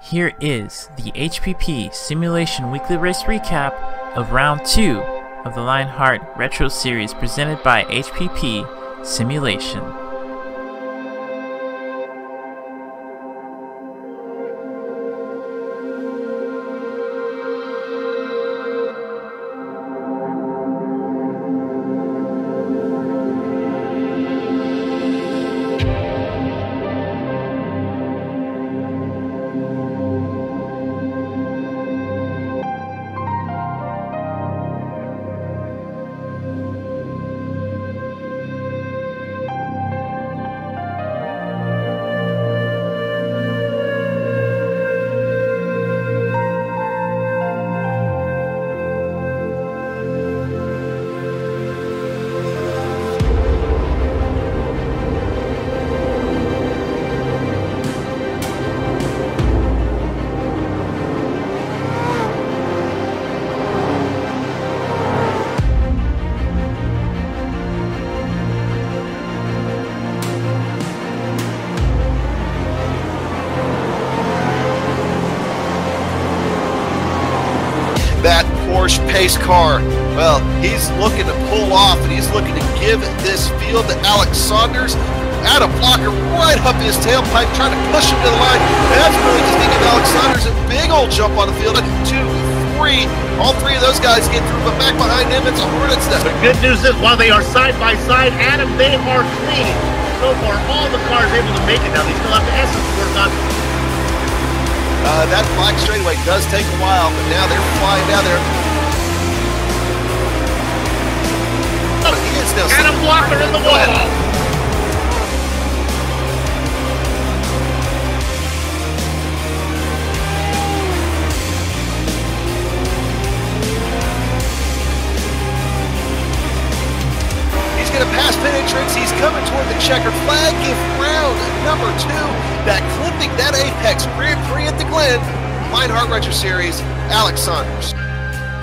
Here is the HPP Simulation Weekly Race Recap of Round 2 of the Lionheart Retro Series presented by HPP Simulation. That Porsche pace car, well, he's looking to pull off, and he's looking to give this field to Alex Saunders. Add a blocker right up his tailpipe, trying to push him to the line. And that's really just thinking Alex Saunders, a big old jump on the field. 1, 2, 3. All three of those guys get through, but back behind him, it's a Hornet's nest. The good news is, while they are side by side, Adam, they are clean. So far, all the cars able to make it. Now, they still have the essence to work on. That black straightaway does take a while, but now they're flying down there. Oh, he is now. And a blocker in the wall. He's going to pass pit entrance. He's coming toward the checkered flag. Give round number 2. That clipping, that Apex Grand Prix at the Glen. Lionheart Retro Series, Alex Saunders.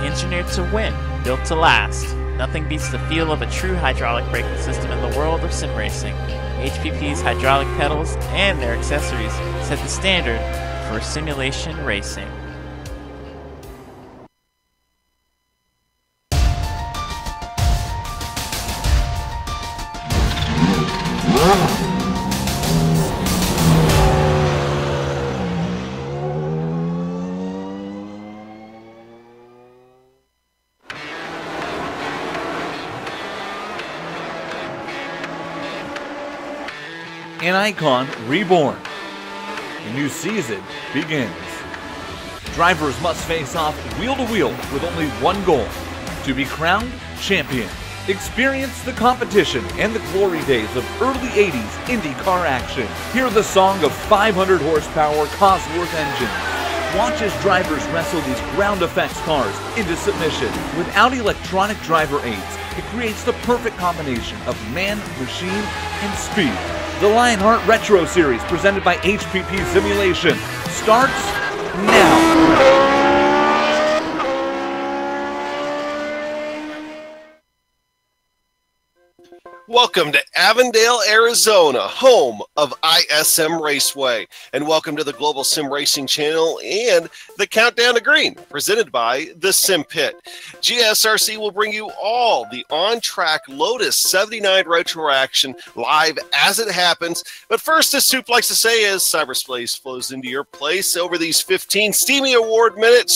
Engineered to win, built to last. Nothing beats the feel of a true hydraulic braking system in the world of sim racing. HPP's hydraulic pedals and their accessories set the standard for simulation racing. An icon reborn. A new season begins. Drivers must face off wheel to wheel with only one goal: to be crowned champion. Experience the competition and the glory days of early 80s IndyCar action. Hear the song of 500 horsepower Cosworth engines. Watch as drivers wrestle these ground effects cars into submission. Without electronic driver aids, it creates the perfect combination of man, machine, and speed. The Lionheart Retro Series, presented by HPP Simulation, starts now. Welcome to Avondale, Arizona, home of ISM Raceway. And welcome to the Global SimRacing Channel and the Countdown to Green, presented by the Sim Pit. GSRC will bring you all the on-track Lotus 79 Retro action live as it happens. But first, as Soup likes to say, as cyberspace flows into your place over these 15 streamy award minutes,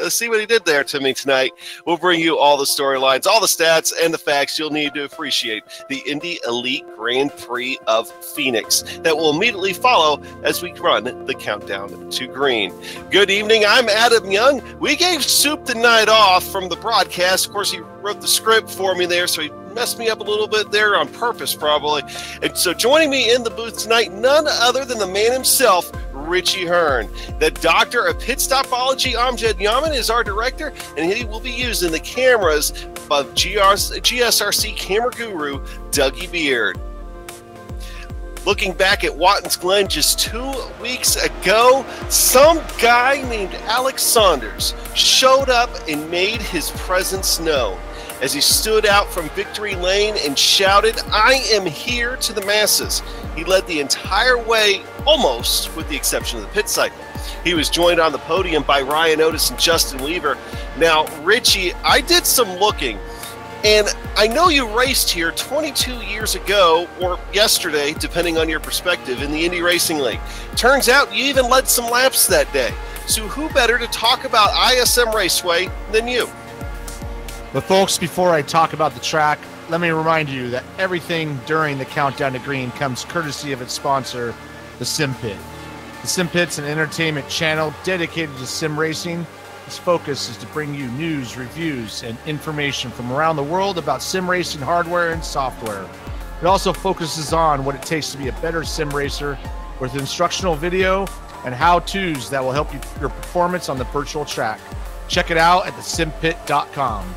see what he did there to me tonight. We'll bring you all the storylines, all the stats, and the facts you'll need to appreciate the Indy Elite Grand Prix of Phoenix that will immediately follow as we run the countdown to green. Good evening, I'm Adam Young. We gave Soup the night off from the broadcast. Of course, he wrote the script for me there, so he messed me up a little bit there on purpose, probably. And so joining me in the booth tonight, none other than the man himself, Richie Hearn. The doctor of pit stopology, Amjad Yaman, is our director, and he will be using the cameras of GSRC camera guru, Dougie Beard. Looking back at Watkins Glen just 2 weeks ago, some guy named Alex Saunders showed up and made his presence known as he stood out from victory lane and shouted, "I am here," to the masses. he led the entire way, almost, with the exception of the pit cycle. He was joined on the podium by Ryan Otis and Justin Weaver. Now, Richie, I did some looking, and I know you raced here 22 years ago, or yesterday, depending on your perspective, in the Indy Racing League. Turns out you even led some laps that day. So who better to talk about ISM Raceway than you? But folks, before I talk about the track, let me remind you that everything during the Countdown to Green comes courtesy of its sponsor, the Sim Pit. The Sim Pit's an entertainment channel dedicated to sim racing. Its focus is to bring you news, reviews, and information from around the world about sim racing hardware and software. It also focuses on what it takes to be a better sim racer with instructional video and how-tos that will help your performance on the virtual track. Check it out at thesimpit.com.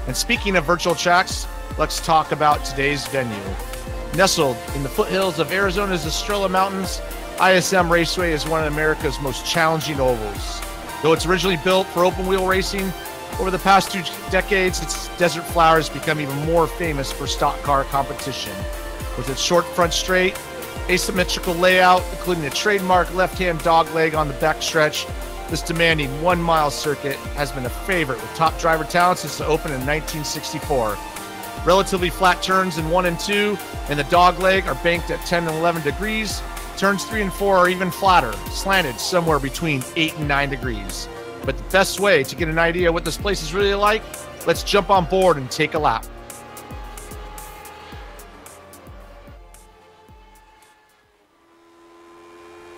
And speaking of virtual tracks, let's talk about today's venue. Nestled in the foothills of Arizona's Estrella Mountains, ISM Raceway is one of America's most challenging ovals. Though it's originally built for open wheel racing, over the past 2 decades, its desert flower has become even more famous for stock car competition. With its short front straight, asymmetrical layout, including a trademark left-hand dogleg on the backstretch, this demanding 1-mile circuit has been a favorite with top driver talent since it opened in 1964. Relatively flat turns in 1 and 2 and the dogleg are banked at 10 and 11 degrees. Turns 3 and 4 are even flatter, slanted somewhere between 8 and 9 degrees. But the best way to get an idea what this place is really like, let's jump on board and take a lap.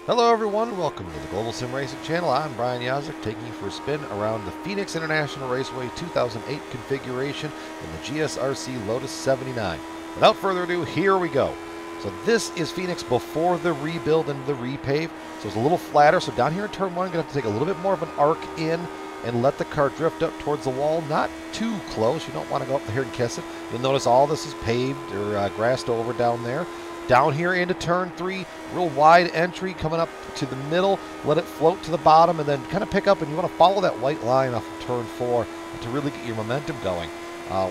Hello everyone, welcome to the Global SimRacing Channel. I'm Brian Yazek, taking you for a spin around the Phoenix International Raceway 2008 configuration in the GSRC Lotus 79. Without further ado, here we go. So this is Phoenix before the rebuild and the repave. So it's a little flatter. So down here in turn 1, you're going to have to take a little bit more of an arc in and let the car drift up towards the wall. Not too close. You don't want to go up here and kiss it. You'll notice all this is paved or grassed over down there. Down here into turn 3, real wide entry coming up to the middle. Let it float to the bottom and then kind of pick up, and you want to follow that white line off of turn 4 to really get your momentum going.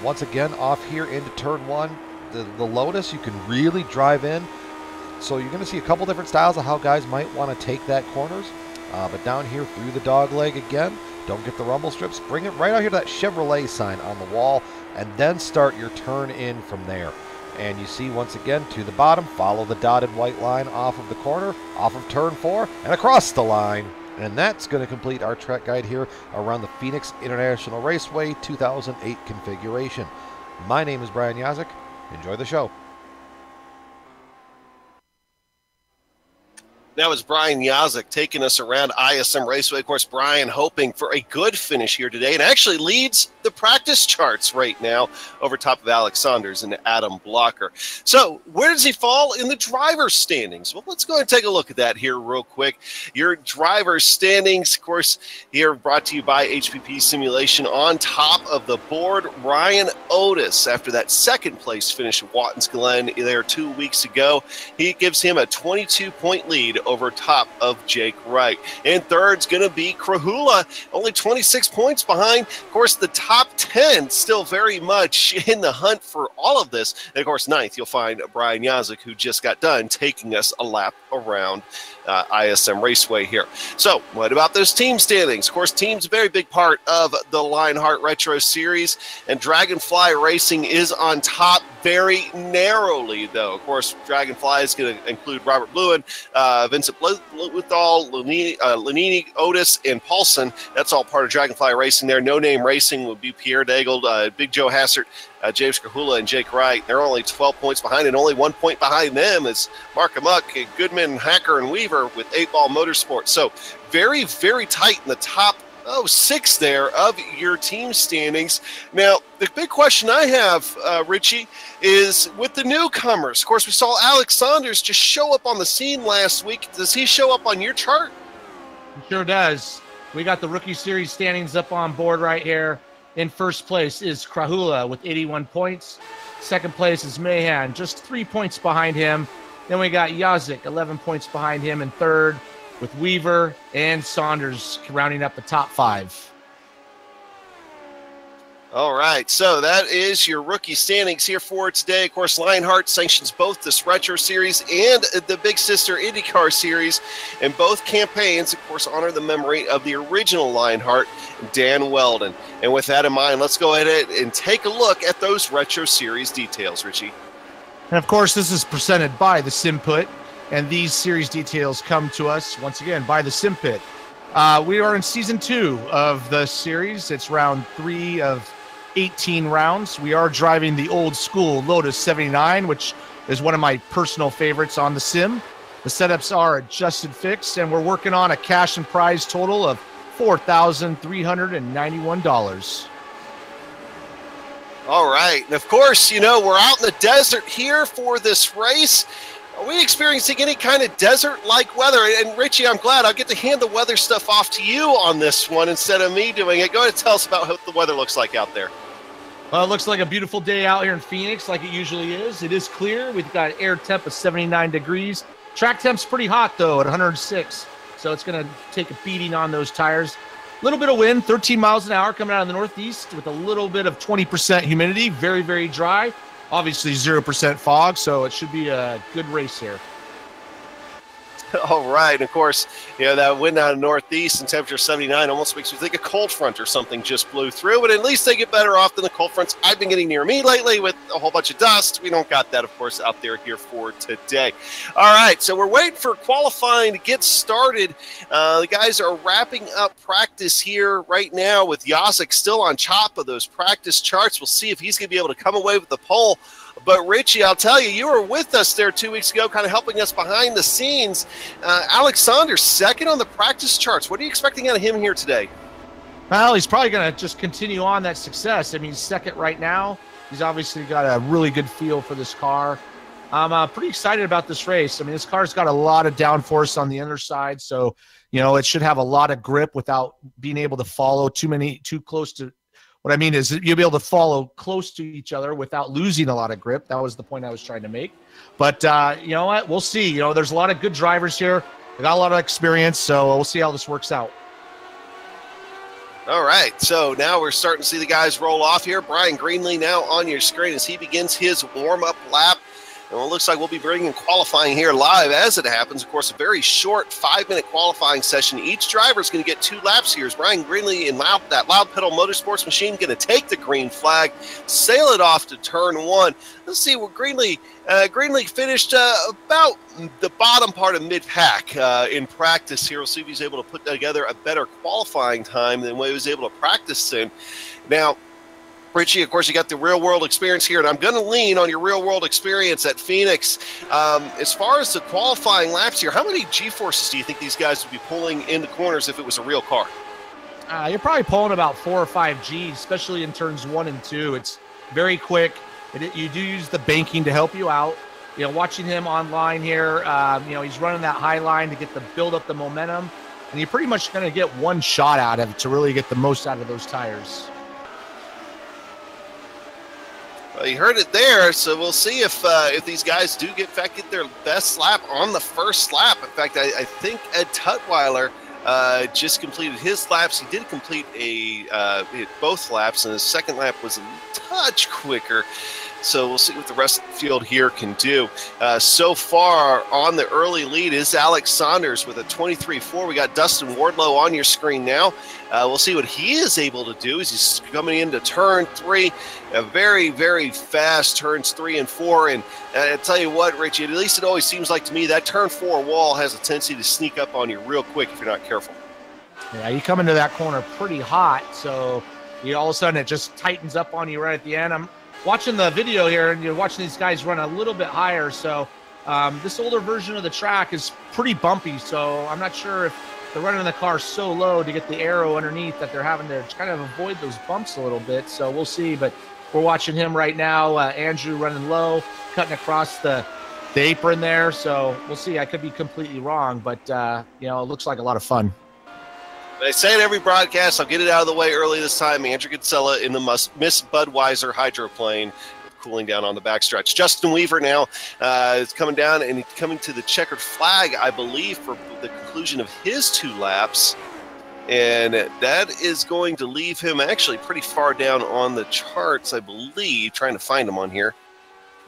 Once again, off here into turn 1, the Lotus, you can really drive in. So you're going to see a couple different styles of how guys might want to take that corners. But down here through the dog leg again, don't get the rumble strips. Bring it right out here to that Chevrolet sign on the wall, and then start your turn in from there. And you see, once again, to the bottom, follow the dotted white line off of the corner, off of turn 4, and across the line. And that's going to complete our track guide here around the Phoenix International Raceway 2008 configuration. My name is Brian Yazek. Enjoy the show. That was Brian Yazek taking us around ISM Raceway. Of course, Brian hoping for a good finish here today and actually leads the practice charts right now over top of Alex Saunders and Adam Blocker. So where does he fall in the driver's standings? Well, let's go ahead and take a look at that here real quick. Your driver's standings, of course, here brought to you by HPP Simulation. On top of the board, Ryan Otis, after that second place finish at Watkins Glen there 2 weeks ago, he gives him a 22-point lead over top of Jake Wright. And third's going to be Krahula, only 26 points behind. Of course, the top 10 still very much in the hunt for all of this. And of course, ninth, you'll find Brian Yazek, who just got done taking us a lap around ISM Raceway here. So what about those team standings? Of course, team's a very big part of the Lionheart Retro Series, and Dragonfly Racing is on top very narrowly, though. Of course, Dragonfly is going to include Robert Lewin, Vincent Luthal, Lanini, Otis, and Paulson. That's all part of Dragonfly Racing there. No Name Racing would be Pierre Daigle, Big Joe Hassert, James Krahula, and Jake Wright. They're only 12 points behind, and only 1 point behind them is Mark Amok, Goodman, Hacker, and Weaver with 8-Ball Motorsports. So very, very tight in the top 6 there of your team standings. Now, the big question I have, Richie, is with the newcomers. Of course, we saw Alex Saunders just show up on the scene last week. Does he show up on your chart? He sure does. We got the Rookie Series standings up on board right here. In first place is Krahula with 81 points. Second place is Mahan, just 3 points behind him. Then we got Yazek, 11 points behind him in third, with Weaver and Saunders rounding up the top 5. All right, so that is your rookie standings here for today. Of course, Lionheart sanctions both this Retro Series and the big sister IndyCar Series, and both campaigns, of course, honor the memory of the original Lionheart, Dan Weldon. And with that in mind, let's go ahead and take a look at those Retro Series details, Richie. And of course, this is presented by the SimPit, and these series details come to us once again by the SimPit. We are in season 2 of the series. It's round 3 of 18 rounds. We are driving the old school Lotus 79, which is one of my personal favorites on the sim. The setups are adjusted fixed, and we're working on a cash and prize total of $4,391. All right, and of course, we're out in the desert here for this race. Are we experiencing any kind of desert-like weather? And Richie, I'm glad I'll get to hand the weather stuff off to you on this one instead of me doing it. Go ahead and tell us about what the weather looks like out there. Well, it looks like a beautiful day out here in Phoenix, like it usually is. It is clear. We've got air temp of 79 degrees. Track temp's pretty hot, though, at 106. So it's going to take a beating on those tires. A little bit of wind, 13 miles an hour coming out of the northeast with a little bit of 20% humidity. Very, very dry. Obviously 0% fog, so it should be a good race here. All right, and of course, that wind out of the northeast and temperature 79 almost makes me think a cold front or something just blew through, but at least they get better off than the cold fronts I've been getting near me lately with a whole bunch of dust. We don't got that, of course, out there here for today. All right, so we're waiting for qualifying to get started. The guys are wrapping up practice here right now with Yazik still on top of those practice charts. We'll see if he's going to be able to come away with the pole. But, Richie, I'll tell you were with us there 2 weeks ago, kind of helping us behind the scenes. Alexander, second on the practice charts. What are you expecting out of him here today? Well, he's probably going to just continue on that success. I mean, he's second right now. He's obviously got a really good feel for this car. I'm pretty excited about this race. I mean, this car's got a lot of downforce on the underside, so, it should have a lot of grip without being able to follow too close to. What I mean is you'll be able to follow close to each other without losing a lot of grip. That was the point I was trying to make. But you know what? We'll see. There's a lot of good drivers here. They got a lot of experience, so we'll see how this works out. All right, so now we're starting to see the guys roll off here. Brian Greenlee now on your screen as he begins his warm-up lap. And it looks like we'll be bringing qualifying here live as it happens. Of course, a very short 5-minute qualifying session. Each driver is going to get 2 laps here. As Brian Greenlee in that Loud Pedal Motorsports machine going to take the green flag, sail it off to turn 1. Let's see where Greenlee finished about the bottom part of mid-pack in practice here. We'll see if he's able to put together a better qualifying time than what he was able to practice in. Now, Richie, of course, you got the real-world experience here, and I'm going to lean on your real-world experience at Phoenix. As far as the qualifying laps here, how many G-forces do you think these guys would be pulling in the corners if it was a real car? You're probably pulling about 4 or 5 Gs, especially in turns 1 and 2. It's very quick. You do use the banking to help you out. Watching him online here, he's running that high line to build up the momentum, and you're pretty much going to get one shot out of it to really get the most out of those tires. Well, you heard it there, so we'll see if these guys do get their best lap on the first lap. In fact, I think Ed Tutwiler just completed his laps. He did complete both laps, and his second lap was a touch quicker. So we'll see what the rest of the field here can do. So far on the early lead is Alex Saunders with a 23.4. We got Dustin Wardlow on your screen now. We'll see what he is able to do as he's coming into turn 3. A very, very fast turns 3 and 4. And I tell you what, Richie, at least it always seems like to me that turn 4 wall has a tendency to sneak up on you real quick if you're not careful. Yeah, you come into that corner pretty hot, so all of a sudden it just tightens up on you right at the end. I'm watching the video here, and you're watching these guys run a little bit higher, so this older version of the track is pretty bumpy, so I'm not sure if they're running the car so low to get the aero underneath that they're having to kind of avoid those bumps a little bit, so we'll see. But we're watching him right now, Andrew running low, cutting across the apron there, so we'll see. I could be completely wrong, but it looks like a lot of fun. I say it every broadcast. I'll get it out of the way early this time. Andrew Kinsella in the Miss Budweiser hydroplane, cooling down on the backstretch. Justin Weaver now is coming down and coming to the checkered flag, I believe, for the conclusion of his 2 laps. And that is going to leave him actually pretty far down on the charts, I believe. Trying to find him on here.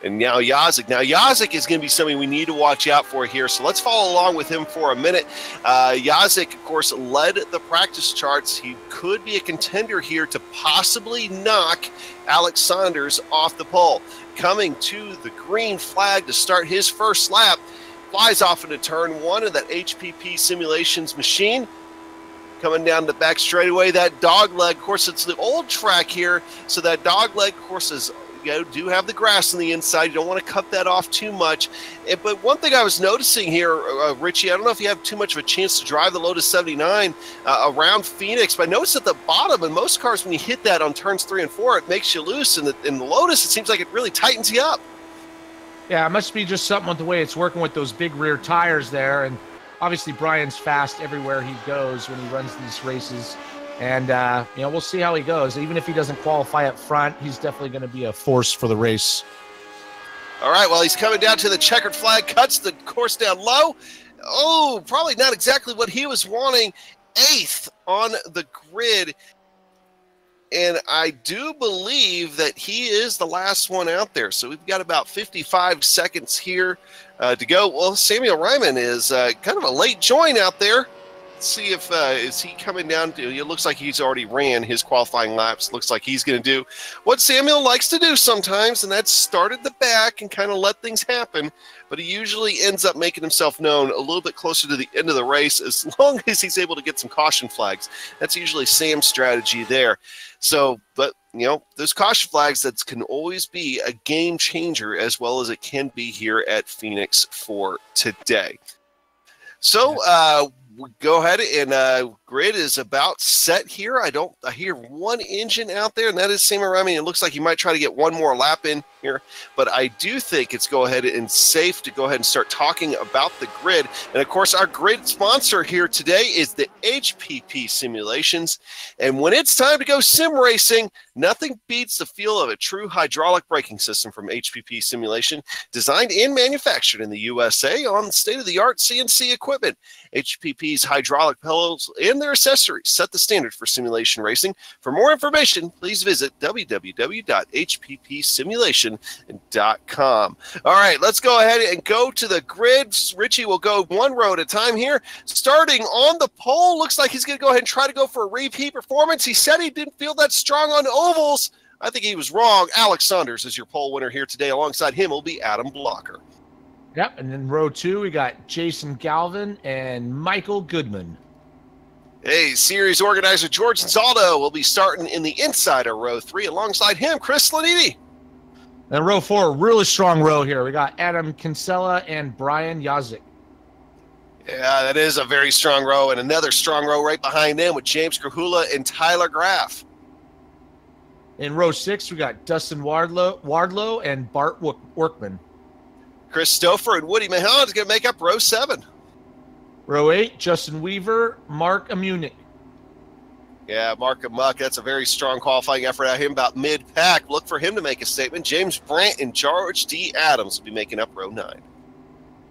And now Yazik. Now Yazik is going to be something we need to watch out for here. So let's follow along with him for a minute. Yazik, of course, led the practice charts. He could be a contender here to possibly knock Alex Saunders off the pole. Coming to the green flag to start his first lap. Flies off into turn one of that HPP Simulations machine. Coming down the back straightaway, that dog leg, of course, it's the old track here. So that dog leg, of course, is do have the grass on the inside. You don't want to cut that off too much. But one thing I was noticing here, Richie, I don't know if you have too much of a chance to drive the Lotus 79 around Phoenix, but I noticed at the bottom, in most cars, when you hit that on turns 3 and 4, it makes you loose. And in the Lotus, it seems like it really tightens you up. Yeah, it must be just something with the way it's working with those big rear tires there. And obviously, Brian's fast everywhere he goes when he runs these races. And, we'll see how he goes. Even if he doesn't qualify up front, he's definitely going to be a force for the race. All right, well, he's coming down to the checkered flag, cuts the course down low. Oh, probably not exactly what he was wanting. 8th on the grid. And I do believe that he is the last one out there. So we've got about 55 seconds here to go. Well, Samuel Ryman is kind of a late join out there. See if is he coming down to, it looks like he's already ran his qualifying laps. Looks like he's going to do what Samuel likes to do sometimes, and that's start at the back and kind of let things happen. But he usually ends up making himself known a little bit closer to the end of the race, as long as he's able to get some caution flags. That's usually Sam's strategy there. So, but those caution flags, that can always be a game changer, as well as it can be here at Phoenix for today. So we go ahead, and grid is about set here. I hear one engine out there, and that is Samuel Ryman. It looks like he might try to get one more lap in here, but I do think it's go ahead and safe to go ahead and start talking about the grid. And of course, our grid sponsor here today is the HPP Simulations. And when it's time to go sim racing, nothing beats the feel of a true hydraulic braking system from HPP Simulation, designed and manufactured in the USA on state-of-the-art CNC equipment. HPP's hydraulic pedals and their accessories set the standard for simulation racing. For more information, please visit www.hppsimulation.com. All right, let's go ahead and go to the grid. Richie will go one row at a time here. Starting on the pole, looks like he's going to go ahead and try to go for a repeat performance. He said he didn't feel that strong on ovals. I think he was wrong. Alex Saunders is your pole winner here today. Alongside him will be Adam Blocker. Yep, and then row 2, we got Jason Galvin and Michael Goodman. Hey, series organizer George Zaldo will be starting in the inside of row 3. Alongside him, Chris Lanini. And row 4, really strong row here. We got Adam Kinsella and Brian Yazik. Yeah, that is a very strong row, and another strong row right behind them with James Grahula and Tyler Graff. In row 6, we got Dustin Wardlow and Bart Workman. Chris Stouffer and Woody Mahon is going to make up row 7. Row 8, Justin Weaver, Mark Amunick. Yeah, Mark Amuck, that's a very strong qualifying effort out of him, about mid-pack. Look for him to make a statement. James Brandt and George D. Adams will be making up row 9.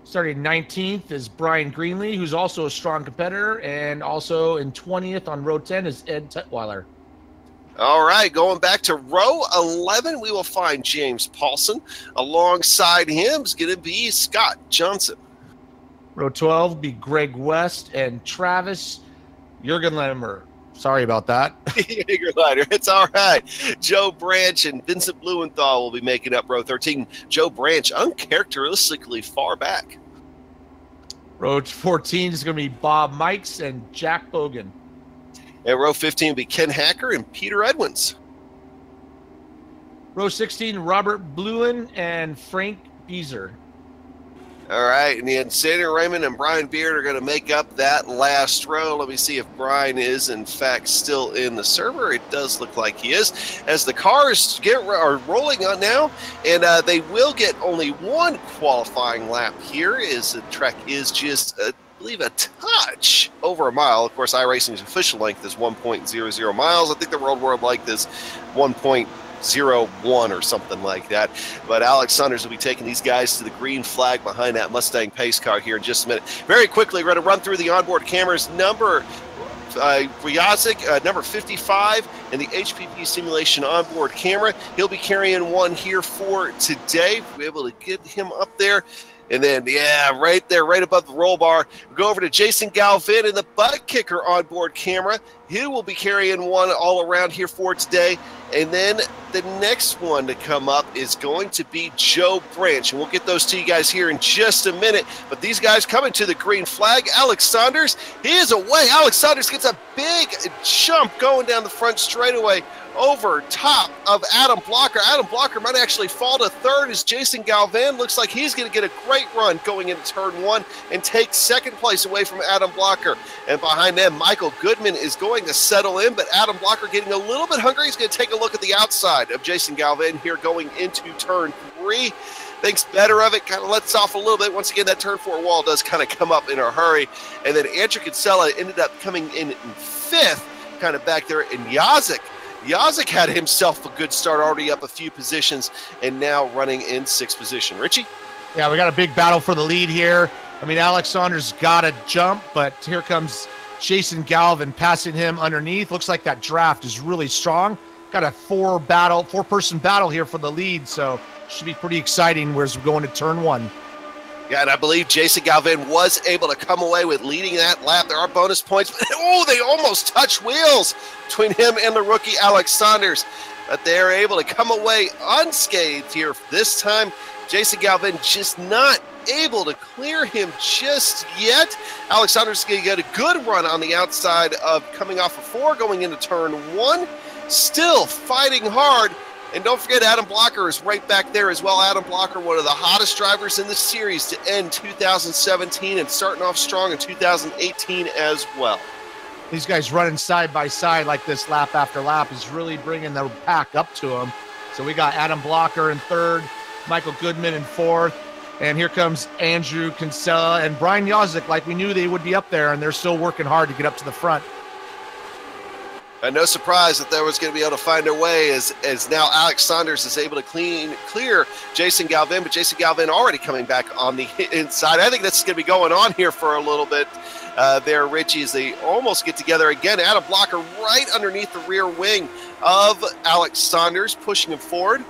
Starting 19th is Brian Greenlee, who's also a strong competitor, and also in 20th on row 10 is Ed Tutwiler. All right, going back to row 11, we will find James Paulson. Alongside him is going to be Scott Johnson. Row 12 will be Greg West and Travis Jurgenleimer. Sorry about that. It's all right. Joe Branch and Vincent Blumenthal will be making up row 13. Joe Branch uncharacteristically far back. Row 14 is going to be Bob Mikes and Jack Bogan. And row 15 will be Ken Hacker and Peter Edwins. Row 16, Robert Bluen and Frank Beezer. All right, and then Sander Raymond and Brian Beard are going to make up that last row. Let me see if Brian is, in fact, still in the server. It does look like he is. As the cars are rolling on now, and they will get only one qualifying lap here, as the track is just, I believe, a touch over a mile. Of course, iRacing's official length is 1.00 miles. I think the World length is 1.01 or something like that. But Alex Saunders will be taking these guys to the green flag behind that Mustang pace car here in just a minute. Very quickly, we're going to run through the onboard cameras. Number Ryazik, number 55, in the HPP simulation onboard camera. He'll be carrying one here for today. We'll be able to get him up there. And then, yeah, right there, right above the roll bar, we'll go over to Jason Galvin in the butt kicker onboard camera. He will be carrying one all around here for today. And then the next one to come up is going to be Joe Branch. And we'll get those to you guys here in just a minute. But these guys coming to the green flag. Alex Saunders, he is away. Alex Saunders gets a big jump going down the front straightaway over top of Adam Blocker. Adam Blocker might actually fall to third as Jason Galvin looks like he's going to get a great run going into turn one and take second place away from Adam Blocker. And behind them, Michael Goodman is going to settle in, but Adam Blocker getting a little bit hungry. He's going to take a look at the outside of Jason Galvin here going into turn three. Thinks better of it, kind of lets off a little bit. Once again, that turn four wall does kind of come up in a hurry. And then Andrew Kinsella ended up coming in fifth, kind of back there. And Yazik had himself a good start, already up a few positions, and now running in sixth position. Richie? Yeah, we got a big battle for the lead here. I mean, Alex Saunders got a jump, but here comes Jason Galvin passing him underneath. Looks like that draft is really strong. Got a four-person battle here for the lead, so should be pretty exciting as we go into turn one. Yeah, and I believe Jason Galvin was able to come away with leading that lap. There are bonus points, but oh, they almost touch wheels between him and the rookie Alex Saunders. But they're able to come away unscathed here this time. Jason Galvin just not able to clear him just yet. Alex Saunders is going to get a good run on the outside of coming off of four, going into turn one. Still fighting hard. And don't forget, Adam Blocker is right back there as well. Adam Blocker, one of the hottest drivers in the series to end 2017 and starting off strong in 2018 as well. These guys running side by side like this lap after lap is really bringing the pack up to them. So we got Adam Blocker in third, Michael Goodman in fourth, and here comes Andrew Kinsella and Brian Yazik, like we knew they would be up there, and they're still working hard to get up to the front. And no surprise that there was going to be able to find their way as now Alex Saunders is able to clear Jason Galvin, but Jason Galvin already coming back on the inside. I think that's going to be going on here for a little bit there, Richie, as they almost get together again. Adam Blocker right underneath the rear wing of Alex Saunders, pushing him forward.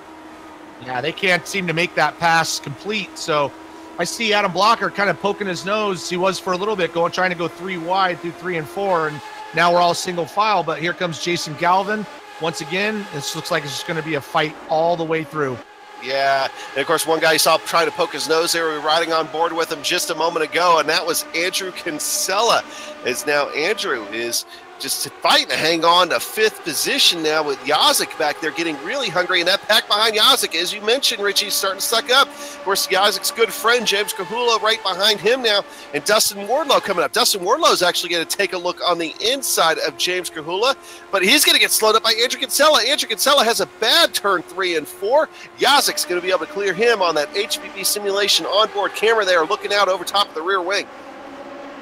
Yeah, they can't seem to make that pass complete, so I see Adam Blocker kind of poking his nose. He was for a little bit trying to go three wide through 3 and 4, and now we're all single file, but here comes Jason Galvin. Once again, this looks like it's just going to be a fight all the way through. Yeah, and of course, one guy you saw trying to poke his nose there, we were riding on board with him just a moment ago, and that was Andrew Kinsella. As now Andrew is just fighting to hang on to fifth position now with Yazik back there getting really hungry. And that pack behind Yazik, as you mentioned, Richie, starting to suck up. Of course, Yazik's good friend, James Kahula, right behind him now. And Dustin Wardlow coming up. Dustin Wardlow is actually going to take a look on the inside of James Kahula, but he's going to get slowed up by Andrew Kinsella. Andrew Kinsella has a bad turn 3 and 4. Yazik's going to be able to clear him on that HPP simulation onboard camera there, looking out over top of the rear wing.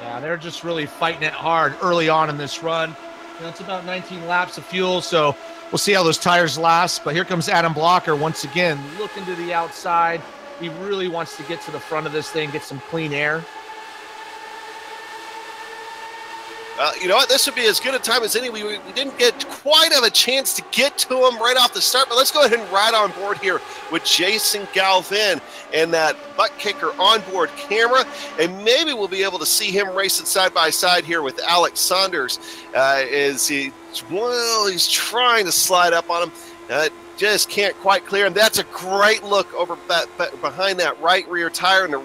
Yeah, they're just really fighting it hard early on in this run. You know, it's about 19 laps of fuel, so we'll see how those tires last. But here comes Adam Blocker once again, looking to the outside. He really wants to get to the front of this thing, get some clean air. You know what? This would be as good a time as any. We didn't get quite of a chance to get to him right off the start, but let's go ahead and ride on board here with Jason Galvin and that butt kicker onboard camera, and maybe we'll be able to see him racing side by side here with Alex Saunders as he's trying to slide up on him. Just can't quite clear him. That's a great look over behind that right rear tire and the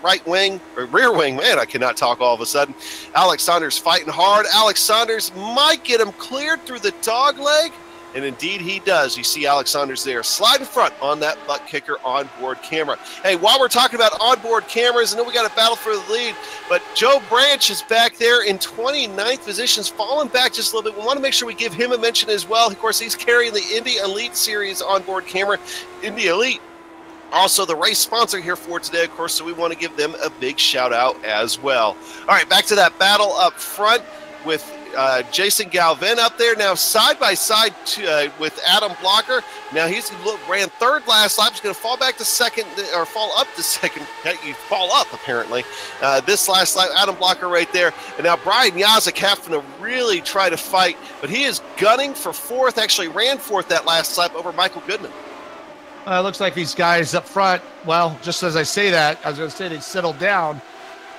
right wing, or rear wing. Man, I cannot talk all of a sudden. Alex Saunders fighting hard. Alex Saunders might get him cleared through the dog leg, and indeed he does. You see Alex Saunders there slide in front on that butt kicker onboard camera. Hey, while we're talking about onboard cameras, I know we got a battle for the lead, but Joe Branch is back there in 29th position, falling back just a little bit. We want to make sure we give him a mention as well. Of course, he's carrying the Indy Elite Series onboard camera. Indy Elite, also the race sponsor here for today, of course, so we want to give them a big shout out as well. All right, back to that battle up front with Jason Galvin up there now side by side with Adam Blocker. Now he's ran third last lap. He's going to fall back to second, or fall up to second. You fall up apparently. This last lap, Adam Blocker right there. And now Brian Yazik having to really try to fight, but he is gunning for fourth. Actually ran fourth that last lap over Michael Goodman. It looks like these guys up front, well, just as I say that, I was going to say they settled down,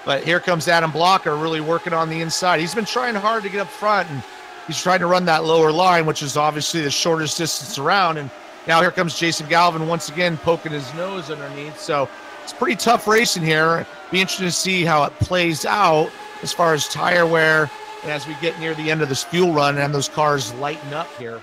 but here comes Adam Blocker really working on the inside. He's been trying hard to get up front, and he's trying to run that lower line, which is obviously the shortest distance around. And now here comes Jason Galvin once again poking his nose underneath. So it's pretty tough racing here. Be interesting to see how it plays out as far as tire wear and as we get near the end of this fuel run and those cars lighten up here.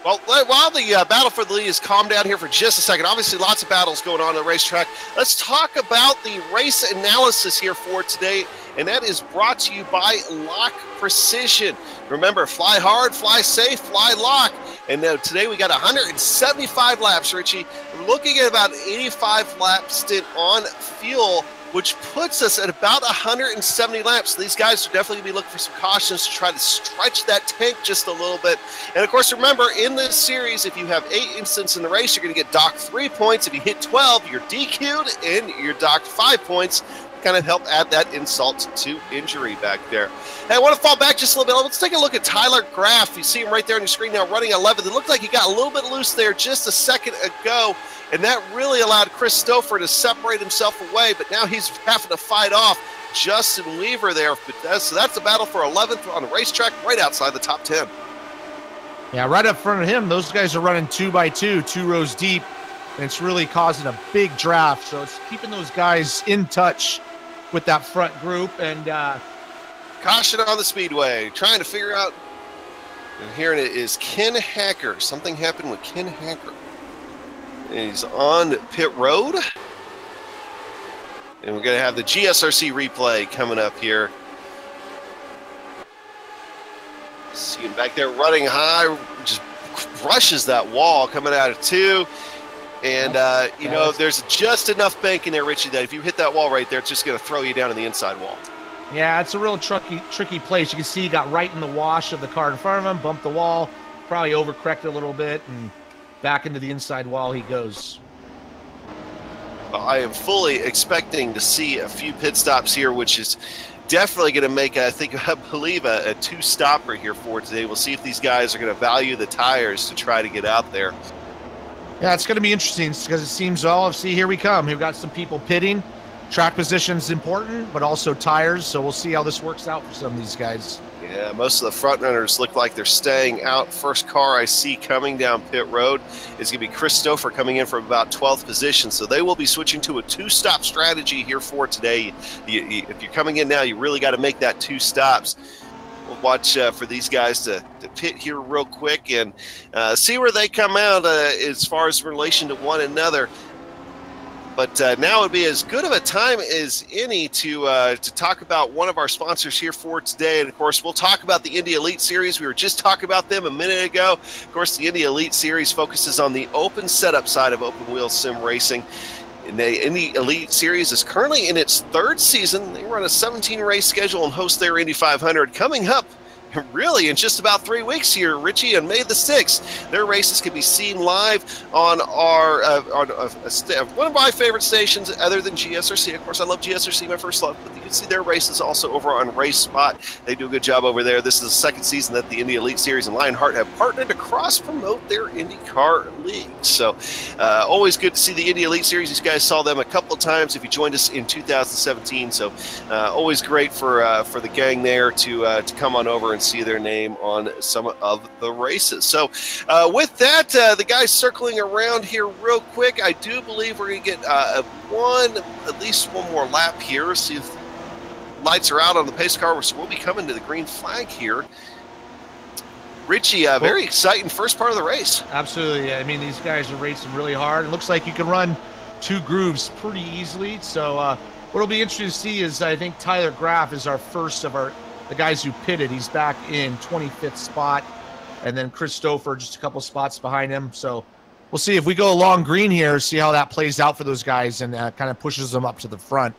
Well, while the battle for the lead is calmed down here for just a second, obviously lots of battles going on the racetrack. Let's talk about the race analysis here for today, and that is brought to you by Lock Precision. Remember, fly hard, fly safe, fly lock. And today we got 175 laps, Richie. We're looking at about 85 lap stint on fuel, which puts us at about 170 laps. So these guys are definitely going to be looking for some cautions to try to stretch that tank just a little bit. And of course, remember, in this series, if you have 8 incidents in the race, you're going to get docked 3 points. If you hit 12, you're DQ'd and you're docked 5 points. Kind of help add that insult to injury back there. Hey, I want to fall back just a little bit. Let's take a look at Tyler Graff. You see him right there on your screen now running 11th. It looked like he got a little bit loose there just a second ago, and that really allowed Chris Stouffer to separate himself away, but now he's having to fight off Justin Weaver there. So that's a battle for 11th on the racetrack right outside the top 10. Yeah, right up front of him, those guys are running 2 by 2, 2 rows deep, and it's really causing a big draft. So it's keeping those guys in touch with that front group. And caution on the speedway, trying to figure out, and here it is, Ken Hacker. Something happened with Ken Hacker. And he's on pit road. And we're going to have the GSRC replay coming up here. See him back there running high, just crushes that wall coming out of 2. And, you know, there's just enough bank in there, Richie, that if you hit that wall right there, it's just going to throw you down in the inside wall. Yeah, it's a real tricky place. You can see he got right in the wash of the car in front of him, bumped the wall, probably overcorrected a little bit, and back into the inside wall he goes. Well, I am fully expecting to see a few pit stops here, which is definitely going to make, I believe, a 2-stopper here for today. We'll see if these guys are going to value the tires to try to get out there. Yeah, it's going to be interesting because it seems all, see, here we come. We've got some people pitting. Track position is important, but also tires. So we'll see how this works out for some of these guys. Yeah, most of the front runners look like they're staying out. First car I see coming down pit road is going to be Chris Stouffer coming in from about 12th position. So they will be switching to a 2-stop strategy here for today. If you're coming in now, you really got to make that 2 stops. We'll watch for these guys to pit here real quick and see where they come out as far as relation to one another. But now would be as good of a time as any to talk about one of our sponsors here for today. And, of course, we'll talk about the Indy Elite Series. We were just talking about them a minute ago. Of course, the Indy Elite Series focuses on the open setup side of open wheel sim racing. And the Indy Elite Series is currently in its 3rd season. They run a 17-race schedule and host their Indy 500 coming up really in just about 3 weeks here, Richie, on May the 6th. Their races can be seen live on our one of my favorite stations other than GSRC. Of course, I love GSRC, my first love, but you can see their races also over on Race Spot. They do a good job over there. This is the 2nd season that the Indy Elite Series and Lionheart have partnered to cross-promote their IndyCar league. So always good to see the Indy Elite Series. These guys saw them a couple of times if you joined us in 2017. So always great for the gang there to come on over and see their name on some of the races. So with that, the guys circling around here real quick, I do believe we're going to get at least one more lap here. See if lights are out on the pace car, so we'll be coming to the green flag here. Richie, very exciting first part of the race. Absolutely. I mean, these guys are racing really hard. It looks like you can run 2 grooves pretty easily. So what'll be interesting to see is I think Tyler Graff is our first of the guys who pitted. He's back in 25th spot, and then Chris Stouffer just a couple spots behind him. So we'll see if we go along green here, see how that plays out for those guys and kind of pushes them up to the front.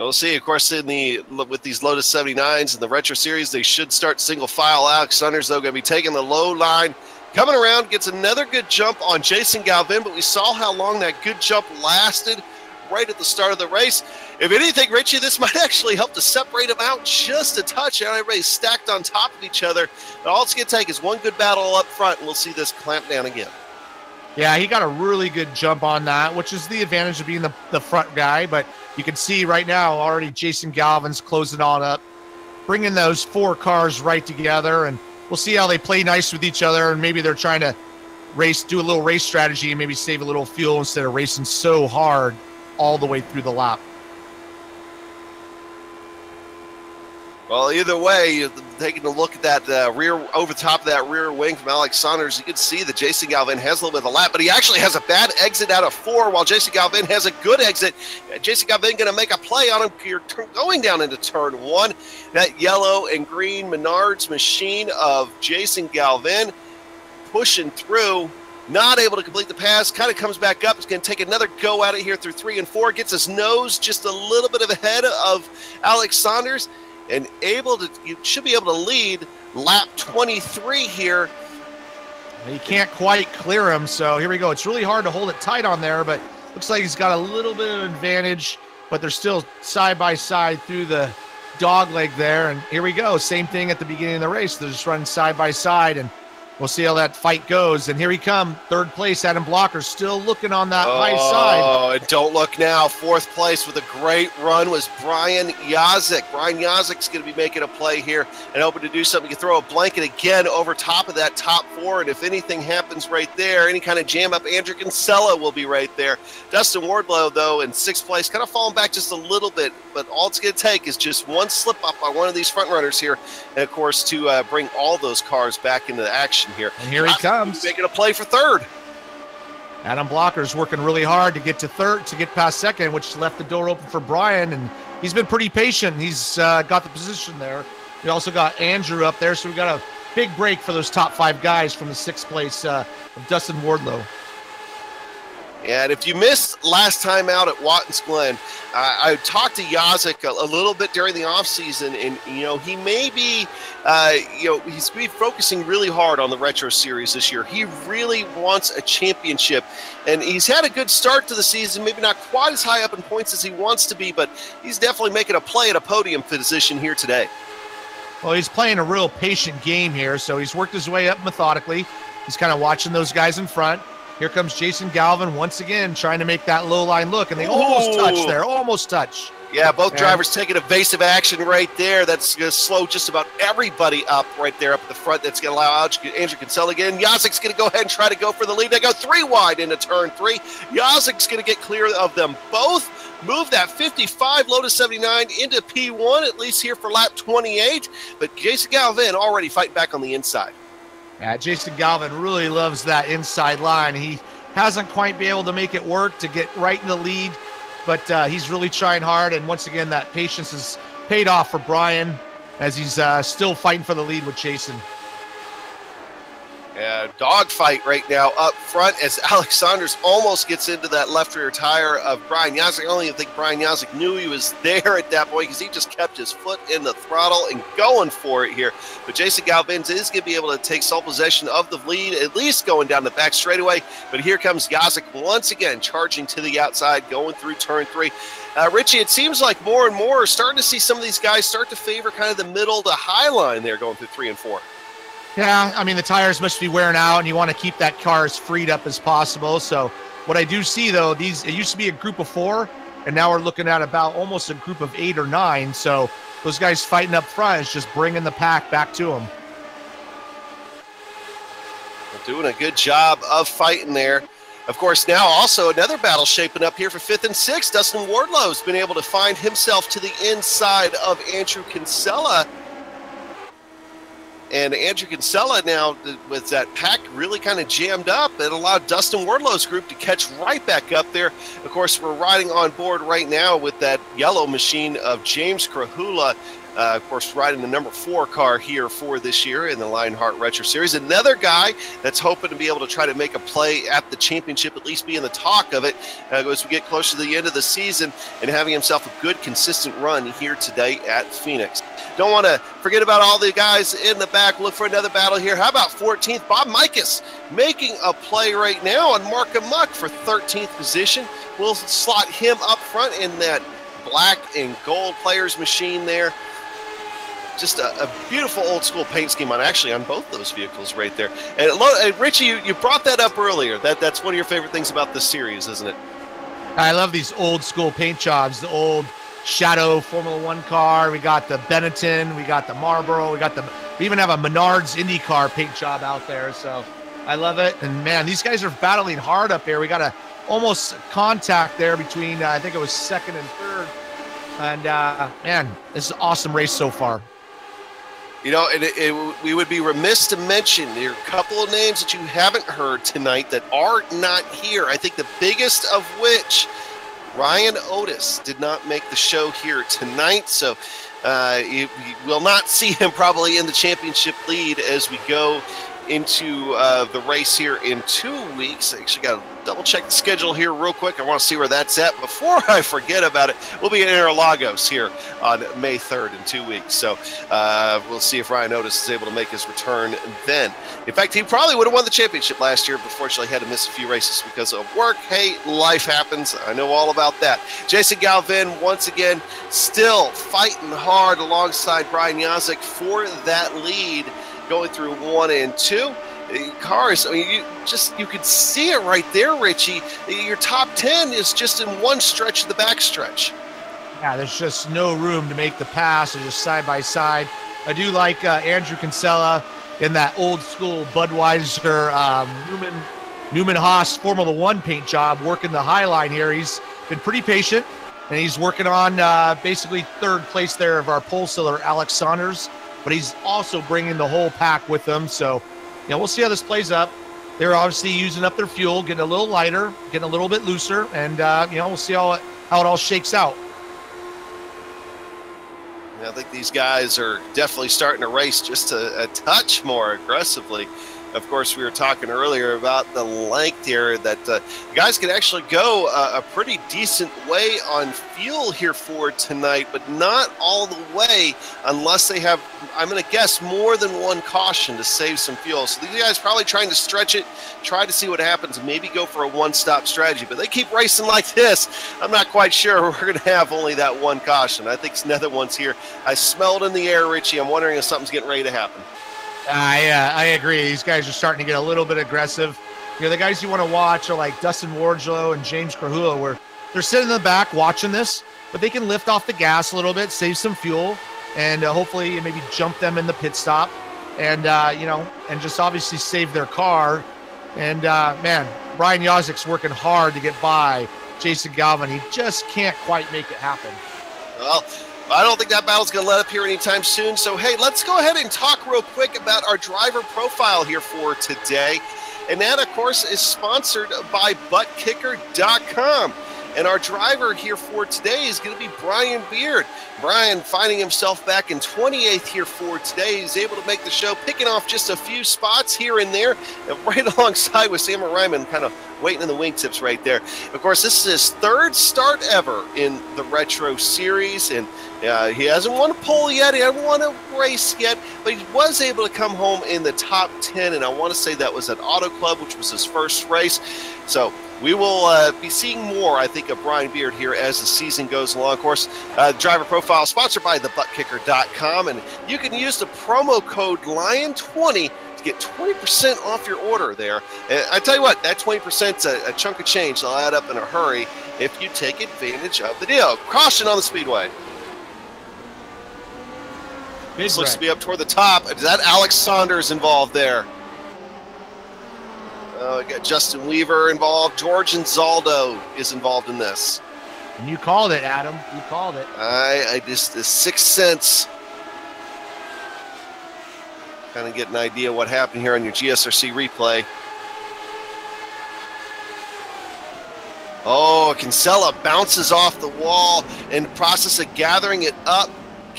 We'll see. Of course, with these Lotus 79s and the Retro Series, they should start single file. Alex Saunders, though, going to be taking the low line. Coming around, gets another good jump on Jason Galvin, but we saw how long that good jump lasted right at the start of the race. If anything, Richie, this might actually help to separate them out just a touch. Now everybody's stacked on top of each other. But all it's going to take is one good battle up front, and we'll see this clamp down again. Yeah, he got a really good jump on that, which is the advantage of being the front guy. But you can see right now already Jason Galvin's closing on up, bringing those 4 cars right together, and we'll see how they play nice with each other, and maybe they're trying to do a little race strategy and maybe save a little fuel instead of racing so hard all the way through the lap. Well, either way, taking a look at that over top of that rear wing from Alex Saunders, you can see that Jason Galvin has a little bit of a lap, but he actually has a bad exit out of 4, while Jason Galvin has a good exit. Jason Galvin going to make a play on him. You're going down into turn 1. That yellow and green Menards machine of Jason Galvin pushing through, not able to complete the pass, kind of comes back up. He's going to take another go at it here through 3 and 4, gets his nose just a little bit of ahead of Alex Saunders, and you should be able to lead lap 23 here. He can't quite clear him, so here we go. It's really hard to hold it tight on there, but looks like he's got a little bit of advantage, but they're still side by side through the dog leg there. And here we go. Same thing at the beginning of the race. They're just running side by side, and we'll see how that fight goes. And here he comes, 3rd place. Adam Blocker still looking on that high side. Oh, and don't look now. 4th place with a great run was Brian Yazik. Brian Yazik's going to be making a play here and hoping to do something. You throw a blanket again over top of that top 4, and if anything happens right there, any kind of jam up, Andrew Kinsella will be right there. Dustin Wardlow, though, in 6th place, kind of falling back just a little bit, but all it's going to take is just one slip up by one of these front runners here, and of course to bring all those cars back into action here. And here he comes, making a play for 3rd. Adam Blocker's working really hard to get to 3rd, to get past 2nd, which left the door open for Brian, and he's been pretty patient. He's got the position there. We also got Andrew up there, so we got a big break for those top 5 guys from the 6th place of Dustin Wardlow. And if you missed last time out at Watkins Glen, I talked to Yazik a little bit during the offseason, and, he may be, he's going to be focusing really hard on the Retro Series this year. He really wants a championship, and he's had a good start to the season, maybe not quite as high up in points as he wants to be, but he's definitely making a play at a podium position here today. Well, he's playing a real patient game here, so he's worked his way up methodically. He's kind of watching those guys in front. Here comes Jason Galvin once again trying to make that low line look, and they almost touch there, almost touch. Yeah, both drivers taking evasive action right there. That's going to slow just about everybody up right there up at the front. That's going to allow Andrew Kinsella again. Yazik's going to go ahead and try to go for the lead. They go 3 wide into turn 3. Yazik's going to get clear of them both. Move that 55 Lotus 79 into P1, at least here for lap 28. But Jason Galvin already fighting back on the inside. Yeah, Jason Galvin really loves that inside line. He hasn't quite been able to make it work to get right in the lead, but he's really trying hard. And once again, that patience has paid off for Brian as he's still fighting for the lead with Jason. Dogfight right now up front as Alex Saunders almost gets into that left rear tire of Brian Yazik. I don't even think Brian Yazik knew he was there at that point because he just kept his foot in the throttle and going for it here. But Jason Galvin is going to be able to take sole possession of the lead, at least going down the back straightaway. But here comes Yazik once again, charging to the outside, going through turn 3. Richie, it seems like more and more are starting to see some of these guys start to favor kind of the middle to high line there going through 3 and 4. Yeah, I mean, the tires must be wearing out, and you want to keep that car as freed up as possible. So what I do see, though, it used to be a group of 4, and now we're looking at about almost a group of 8 or 9. So those guys fighting up front is just bringing the pack back to them. Doing a good job of fighting there. Of course, now also another battle shaping up here for 5th and 6th. Dustin Wardlow's been able to find himself to the inside of Andrew Kinsella. And Andrew Kinsella now, with that pack really kind of jammed up, it allowed Dustin Wardlow's group to catch right back up there. Of course, we're riding on board right now with that yellow machine of James Krahula. of course, riding the number 4 car here for this year in the Lionheart Retro Series. Another guy that's hoping to be able to try to make a play at the championship, at least be in the talk of it as we get closer to the end of the season, and having himself a good, consistent run here today at Phoenix. Don't want to forget about all the guys in the back. Look for another battle here. How about 14th? Bob Mikas making a play right now on Mark Muck for 13th position. We'll slot him up front in that black and gold players machine there. Just a beautiful old school paint scheme on both those vehicles right there. And Richie, you brought that up earlier. That's one of your favorite things about this series, isn't it? I love these old school paint jobs, the old Shadow Formula One car. We got the Benetton, we got the Marlboro, we even have a Menards IndyCar paint job out there. So I love it. And man, these guys are battling hard up there. We got almost contact there between, I think it was second and third. And man, this is an awesome race so far. You know, we would be remiss to mention there are a couple of names that you haven't heard tonight that are not here. I think the biggest of which, Ryan Otis, did not make the show here tonight. So you will not see him probably in the championship lead as we go into the race here in 2 weeks. I actually got to double check the schedule here real quick. I want to see where that's at before I forget about it. We'll be in Interlagos here on May 3rd in 2 weeks. So we'll see if Ryan Otis is able to make his return then. In fact, he probably would have won the championship last year, but fortunately had to miss a few races because of work. Hey, life happens. I know all about that. Jason Galvin, once again, still fighting hard alongside Brian Yazik for that lead, going through 1 and 2 cars. I mean, you could see it right there, Richie. Your top 10 is just in one stretch of the back stretch. Yeah, there's just no room to make the pass. They're just side by side. I do like Andrew Kinsella in that old school Budweiser Newman Haas Formula One paint job, working the high line here. He's been pretty patient, and he's working on basically third place there of our pole seller, Alex Saunders. But he's also bringing the whole pack with them. So, we'll see how this plays up. They're obviously using up their fuel, getting a little lighter, getting a little bit looser, and, we'll see how it all shakes out. I think these guys are definitely starting to race just a touch more aggressively. Of course, we were talking earlier about the length here that guys can actually go a pretty decent way on fuel here for tonight, but not all the way unless they have, I'm going to guess, more than one caution to save some fuel. So these guys probably trying to stretch it, try to see what happens, and maybe go for a one-stop strategy. But they keep racing like this, I'm not quite sure we're going to have only that one caution. I think another one's here. I smell it in the air, Richie. I'm wondering if something's getting ready to happen. I agree. These guys are starting to get a little bit aggressive. The guys you want to watch are like Dustin Wardlow and James Krahula, where they're sitting in the back watching this, but they can lift off the gas a little bit, save some fuel, and hopefully maybe jump them in the pit stop, and and just obviously save their car. And man, Brian Yazik's working hard to get by Jason Galvin. He just can't quite make it happen. Well, I don't think that battle's going to let up here anytime soon. So, hey, let's go ahead and talk real quick about our driver profile here for today. And that, of course, is sponsored by buttkicker.com. And our driver here for today is going to be Brian Beard. Brian finding himself back in 28th here for today. He's able to make the show, picking off just a few spots here and there, right alongside with Sam Ryman, kind of waiting in the wingtips right there. Of course, this is his third start ever in the Retro Series, and he hasn't won a pole yet. He hasn't won a race yet, but he was able to come home in the top 10, and I want to say that was at Auto Club, which was his first race. So we will be seeing more, I think, of Brian Beard here as the season goes along. Of course, driver profile sponsored by thebuttkicker.com, and you can use the promo code LION20 to get 20% off your order there. And I tell you what, that 20% is a chunk of change. They'll add up in a hurry if you take advantage of the deal. Caution on the speedway. This looks to be up toward the top. Is that Alex Saunders involved there? We got Justin Weaver involved. George Anzaldo is involved in this. And you called it, Adam. You called it. I just, the sixth sense. Kind of get an idea what happened here on your GSRC replay. Oh, Kinsella bounces off the wall in the process of gathering it up.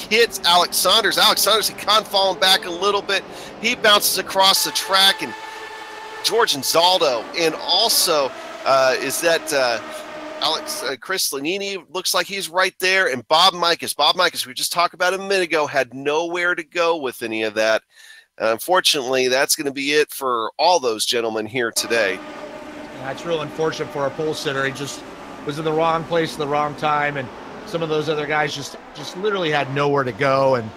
hits Alex Saunders. Alex Saunders had kind of fallen back a little bit. He bounces across the track, and George Anzaldo, and also Chris Lanini looks like he's right there, and Bob Mikas. Bob Mikas, we just talked about a minute ago, had nowhere to go with any of that. Unfortunately, that's going to be it for all those gentlemen here today. That's real unfortunate for our pole sitter. He just was in the wrong place at the wrong time, and some of those other guys just literally had nowhere to go, and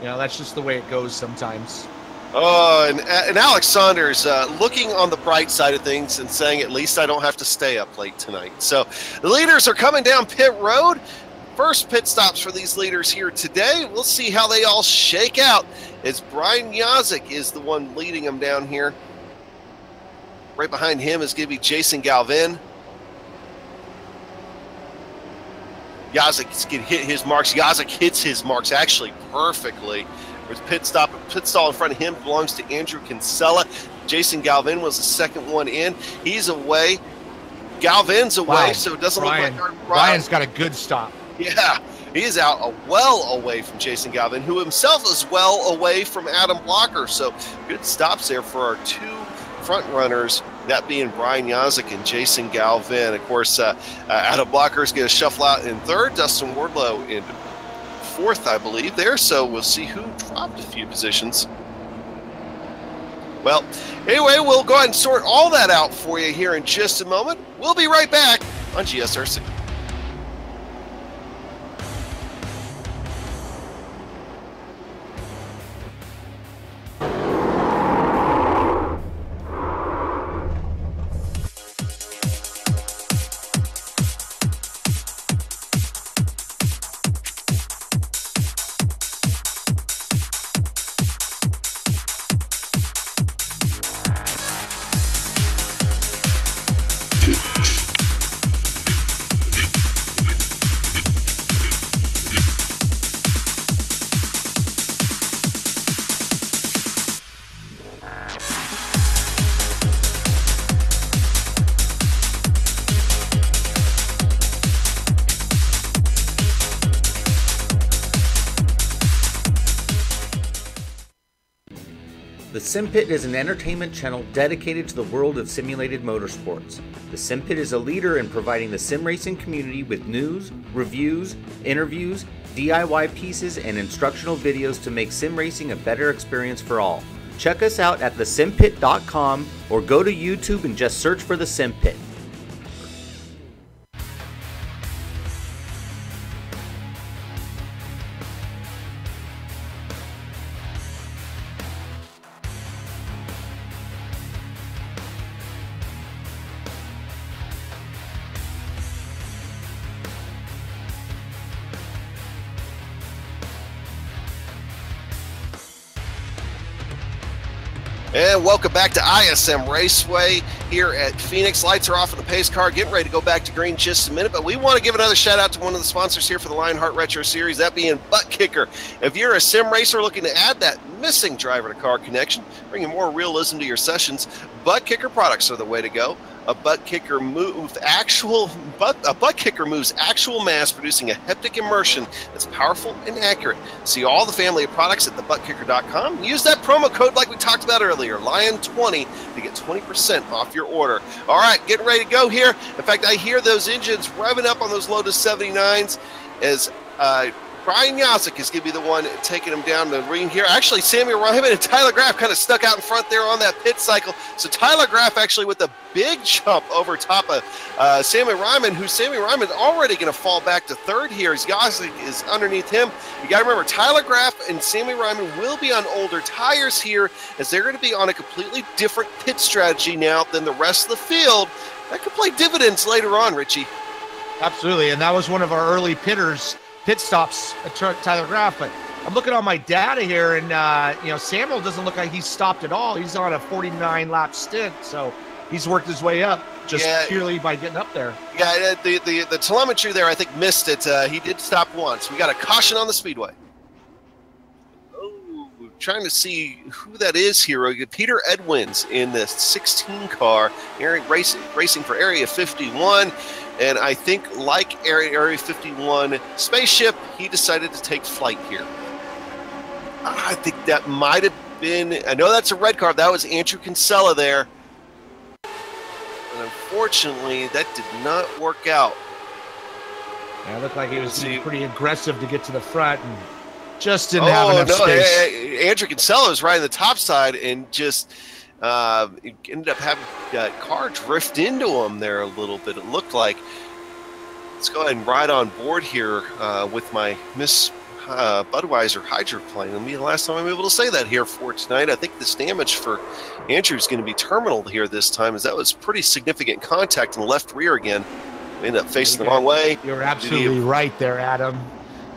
that's just the way it goes sometimes. Oh, and Alex Saunders looking on the bright side of things and saying, at least I don't have to stay up late tonight. So the leaders are coming down pit road. First pit stops for these leaders here today. We'll see how they all shake out, as Brian Yazik is the one leading them down here. Right behind him is going to be Jason Galvin. Yazik can hit his marks. Yazik hits his marks actually perfectly. There's pit stall in front of him belongs to Andrew Kinsella. Jason Galvin was the second one in. He's away. Galvin's away, Wow. So it doesn't Brian, look like Brian's got a good stop. Yeah, he's out well away from Jason Galvin, who himself is well away from Adam Blocker. So good stops there for our two front runners, that being Brian Yazik and Jason Galvin. Of course, Adam Blocker is going to shuffle out in third, Dustin Wardlow in fourth, I believe, there. So we'll see who dropped a few positions. Well, anyway, we'll go ahead and sort all that out for you here in just a moment. We'll be right back on GSRC. The Sim Pit is an entertainment channel dedicated to the world of simulated motorsports. The Sim Pit is a leader in providing the sim racing community with news, reviews, interviews, DIY pieces, and instructional videos to make sim racing a better experience for all. Check us out at thesimpit.com or go to YouTube and just search for The Sim Pit. And welcome back to ISM Raceway here at Phoenix. Lights are off on the pace car, getting ready to go back to green just a minute, but we want to give another shout out to one of the sponsors here for the Lionheart Retro Series, that being Butt Kicker. If you're a sim racer looking to add that missing driver to car connection, bringing more realism to your sessions, Butt Kicker products are the way to go. A butt kicker moves actual mass, producing a haptic immersion that's powerful and accurate. See all the family of products at thebuttkicker.com. Use that promo code like we talked about earlier, Lion20, to get 20% off your order. All right, getting ready to go here. In fact, I hear those engines revving up on those Lotus 79s as Brian Yazik is going to be the one taking him down the ring here. Actually, Samuel Ryman and Tyler Graff kind of stuck out in front there on that pit cycle. So Tyler Graff actually with a big jump over top of Samuel Ryman, who Samuel Ryman is already going to fall back to third here as Yazik is underneath him. You got to remember, Tyler Graff and Samuel Ryman will be on older tires here, as they're going to be on a completely different pit strategy now than the rest of the field. That could play dividends later on, Richie. Absolutely, and that was one of our early pit stops at Tyler Graff. But I'm looking on my data here, and Samuel doesn't look like he's stopped at all. He's on a 49 lap stint, so he's worked his way up just purely by getting up there. Yeah, the telemetry there, I think, missed it. He did stop once. We got a caution on the speedway. Oh, trying to see who that is here. We get Peter Edwins in the 16 car, racing for Area 51. And I think, like Area 51 spaceship, he decided to take flight here. I think that might have been, I know that's a red car. That was Andrew Kinsella there. And unfortunately, that did not work out. Yeah, it looked like he was being pretty aggressive to get to the front and just didn't have enough space. Andrew Kinsella was right on the top side and just ended up having that car drift into him there a little bit, it looked like. Let's go ahead and ride on board here with my Miss Budweiser hydroplane. It'll be the last time I'm able to say that here for tonight. I think this damage for Andrew is going to be terminal here this time, as that was pretty significant contact in the left rear again. We ended up facing the wrong way. You're absolutely right there, Adam.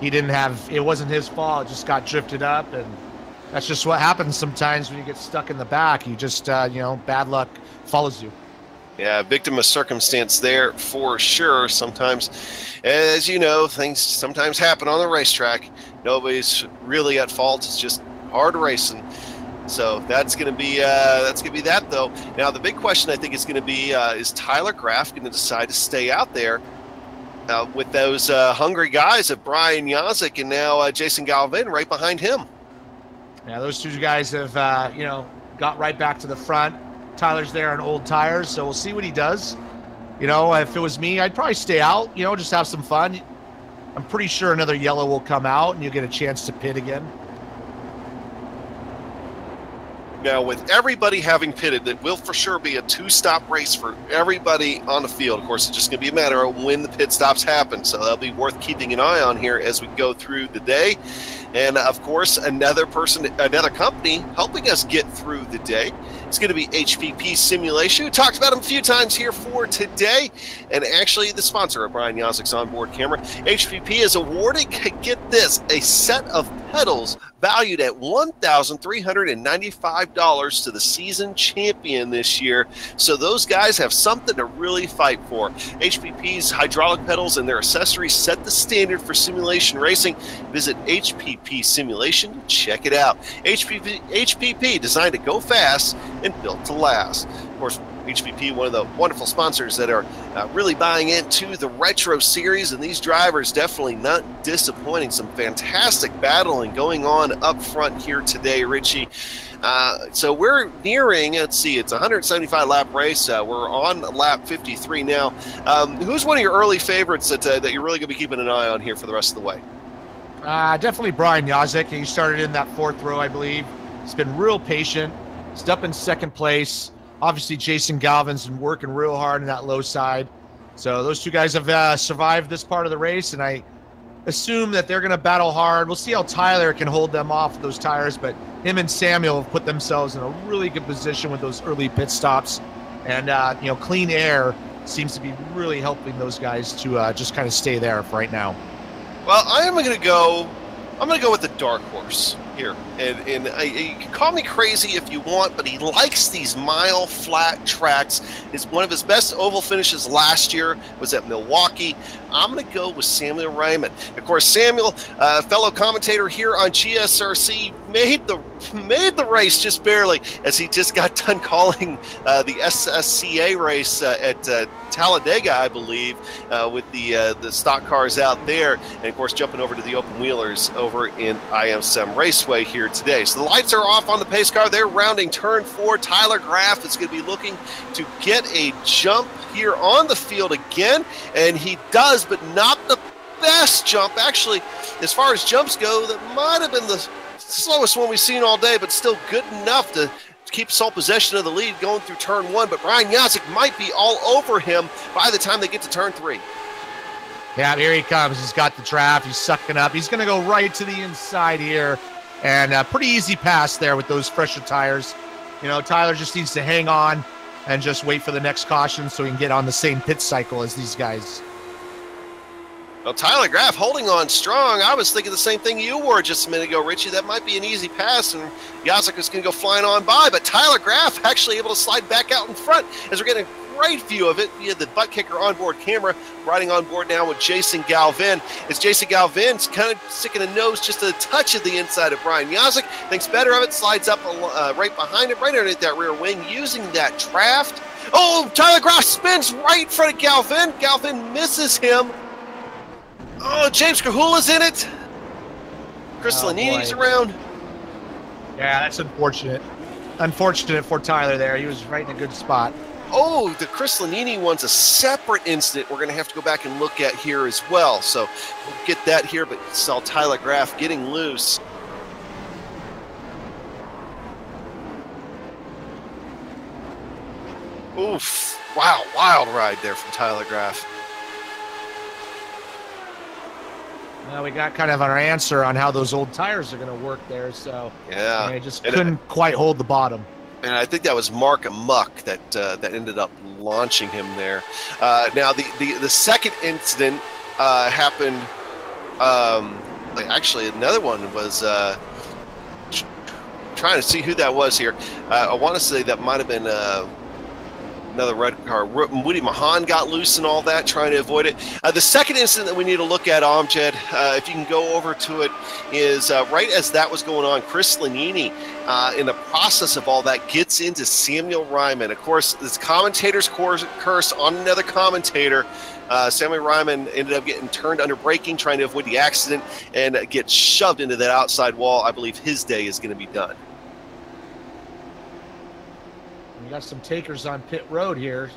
He didn't have, it wasn't his fault. It just got drifted up, and that's just what happens sometimes when you get stuck in the back. You just, you know, bad luck follows you. Yeah, victim of circumstance there for sure. Sometimes, as you know, things sometimes happen on the racetrack. Nobody's really at fault. It's just hard racing. So that's going to be that though. Now the big question I think is going to be is Tyler Graff going to decide to stay out there with those hungry guys of Brian Yazik and now Jason Galvin right behind him. Yeah, those two guys have you know, got right back to the front. Tyler's there on old tires, so we'll see what he does. You know, if it was me, I'd probably stay out. You know, just have some fun. I'm pretty sure another yellow will come out, and you'll get a chance to pit again. Now, with everybody having pitted, it will for sure be a two-stop race for everybody on the field. Of course, it's just going to be a matter of when the pit stops happen, so that'll be worth keeping an eye on here as we go through the day. And, of course, another company helping us get through the day. It's going to be HPP Simulation. We talked about them a few times here for today. And actually, the sponsor of Brian Yazik's onboard camera, HPP is awarding, get this, a set of pedals valued at $1,395 to the season champion this year. So those guys have something to really fight for. HPP's hydraulic pedals and their accessories set the standard for simulation racing. Visit HPP Simulation to check it out. HPP, designed to go fast and built to last. Of course, HPP, one of the wonderful sponsors that are really buying into the Retro Series, and these drivers definitely not disappointing. Some fantastic battling going on up front here today, Richie. So we're nearing, let's see, it's a 175-lap race. We're on lap 53 now. Who's one of your early favorites that you're really going to be keeping an eye on here for the rest of the way? Definitely Brian Yazik. He started in that fourth row, I believe. He's been real patient. He's up in second place. Obviously, Jason Galvin's been working real hard in that low side. So those two guys have survived this part of the race, and I assume that they're going to battle hard. We'll see how Tyler can hold them off with those tires, but him and Samuel have put themselves in a really good position with those early pit stops. And, you know, clean air seems to be really helping those guys to just kind of stay there for right now. Well, I'm going to go with the dark horse here, and you can call me crazy if you want, but he likes these mile flat tracks. It's one of his best oval finishes last year was at Milwaukee. I'm going to go with Samuel Ryman. Of course, Samuel, fellow commentator here on GSRC, made the race just barely, as he just got done calling the SSCA race at Talladega, I believe, with the stock cars out there, and of course jumping over to the open wheelers over in ISM Raceway here today. So the lights are off on the pace car. They're rounding turn 4. Tyler Graff is going to be looking to get a jump here on the field again, and he does, but not the best jump. Actually, as far as jumps go, that might have been the slowest one we've seen all day, but still good enough to keep sole possession of the lead going through turn 1. But Brian Yazik might be all over him by the time they get to turn 3. Yeah, here he comes. He's got the draft. He's sucking up. He's going to go right to the inside here. And pretty easy pass there with those fresher tires. You know, Tyler just needs to hang on and just wait for the next caution so he can get on the same pit cycle as these guys. Well, Tyler Graff holding on strong. I was thinking the same thing you were just a minute ago, Richie. That might be an easy pass, and Yazik is going to go flying on by. But Tyler Graff actually able to slide back out in front as we're getting a great view of it via the butt kicker onboard camera. Riding on board now with Jason Galvin. As Jason Galvin's kind of sticking a nose just a touch of the inside of Brian Yazik. Thinks better of it, slides up right behind it, right underneath that rear wing, using that draft Oh, Tyler Groff spins right in front of Galvin. Galvin misses him. Oh, James Kahula's in it. Chris Lanini's around. Yeah, that's unfortunate. Unfortunate for Tyler there. He was right in a good spot. Oh, the Chris Lanini one's a separate incident we're going to have to go back and look at here as well. So we'll get that here, but saw Tyler Graff getting loose. Oof. Wow, wild ride there from Tyler Graff. Well, we got kind of our answer on how those old tires are going to work there, so yeah, they just couldn't quite hold the bottom. And I think that was Mark Amuck that ended up launching him there. Now, the second incident happened. Actually, another one was trying to see who that was here. I want to say that might have been another red car. Woody Mahan got loose and all that, trying to avoid it. The second incident that we need to look at, Amjad, if you can go over to it, is right as that was going on, Chris Lanini, in the process of all that, gets into Samuel Ryman. Of course, this commentator's curse on another commentator. Samuel Ryman ended up getting turned under braking, trying to avoid the accident, and gets shoved into that outside wall. I believe his day is going to be done. We got some takers on pit road here.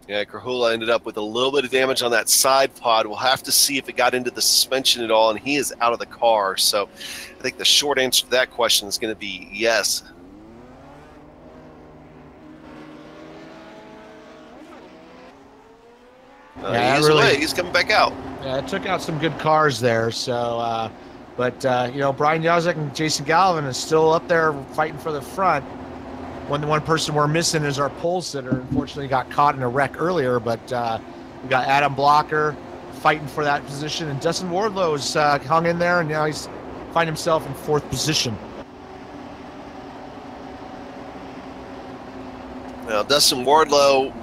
Yeah, Kahula ended up with a little bit of damage on that side pod. We'll have to see if it got into the suspension at all, and he is out of the car. So I think the short answer to that question is going to be yes. Yeah, he's away. He's coming back out. Yeah, it took out some good cars there. So, but you know, Brian Yazek and Jason Galvin is still up there fighting for the front. When the one person we're missing is our pole sitter. Unfortunately, got caught in a wreck earlier. But we got Adam Blocker fighting for that position, and Dustin Wardlow's hung in there, and now he's find himself in fourth position. Now, Dustin Wardlow.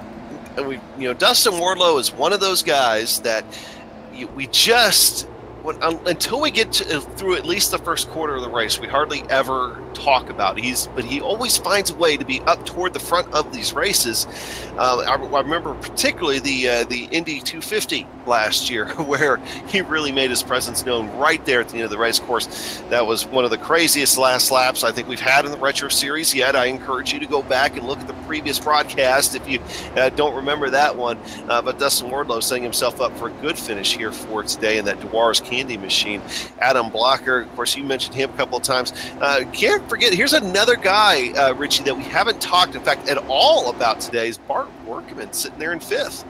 And Dustin Wardlow is one of those guys that we just, until we get through at least the first quarter of the race, we hardly ever talk about. But he always finds a way to be up toward the front of these races. I remember particularly the Indy 250 last year, where he really made his presence known right there at the end of the race course. That was one of the craziest last laps I think we've had in the Retro Series yet. I encourage you to go back and look at the previous broadcast if you don't remember that one. But Dustin Wardlow setting himself up for a good finish here for today in that Dewars Candy Machine. Adam Blocker, of course, you mentioned him a couple of times. Can't forget, here's another guy, Richie, that we haven't talked, in fact, at all about today, is Bart Workman sitting there in fifth.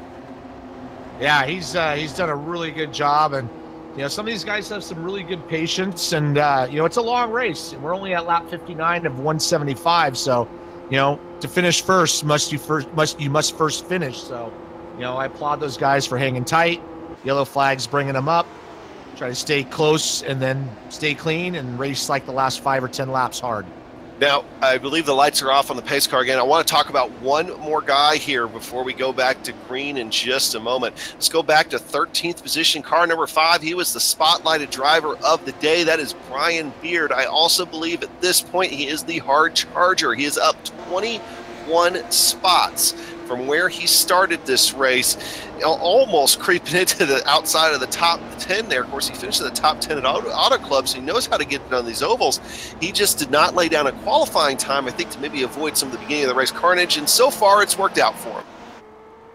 Yeah, he's done a really good job, and some of these guys have some really good patience, and it's a long race. We're only at lap 59 of 175, so to finish first, you must first finish. So I applaud those guys for hanging tight. Yellow flags bringing them up. Try to stay close and then stay clean and race like the last 5 or 10 laps hard. Now, I believe the lights are off on the pace car again. I want to talk about one more guy here before we go back to green in just a moment. Let's go back to 13th position, car number 5. He was the spotlighted driver of the day. That is Brian Beard. I also believe at this point he is the hard charger. He is up 21 spots from where he started this race, almost creeping into the outside of the top 10 there. Of course, he finished in the top 10 at Auto Club, so he knows how to get it on these ovals. He just did not lay down a qualifying time, I think, to maybe avoid some of the beginning of the race carnage, and so far it's worked out for him.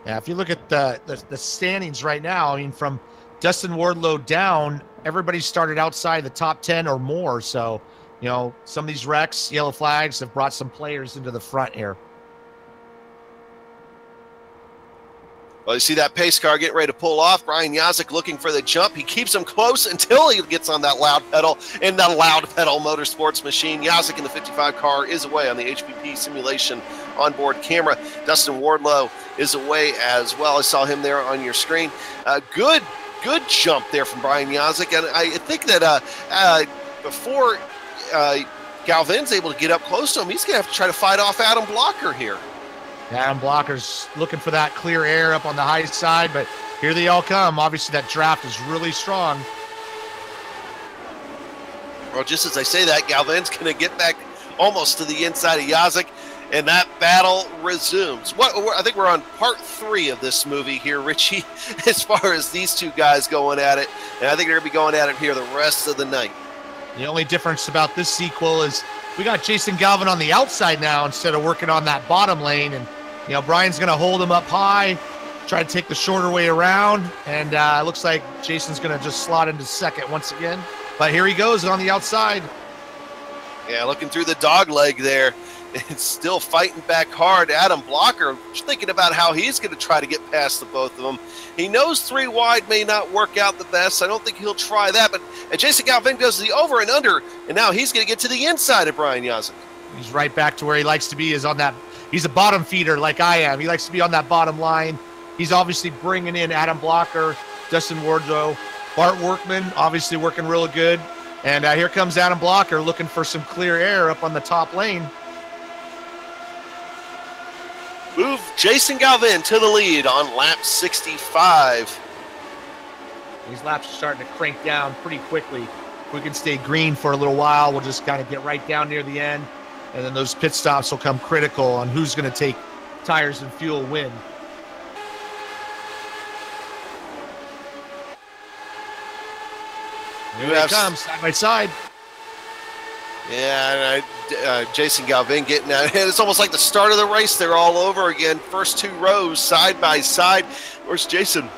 Yeah, if you look at the standings right now, I mean, from Dustin Wardlow down, everybody started outside the top 10 or more, so, some of these wrecks, yellow flags, have brought some players into the front here. Well, you see that pace car getting ready to pull off. Brian Yazek looking for the jump. He keeps him close until he gets on that loud pedal in the loud pedal motorsports machine. Yazek in the 55 car is away on the HPP simulation onboard camera. Dustin Wardlow is away as well. I saw him there on your screen. Good jump there from Brian Yazek. And I think that before Galvin's able to get up close to him, he's going to have to try to fight off Adam Blocker here. Adam Blocker's looking for that clear air up on the high side, but here they all come. Obviously, that draft is really strong. Well, just as I say that, Galvin's going to get back almost to the inside of Yazik, and that battle resumes. I think we're on part 3 of this movie here, Richie, as far as these two guys going at it, and I think they're going to be going at it here the rest of the night. The only difference about this sequel is we got Jason Galvin on the outside now instead of working on that bottom lane, and Brian's going to hold him up high, try to take the shorter way around, and it looks like Jason's going to just slot into second once again. But here he goes on the outside. Yeah, looking through the dog leg there. It's still fighting back hard. Adam Blocker thinking about how he's going to try to get past the both of them. He knows 3 wide may not work out the best. I don't think he'll try that. But Jason Galvin goes to the over and under, and now he's going to get to the inside of Brian Yazik. He's right back to where he likes to be, is on that. He's a bottom feeder like I am. He likes to be on that bottom line. He's obviously bringing in Adam Blocker, Dustin Wardrow, Bart Workman, obviously working real good. And here comes Adam Blocker looking for some clear air up on the top lane. Move Jason Galvin to the lead on lap 65. These laps are starting to crank down pretty quickly. If we can stay green for a little while, we'll just kind of get right down near the end. And then those pit stops will come critical on who's going to take tires and fuel win. Here it comes, side by side. Yeah, and Jason Galvin getting out. It's almost like the start of the race. They're all over again. First 2 rows, side by side. Where's Jason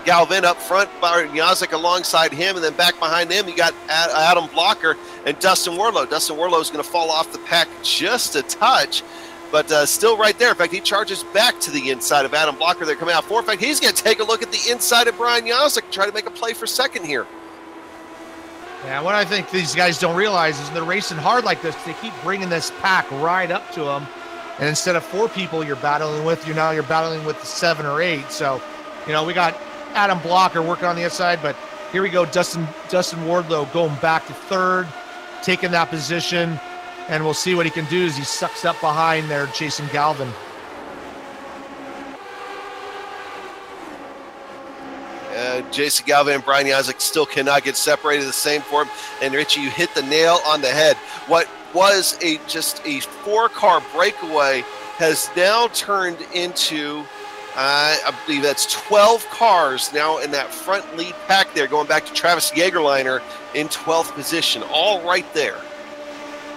Galvin up front, Byron Yazik alongside him, and then back behind him, you got Adam Blocker and Dustin Warlow. Dustin Warlow is going to fall off the pack just a touch, but still right there. In fact, he charges back to the inside of Adam Blocker. They're coming out 4. In fact, he's going to take a look at the inside of Brian Yazik and try to make a play for second here. Yeah, what I think these guys don't realize is they're racing hard like this. They keep bringing this pack right up to them, and instead of 4 people you're battling with, you're battling with 7 or 8. So, we got Adam Blocker working on the inside, but here we go. Dustin Wardlow going back to 3rd, taking that position, and we'll see what he can do as he sucks up behind there, Jason Galvin. Jason Galvin and Brian Yazik still cannot get separated. The same for him. And Richie, you hit the nail on the head. What was just a 4-car breakaway has now turned into, I believe that's 12 cars now in that front lead pack there, going back to Travis Jagerliner in 12th position, all right there.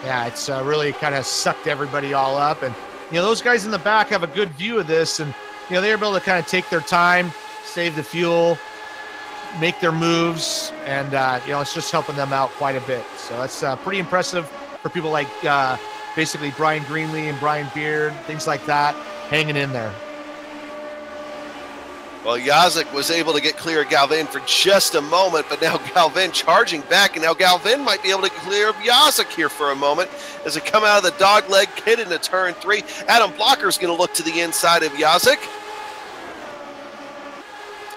Yeah, it's really kind of sucked everybody all up. And, those guys in the back have a good view of this. And, they're able to kind of take their time, save the fuel, make their moves, and it's just helping them out quite a bit. So that's pretty impressive for people like basically Brian Greenlee and Brian Beard, things like that, hanging in there. Well, Yazik was able to get clear of Galvin for just a moment, but now Galvin charging back, and now Galvin might be able to clear of Yazik here for a moment as they come out of the dog leg kid into turn 3. Adam Blocker's going to look to the inside of Yazik.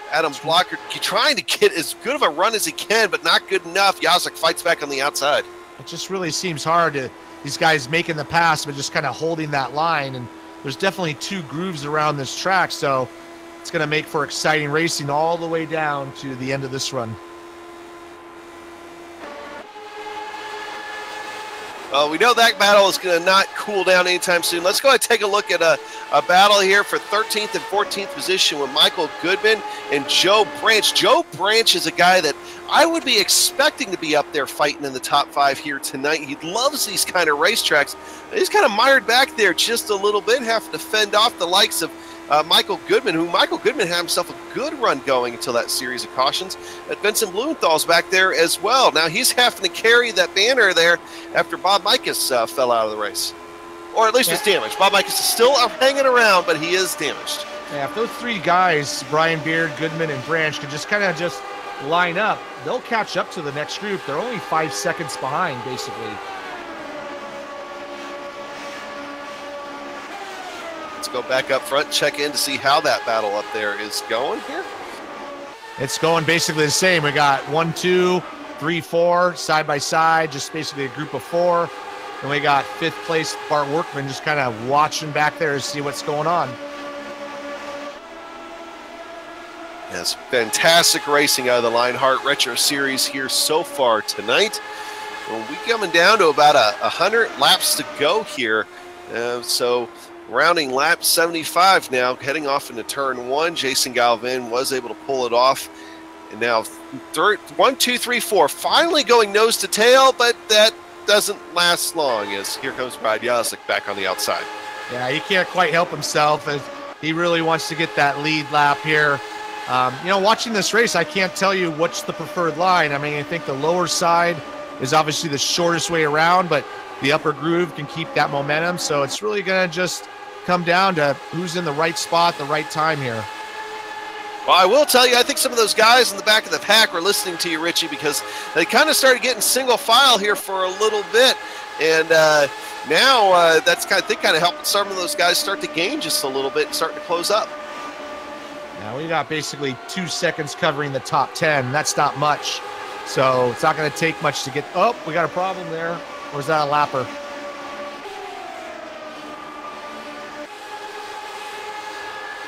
Adam Blocker trying to get as good of a run as he can, but not good enough. Yazik fights back on the outside. It just really seems hard to these guys making the pass, but just kind of holding that line. And there's definitely 2 grooves around this track, so it's going to make for exciting racing all the way down to the end of this run. Well, we know that battle is going to not cool down anytime soon. Let's go ahead and take a look at a battle here for 13th and 14th position with Michael Goodman and Joe Branch. Joe Branch is a guy that I would be expecting to be up there fighting in the top 5 here tonight. He loves these kind of racetracks. He's kind of mired back there just a little bit, having to fend off the likes of Michael Goodman, who Michael Goodman had himself a good run going until that series of cautions. Vincent Blumenthal's back there as well. Now he's having to carry that banner there after Bob Mikus fell out of the race. Or at least was damaged. Bob Mikus is still hanging around, but he is damaged. Yeah, if those 3 guys, Brian Beard, Goodman, and Branch, could just kind of just line up, they'll catch up to the next group. They're only 5 seconds behind, basically. Let's go back up front, check in to see how that battle up there is going here. It's going basically the same. We got 1, 2, 3, 4 side by side, just basically a group of 4. And we got 5th place Bart Workman just kind of watching back there to see what's going on. Yes, fantastic racing out of the Lionheart Retro Series here so far tonight. Well, we coming down to about 100 laps to go here. So rounding lap 75 now, heading off into turn 1. Jason Galvin was able to pull it off. And now 1, 2, 3, 4, finally going nose to tail, but that doesn't last long as here comes Brian Jazik back on the outside. Yeah, he can't quite help himself as he really wants to get that lead lap here. You know, watching this race, I can't tell you what's the preferred line. I mean, I think the lower side is obviously the shortest way around, but the upper groove can keep that momentum. So it's really going to just come down to who's in the right spot, the right time here. Well, I will tell you, I think some of those guys in the back of the pack were listening to you, Richie, because they kind of started getting single file here for a little bit. And now that's kind of helped some of those guys start to gain just a little bit and starting to close up. Now we got basically 2 seconds covering the top 10. That's not much. So it's not going to take much to get. Oh, we got a problem there. Or is that a lapper?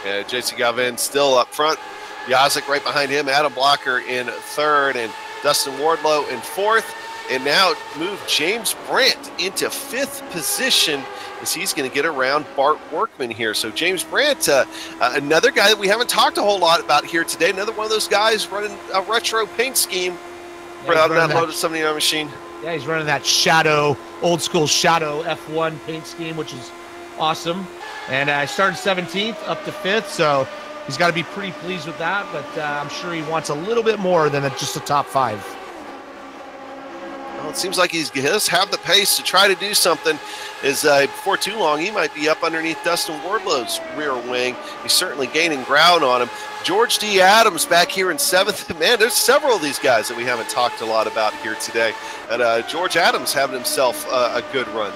Yeah, Jason Galvin still up front. Jazik right behind him. Adam Blocker in third, and Dustin Wardlow in fourth. And now move James Brandt into fifth position as he's going to get around Bart Workman here. So James Brandt, another guy that we haven't talked a whole lot about here today. Another one of those guys running a retro paint scheme for that Lotus 79 machine. Yeah, he's running that Shadow, old school Shadow F1 paint scheme, which is awesome. And I started 17th up to 5th, so he's got to be pretty pleased with that. But I'm sure he wants a little bit more than just a top 5. Well, it seems like he does have the pace to try to do something. As before too long, he might be up underneath Dustin Wardlow's rear wing. He's certainly gaining ground on him. George D. Adams back here in 7th. Man, there's several of these guys that we haven't talked a lot about here today. And George Adams having himself a good run.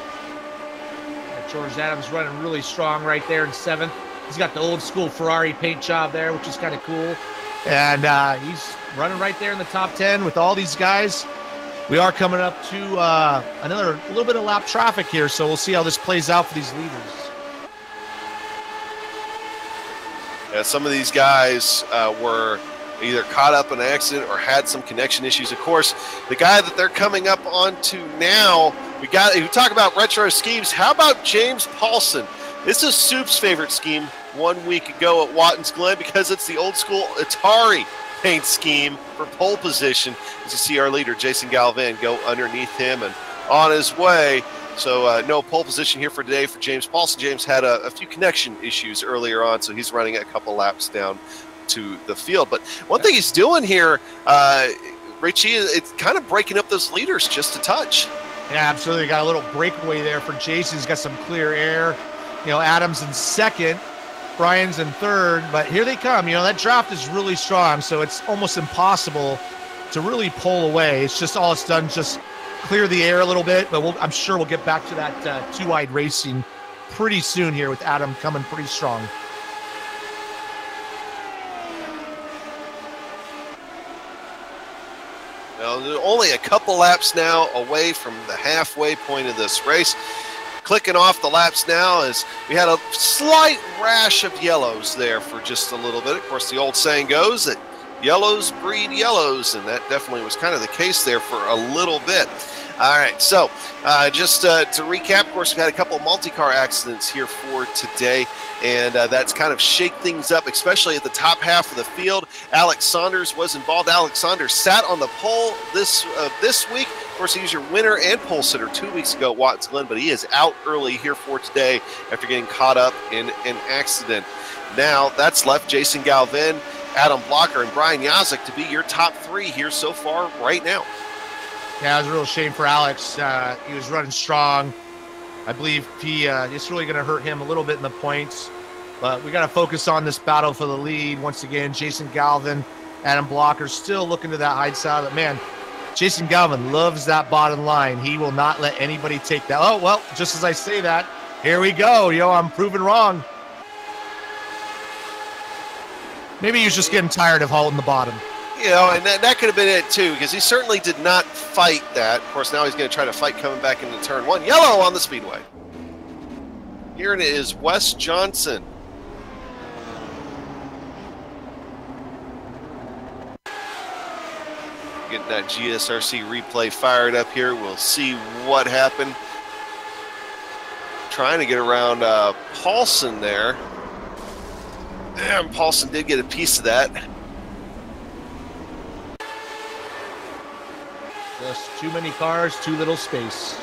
Yeah, George Adams running really strong right there in 7th. He's got the old school Ferrari paint job there, which is kind of cool. And he's running right there in the top 10 with all these guys. We are coming up to another little bit of lap traffic here, so we'll see how this plays out for these leaders. Yeah, some of these guys were either caught up in an accident or had some connection issues. Of course, the guy that they're coming up onto now, we talk about retro schemes. How about James Paulson? This is Soup's favorite scheme 1 week ago at Watkins Glen because it's the old school Atari paint scheme for pole position. As you see our leader, Jason Galvin, go underneath him and on his way. So no pole position here for today for James Paulson. James had a few connection issues earlier on, so he's running a couple laps down to the field. But one thing he's doing here, Richie, it's kind of breaking up those leaders just a touch. Yeah, absolutely. Got a little breakaway there for Jason. He's got some clear air. You know, Adams in 2nd. Brian's in 3rd, but here they come. You know, that draft is really strong, so it's almost impossible to really pull away. It's just all it's done, just clear the air a little bit, but I'm sure we'll get back to that two-wide racing pretty soon here with Adam coming pretty strong. Well, only a couple laps now away from the halfway point of this race. Clicking off the laps now as we had a slight rash of yellows there for just a little bit. Of course, the old saying goes that yellows breed yellows, and that definitely was kind of the case there for a little bit. All right, so just to recap, of course, we've had a couple of multi-car accidents here for today, and that's kind of shake things up, especially at the top half of the field. Alex Saunders was involved. Alex Saunders sat on the pole this week. Of course, he was your winner and pole sitter 2 weeks ago at Watkins Glen, but he is out early here for today after getting caught up in an accident. Now, that's left Jason Galvin, Adam Blocker, and Brian Jazik to be your top 3 here so far right now. Yeah, it was a real shame for Alex. He was running strong. I believe it's really going to hurt him a little bit in the points. But we got to focus on this battle for the lead. Once again, Jason Galvin, Adam Blocker still looking to that high side. But, man, Jason Galvin loves that bottom line. He will not let anybody take that. Oh, well, just as I say that, here we go. You know, I'm proven wrong. Maybe he was just getting tired of holding the bottom. You know, and that could have been it too, because he certainly did not fight that. Of course, now he's going to try to fight coming back into turn 1. Yellow on the speedway. Here it is, Wes Johnson. Getting that GSRC replay fired up here. We'll see what happened. Trying to get around Paulson there. And Paulson did get a piece of that. Just too many cars, too little space.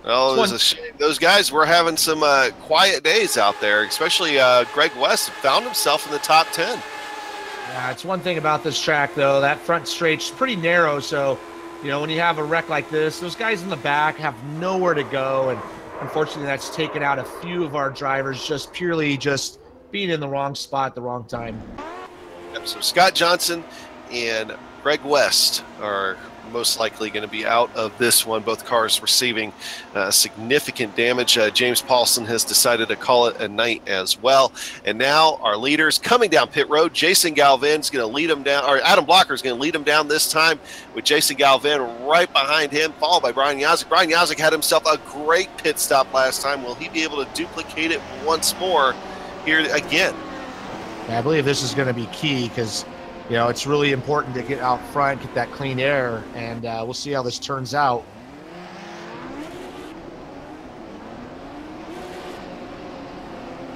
Well, it was a shame. Those guys were having some quiet days out there, especially Greg West found himself in the top 10. Yeah, it's one thing about this track, though. That front straight's pretty narrow, so, you know, when you have a wreck like this, those guys in the back have nowhere to go, and unfortunately that's taken out a few of our drivers just purely just being in the wrong spot at the wrong time. Yep, so Scott Johnson and Greg West are most likely going to be out of this one. Both cars receiving significant damage. James Paulson has decided to call it a night as well. And now our leaders coming down pit road. Jason Galvin's going to lead them down, or Adam Blocker is going to lead them down this time with Jason Galvin right behind him, followed by Brian Yazik. Brian Yazik had himself a great pit stop last time. Will he be able to duplicate it once more here again? Yeah, I believe this is going to be key because, you know, it's really important to get out front, get that clean air, and we'll see how this turns out.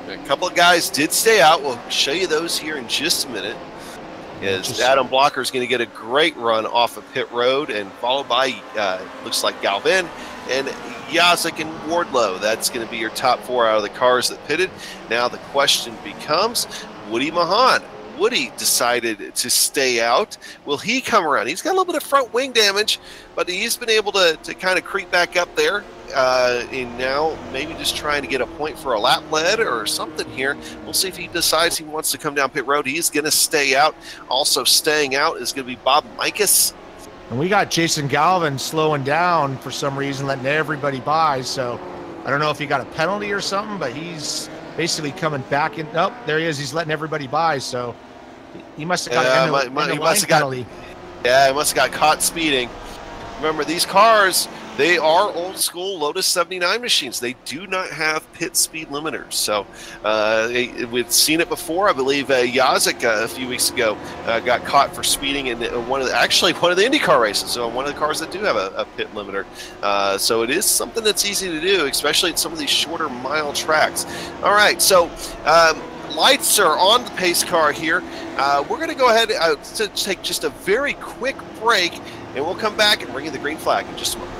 A couple of guys did stay out. We'll show you those here in just a minute. As Adam Blocker is going to get a great run off of pit road, and followed by, looks like Galvin and Yazik and Wardlow. That's going to be your top 4 out of the cars that pitted. Now the question becomes, Woody Mahan. Woody decided to stay out. Will he come around? He's got a little bit of front wing damage, but he's been able to kind of creep back up there. And now maybe just trying to get a point for a lap lead or something here. We'll see if he decides he wants to come down pit road. He's going to stay out. Also staying out is going to be Bob Mikas. And we got Jason Galvin slowing down for some reason, letting everybody by. So I don't know if he got a penalty or something, but he's basically coming back in. Oh, there he is. He's letting everybody by. So he must have got a penalty. Yeah, he must have got caught speeding. Remember, these cars, they are old school Lotus 79 machines. They do not have pit speed limiters. So we've seen it before. I believe Yazik a few weeks ago got caught for speeding in one of the IndyCar races. So one of the cars that do have a pit limiter. So it is something that's easy to do, especially at some of these shorter mile tracks. All right, so lights are on the pace car here. We're going to go ahead to take just a very quick break, and we'll come back and bring you the green flag in just a moment.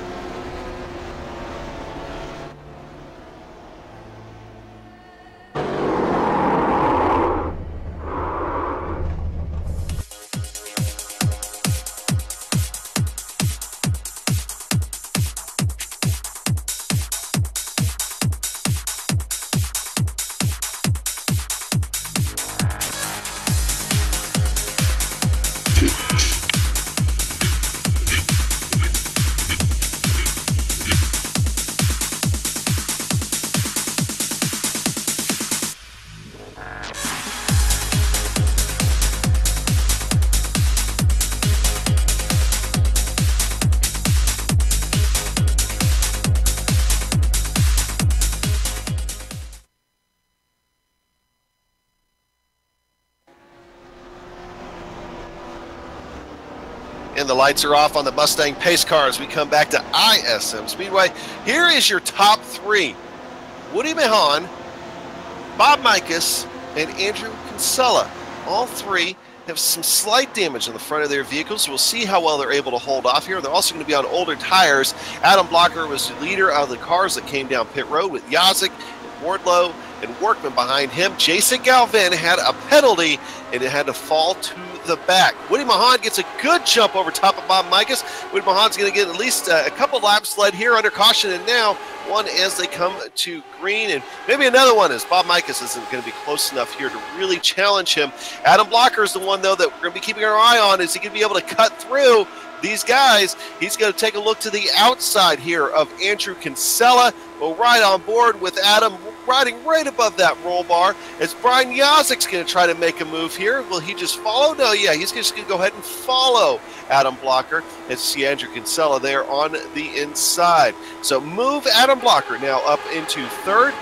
And the lights are off on the Mustang pace car as we come back to ISM Speedway. Here is your top 3. Woody Mahan, Bob Mikas, and Andrew Kinsella. All 3 have some slight damage on the front of their vehicles. We'll see how well they're able to hold off here. They're also going to be on older tires. Adam Blocker was the leader of the cars that came down pit road with Yazik and Wardlow and Workman behind him. Jason Galvin had a penalty, and it had to fall to the back. Woody Mahan gets a good jump over top of Bob Mikas. Woody Mahan's going to get at least a couple laps led here under caution, and now one as they come to green, and maybe another one as Bob Mikas isn't going to be close enough here to really challenge him. Adam Blocker is the one, though, that we're going to be keeping our eye on. Is he going to be able to cut through these guys? He's going to take a look to the outside here of Andrew Kinsella. We'll ride on board with Adam riding right above that roll bar as Brian Yazik's going to try to make a move here. Will he just follow? No, yeah, he's just going to go ahead and follow Adam Blocker and see Andrew Kinsella there on the inside. So move Adam Blocker now up into third.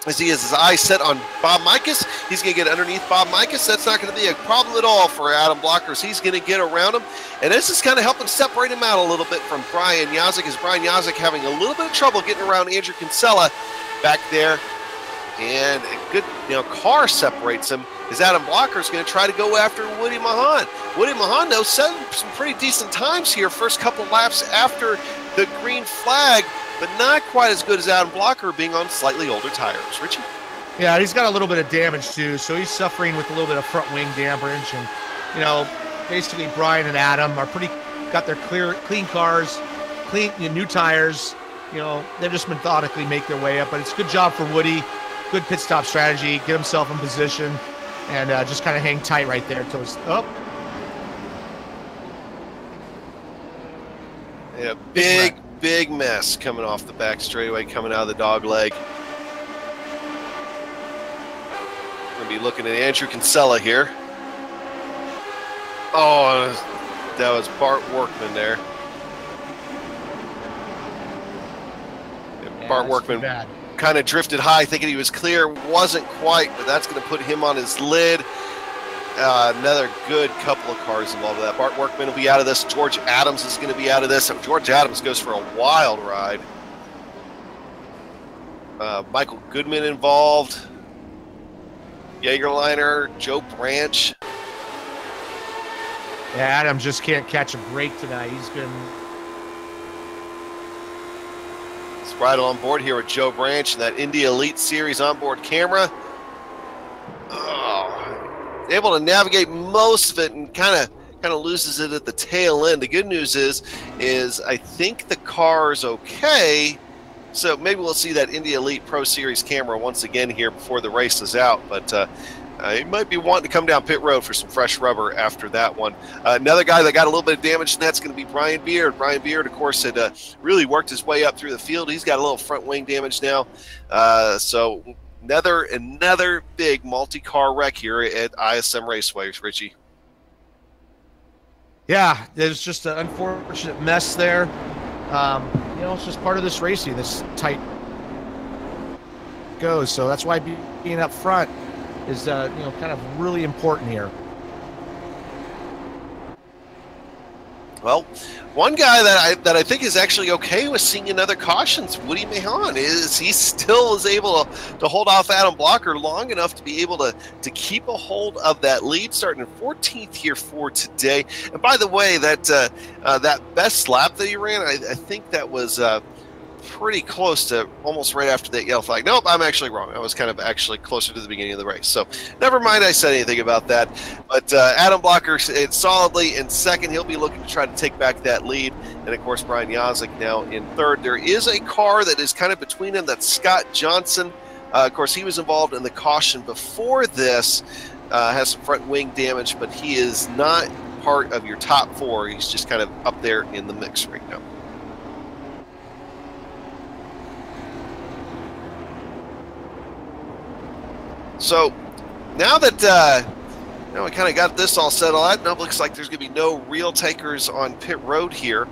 as he has his eyes set on Bob Mikus. He's going to get underneath Bob Mikus. That's not going to be a problem at all for Adam Blockers. He's going to get around him, and this is kind of helping separate him out a little bit from Brian Yazik, as Brian Yazik having a little bit of trouble getting around Andrew Kinsella back there, and a good car separates him. As Adam Blocker is going to try to go after Woody Mahan. Woody Mahan, though, set some pretty decent times here first couple laps after the green flag, but not quite as good as Adam Blocker, being on slightly older tires. Richie? Yeah, he's got a little bit of damage too, so he's suffering with a little bit of front wing damage. And basically Brian and Adam are got their clean cars, new tires. They've just methodically make their way up, but it's a good job for Woody. Good pit stop strategy, get himself in position, and just kind of hang tight right there until it's up. Yeah, big mess coming off the back straightaway, coming out of the dog leg. We're going to be looking at Andrew Kinsella here. Oh, that was Bart Workman there. Yeah, Bart Workman kind of drifted high, thinking he was clear. Wasn't quite, but that's going to put him on his lid. Another good couple of cars involved with that. Bart Workman will be out of this. George Adams is going to be out of this. So George Adams goes for a wild ride. Michael Goodman involved. Jaegerliner, Joe Branch. Yeah, Adam just can't catch a break tonight. He's been... Let's ride on board here with Joe Branch and that Indy Elite Series onboard camera. Oh, able to navigate most of it and kind of loses it at the tail end. The good news is I think the car's okay. So maybe we'll see that Indy Elite Pro Series camera once again here before the race is out. But he might be wanting to come down pit road for some fresh rubber after that one. Another guy that got a little bit of damage, and that's going to be Brian Beard. Brian Beard, of course, had really worked his way up through the field. He's got a little front wing damage now. So another big multi-car wreck here at ISM Raceway, Richie. Yeah, there's just an unfortunate mess there. It's just part of this racing, this tight goes. So that's why being up front is, kind of really important here. Well, one guy that I think is actually okay with seeing another caution is Woody Mahan. He still is able to hold off Adam Blocker long enough to be able to keep a hold of that lead, starting in 14th here for today. And by the way, that best lap that he ran, I think that was pretty close to almost right after that yellow flag. Nope, I'm actually wrong. I was kind of actually closer to the beginning of the race. So never mind I said anything about that. But Adam Blocker solidly in second. He'll be looking to try to take back that lead. And, of course, Brian Yazik now in third. There is a car that is kind of between them. That's Scott Johnson. Of course, he was involved in the caution before this. Has some front wing damage, but he is not part of your top four. He's just kind of up there in the mix right now. So now that we kind of got this all settled out, now it looks like there's going to be no real takers on pit road here.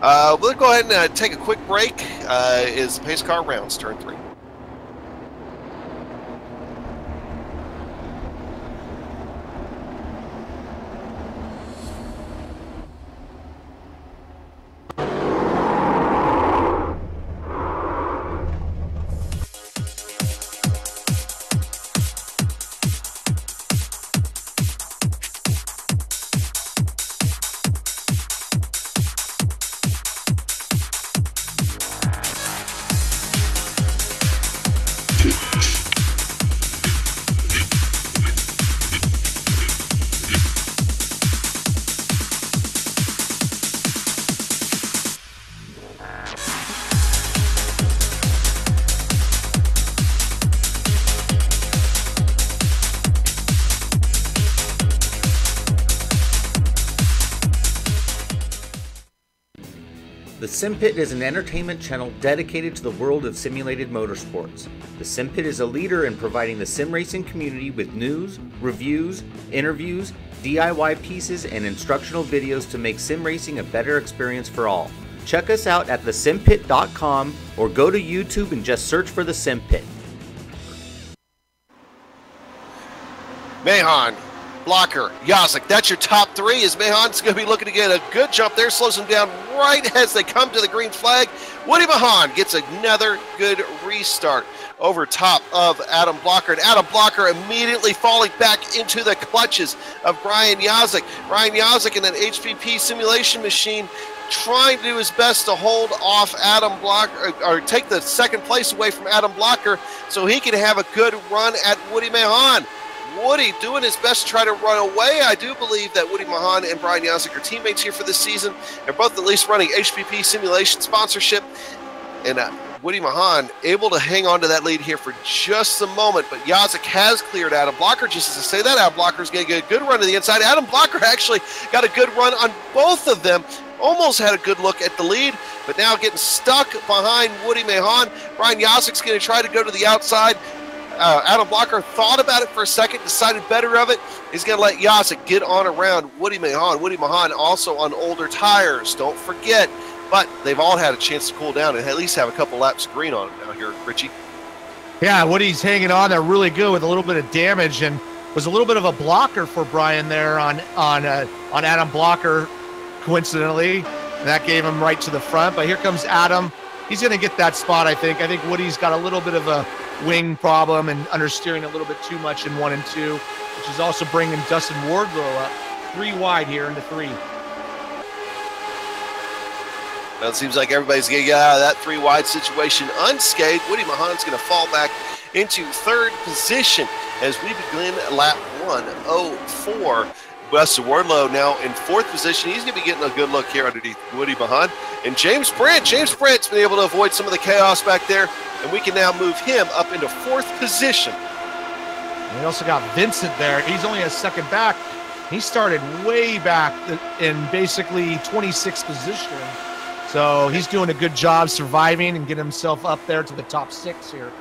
We'll go ahead and take a quick break as pace car rounds turn 3. The SimPit is an entertainment channel dedicated to the world of simulated motorsports. The SimPit is a leader in providing the sim racing community with news, reviews, interviews, DIY pieces, and instructional videos to make sim racing a better experience for all. Check us out at thesimpit.com or go to YouTube and just search for the SimPit. Mahon, Blocker, Yazik. That's your top three. As Mahon's going to be looking to get a good jump there, slows him down right as they come to the green flag. Woody Mahon gets another good restart over top of Adam Blocker, and Adam Blocker immediately falling back into the clutches of Brian Yazik. Brian Yazik in that HPP simulation machine trying to do his best to hold off Adam Blocker, or take the second place away from Adam Blocker so he can have a good run at Woody Mahon. Woody doing his best to try to run away. I do believe that Woody Mahon and Brian Yazik are teammates here for this season. They're both at least running HPP simulation sponsorship, and Woody Mahon able to hang on to that lead here for just a moment, but Yazik has cleared Adam Blocker. Just as I say that, Adam Blocker is going to get a good run to the inside. Adam Blocker actually got a good run on both of them. Almost had a good look at the lead, but now getting stuck behind Woody Mahon. Brian Yazik's going to try to go to the outside. Adam Blocker thought about it for a second, decided better of it. He's going to let Yazik get on around Woody Mahon. Woody Mahon also on older tires, don't forget. But they've all had a chance to cool down and at least have a couple laps of green on them now here, Richie. Yeah, Woody's hanging on there really good with a little bit of damage, and was a little bit of a blocker for Brian there on Adam Blocker, coincidentally. And that gave him right to the front. But here comes Adam. He's going to get that spot, I think. I think Woody's got a little bit of a wing problem and understeering a little bit too much in 1 and 2, which is also bringing Dustin Wardlow up 3 wide here into 3. Well, it seems like everybody's going to get out of that 3 wide situation unscathed. Woody Mahon's going to fall back into 3rd position as we begin lap 1:04. Dustin Wardlow now in 4th position. He's going to be getting a good look here underneath Woody Mahon. And James Brandt. James Brandt's been able to avoid some of the chaos back there, and we can now move him up into 4th position. And we also got Vincent there. He's only a second back. He started way back in basically 26th position. So he's doing a good job surviving and getting himself up there to the top 6 here.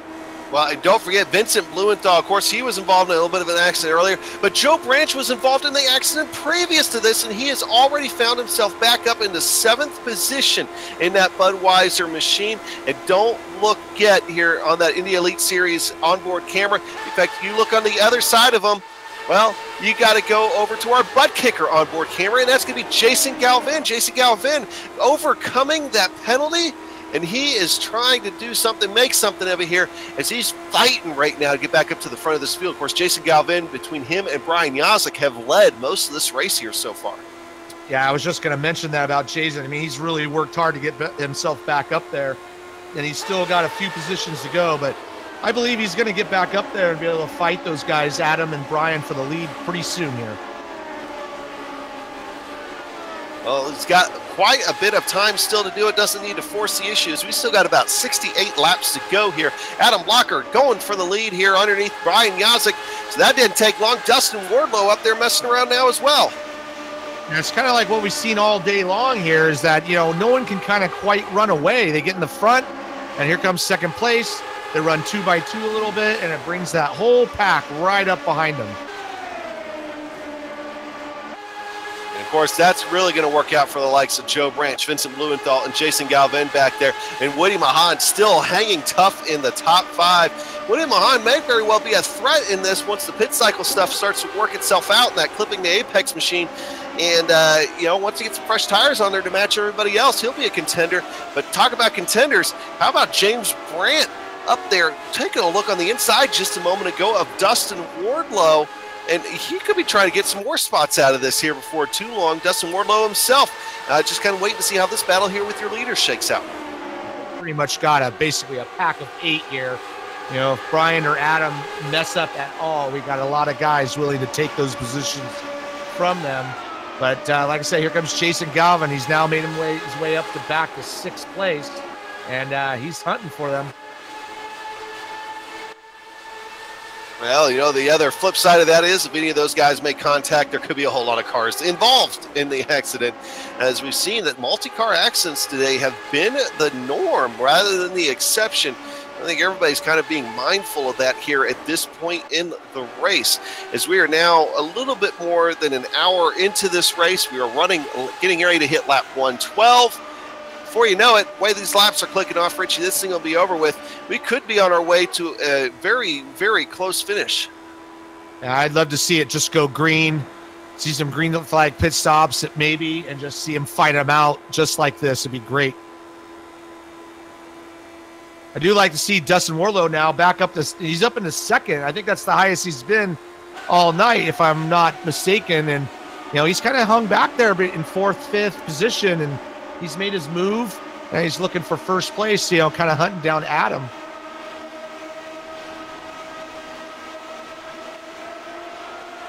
Well, and don't forget Vincent Blumenthal. Of course, he was involved in a little bit of an accident earlier, but Joe Branch was involved in the accident previous to this, and he has already found himself back up into 7th position in that Budweiser machine. And don't look yet here on that Indy Elite Series onboard camera. In fact, you look on the other side of him, well, you got to go over to our butt kicker onboard camera, and that's going to be Jason Galvin. Jason Galvin overcoming that penalty, and he is trying to do something, make something of it here as he's fighting right now to get back up to the front of this field. Of course, Jason Galvin, between him and Brian Yazik, have led most of this race here so far. Yeah, I was just going to mention that about Jason. I mean, he's really worked hard to get himself back up there, and he's still got a few positions to go, but I believe he's going to get back up there and be able to fight those guys, Adam and Brian, for the lead pretty soon here. Well, he's got quite a bit of time still to do it. Doesn't need to force the issues. We still got about 68 laps to go here. Adam Blocker going for the lead here underneath Brian Yazik. So that didn't take long. Dustin Wardlow up there messing around now as well. And it's kind of like what we've seen all day long here is that, no one can kind of quite run away. They get in the front, and here comes second place. They run 2 by 2 a little bit, and it brings that whole pack right up behind them. And of course, that's really going to work out for the likes of Joe Branch, Vincent Blumenthal, and Jason Galvin back there. And Woody Mahon still hanging tough in the top 5. Woody Mahon may very well be a threat in this once the pit cycle stuff starts to work itself out in that clipping the apex machine. And, once he gets some fresh tires on there to match everybody else, he'll be a contender. But talk about contenders, how about James Brandt up there taking a look on the inside just a moment ago of Dustin Wardlow, and he could be trying to get some more spots out of this here before too long. Dustin Wardlow himself just kind of waiting to see how this battle here with your leaders shakes out. Pretty much got basically a pack of 8 here. If Brian or Adam mess up at all, we got a lot of guys willing to take those positions from them. But like I said, here comes Jason Galvin. He's now made his way up to back to 6th place, and he's hunting for them. Well, the other flip side of that is if any of those guys make contact, there could be a whole lot of cars involved in the accident. As we've seen that multi-car accidents today have been the norm rather than the exception. I think everybody's kind of being mindful of that here at this point in the race. As we are now a little bit more than an hour into this race, we are getting ready to hit lap 112. Before you know it, the way these laps are clicking off, Richie, this thing will be over with. We could be on our way to a very, very close finish. I'd love to see it just go green, see some green flag pit stops maybe, and just see him fight him out just like this. It'd be great. I do like to see Dustin Warlow now back up this. He's up in the second. I think that's the highest he's been all night, if I'm not mistaken. And, you know, he's kind of hung back there in fourth, fifth position, and he's made his move, and he's looking for first place, you know, kind of hunting down Adam.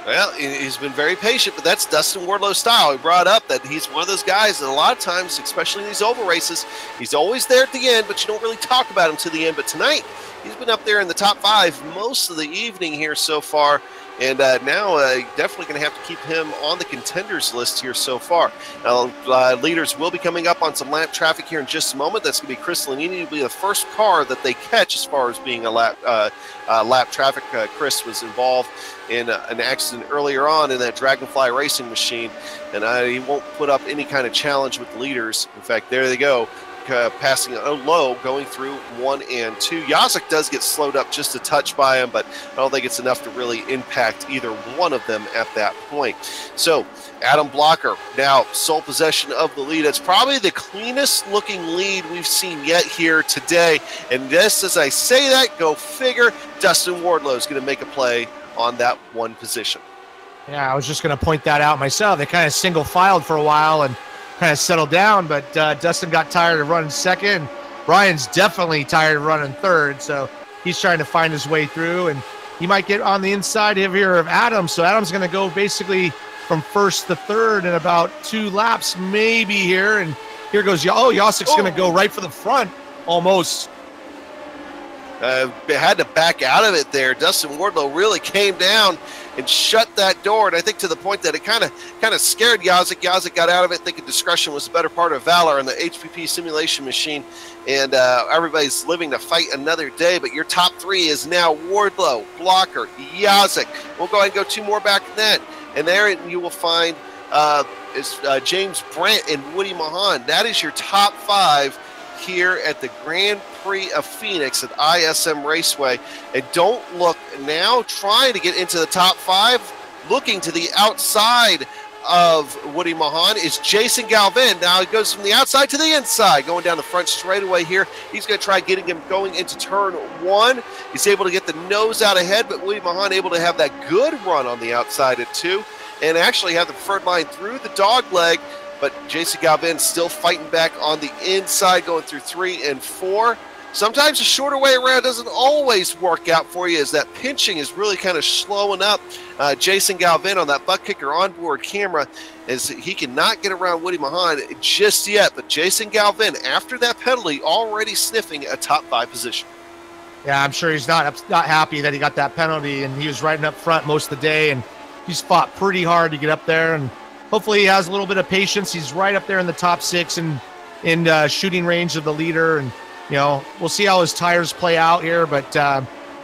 Well, he's been very patient, but that's Dustin Wardlow's style. He brought up that he's one of those guys that a lot of times, especially in these oval races, he's always there at the end, but you don't really talk about him to the end. But tonight, he's been up there in the top 5 most of the evening here so far. And now definitely going to have to keep him on the contenders list here so far. Now, leaders will be coming up on some lap traffic here in just a moment. That's going to be Chris Lanini. Will be the first car that they catch as far as being a lap traffic. Chris was involved in an accident earlier on in that Dragonfly racing machine, and he won't put up any kind of challenge with the leaders. In fact, there they go. Passing low, going through 1 and 2. Yazik does get slowed up just a touch by him, but I don't think it's enough to really impact either one of them at that point. So Adam Blocker now sole possession of the lead. It's probably the cleanest looking lead we've seen yet here today. And just as I say that, go figure, Dustin Wardlow is going to make a play on that one position. Yeah, I was just going to point that out myself. They kind of single filed for a while and kind of settled down, but Dustin got tired of running second. Brian's definitely tired of running third, so he's trying to find his way through, and he might get on the inside here of Adam. So Adam's going to go basically from first to third in about 2 laps maybe here, and here goes Yasik's going to go right for the front almost. Had to back out of it there. Dustin Wardlow really came down and shut that door, and I think to the point that it kind of scared Yazik. Yazik got out of it thinking discretion was the better part of valor on the HPP simulation machine, and everybody's living to fight another day. But your top 3 is now Wardlow, Blocker, Yazik. We'll go ahead and go 2 more back in that, and there you will find James Brandt and Woody Mahan. That is your top 5 here at the Grand Prix of Phoenix at ISM Raceway. And don't look now, trying to get into the top 5, looking to the outside of Woody Mahan is Jason Galvin. Now he goes from the outside to the inside, going down the front straightaway here. He's going to try getting him going into turn 1. He's able to get the nose out ahead, but Woody Mahan able to have that good run on the outside at 2 and actually have the front line through the dog leg. But Jason Galvin still fighting back on the inside, going through 3 and 4. Sometimes a shorter way around doesn't always work out for you, as that pinching is really kind of slowing up Jason Galvin on that butt kicker onboard camera, as he cannot get around Woody Mahan just yet. But Jason Galvin, after that penalty, already sniffing a top 5 position. Yeah, I'm sure he's not happy that he got that penalty, and he was riding up front most of the day, and he's fought pretty hard to get up there, and hopefully he has a little bit of patience. He's right up there in the top 6 and in shooting range of the leader. And, you know, we'll see how his tires play out here. But,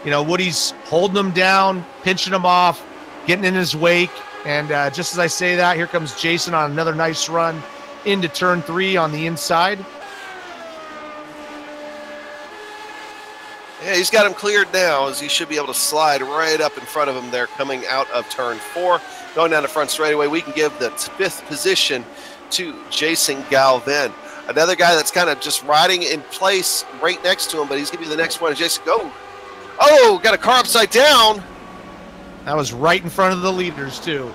you know, Woody's holding him down, pinching him off, getting in his wake. And just as I say that, here comes Jason on another nice run into turn 3 on the inside. Yeah, he's got him cleared now, as he should be able to slide right up in front of him there coming out of turn 4. Going down the front straightaway, we can give the 5th position to Jason Galvin. Another guy that's kind of just riding in place right next to him, but he's going to be the next one. Jason, go. Oh, got a car upside down. That was right in front of the leaders, too.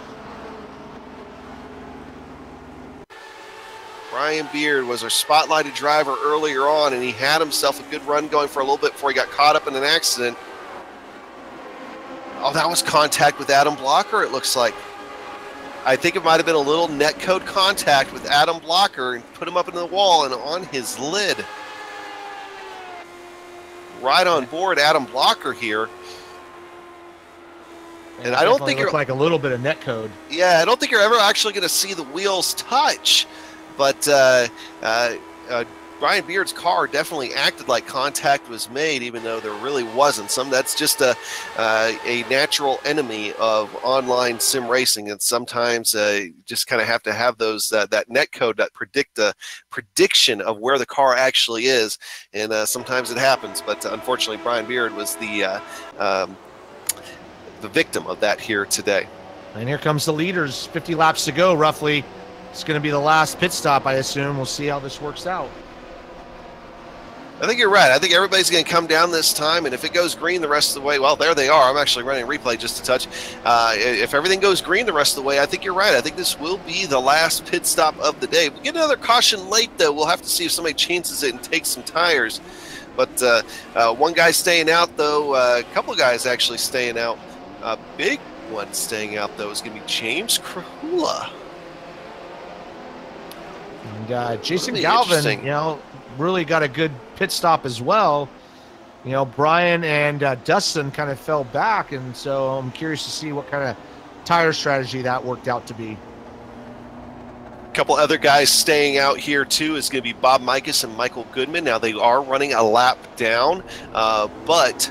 Brian Beard was our spotlighted driver earlier on, and he had himself a good run going for a little bit before he got caught up in an accident. Oh, that was contact with Adam Blocker, it looks like. I think it might have been a little netcode contact with Adam Blocker and put him up into the wall and on his lid. Right on board Adam Blocker here. And I don't think it looked like a little bit of netcode. Yeah, I don't think you're ever actually going to see the wheels touch. But Brian Beard's car definitely acted like contact was made, even though there really wasn't. That's just a natural enemy of online sim racing, and sometimes you just kind of have to have those that net code that predict the prediction of where the car actually is, and sometimes it happens. But unfortunately, Brian Beard was the the victim of that here today. And here comes the leaders. 50 laps to go, roughly. It's going to be the last pit stop, I assume. We'll see how this works out. I think you're right. I think everybody's going to come down this time, and if it goes green the rest of the way, well, there they are. I'm actually running a replay just a touch. If everything goes green the rest of the way, I think you're right. I think this will be the last pit stop of the day. If we get another caution late, though, we'll have to see if somebody chances it and takes some tires. But one guy staying out, though, a couple of guys actually staying out. A big one staying out, though, is going to be James Krahula. And Jason Really Galvin, really got a good pit stop as well. Brian and Dustin kind of fell back, and so I'm curious to see what kind of tire strategy that worked out to be. A couple other guys staying out here too is going to be Bob Mikus and Michael Goodman. Now they are running a lap down, but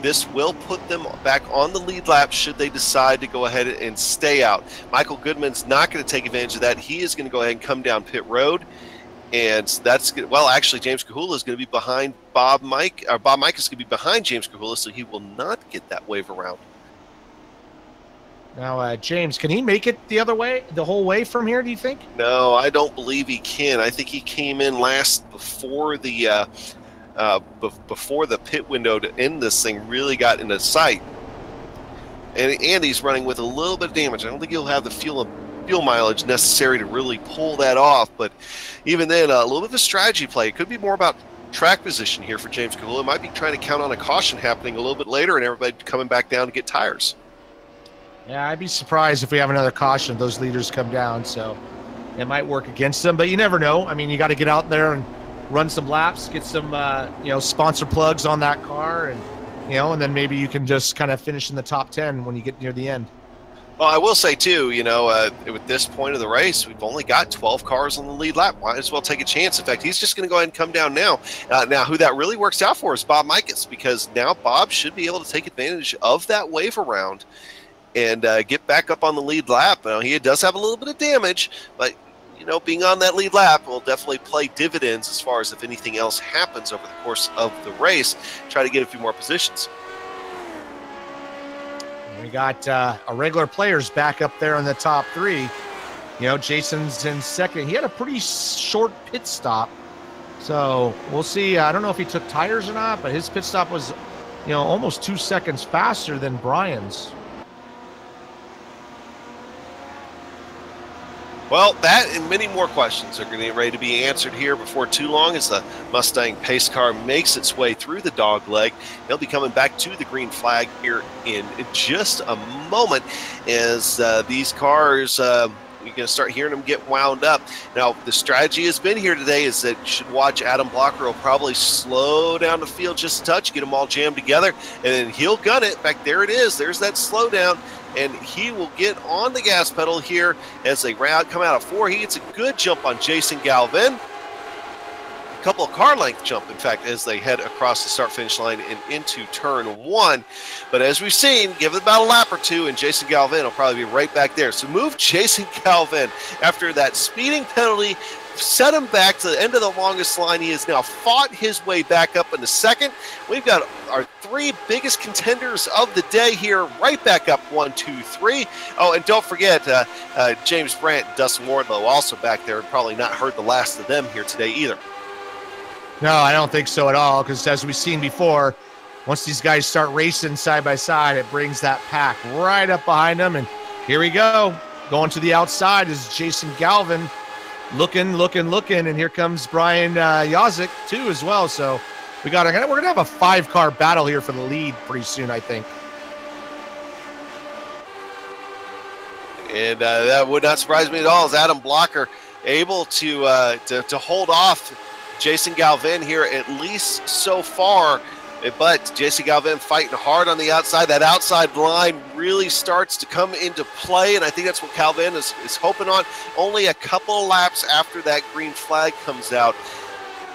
this will put them back on the lead lap should they decide to go ahead and stay out. Michael Goodman's not going to take advantage of that. He is going to go ahead and come down pit road. And that's good. Well, actually, James Kahula is going to be behind Bob Mikus is going to be behind James Kahula, so he will not get that wave around. Now, James, can he make it the other way, the whole way from here, do you think? No, I don't believe he can. I think he came in last before the pit window to end this thing really got into sight. And he's running with a little bit of damage. I don't think he'll have the fuel mileage necessary to really pull that off, but even then, a little bit of a strategy play. It could be more about track position here for James Kahula. Might be trying to count on a caution happening a little bit later and everybody coming back down to get tires. Yeah, I'd be surprised if we have another caution if those leaders come down, so it might work against them, but you never know. I mean, you got to get out there and run some laps, get some sponsor plugs on that car, and and then maybe you can just kind of finish in the top 10 when you get near the end. Well, I will say, too, with this point of the race, we've only got 12 cars on the lead lap. Might as well take a chance. In fact, he's just going to go ahead and come down now. Now, who that really works out for is Bob Mikus, because now Bob should be able to take advantage of that wave around and get back up on the lead lap. Now, he does have a little bit of damage, but, being on that lead lap will definitely play dividends as far as if anything else happens over the course of the race. Try to get a few more positions. We got a regular players back up there in the top 3. Jason's in second. He had a pretty short pit stop, so we'll see. I don't know if he took tires or not, but his pit stop was, almost 2 seconds faster than Brian's. Well, that and many more questions are going to get ready to be answered here before too long as the Mustang pace car makes its way through the dog leg. They'll be coming back to the green flag here in just a moment as these cars, you're going to start hearing them get wound up. Now, the strategy has been here today is that you should watch Adam Blocker will probably slow down the field just a touch, get them all jammed together, and then he'll gun it. In fact, there it is. There's that slowdown. And he will get on the gas pedal here as they come out of 4. He gets a good jump on Jason Galvin. A couple of car length jump, in fact, as they head across the start-finish line and into turn 1. But as we've seen, give it about a lap or two, and Jason Galvin will probably be right back there. So move Jason Galvin after that speeding penalty. Set him back to the end of the longest line. He has now fought his way back up into second. We've got our 3 biggest contenders of the day here right back up 1, 2, 3. Oh, and don't forget James Brandt and Dustin Wardlow also back there. Probably not heard the last of them here today either. No, I don't think so at all, because as we've seen before, once these guys start racing side by side, it brings that pack right up behind them. And here we go. Going to the outside is Jason Galvin. Looking, and here comes Brian Yazik too as well. So we're gonna have a 5-car battle here for the lead pretty soon, I think. And that would not surprise me at all. Is Adam Blocker able to hold off Jason Galvin here at least so far? But Jason Galvin fighting hard on the outside. That outside line really starts to come into play, and I think that's what Galvin is hoping on. Only a couple of laps after that green flag comes out,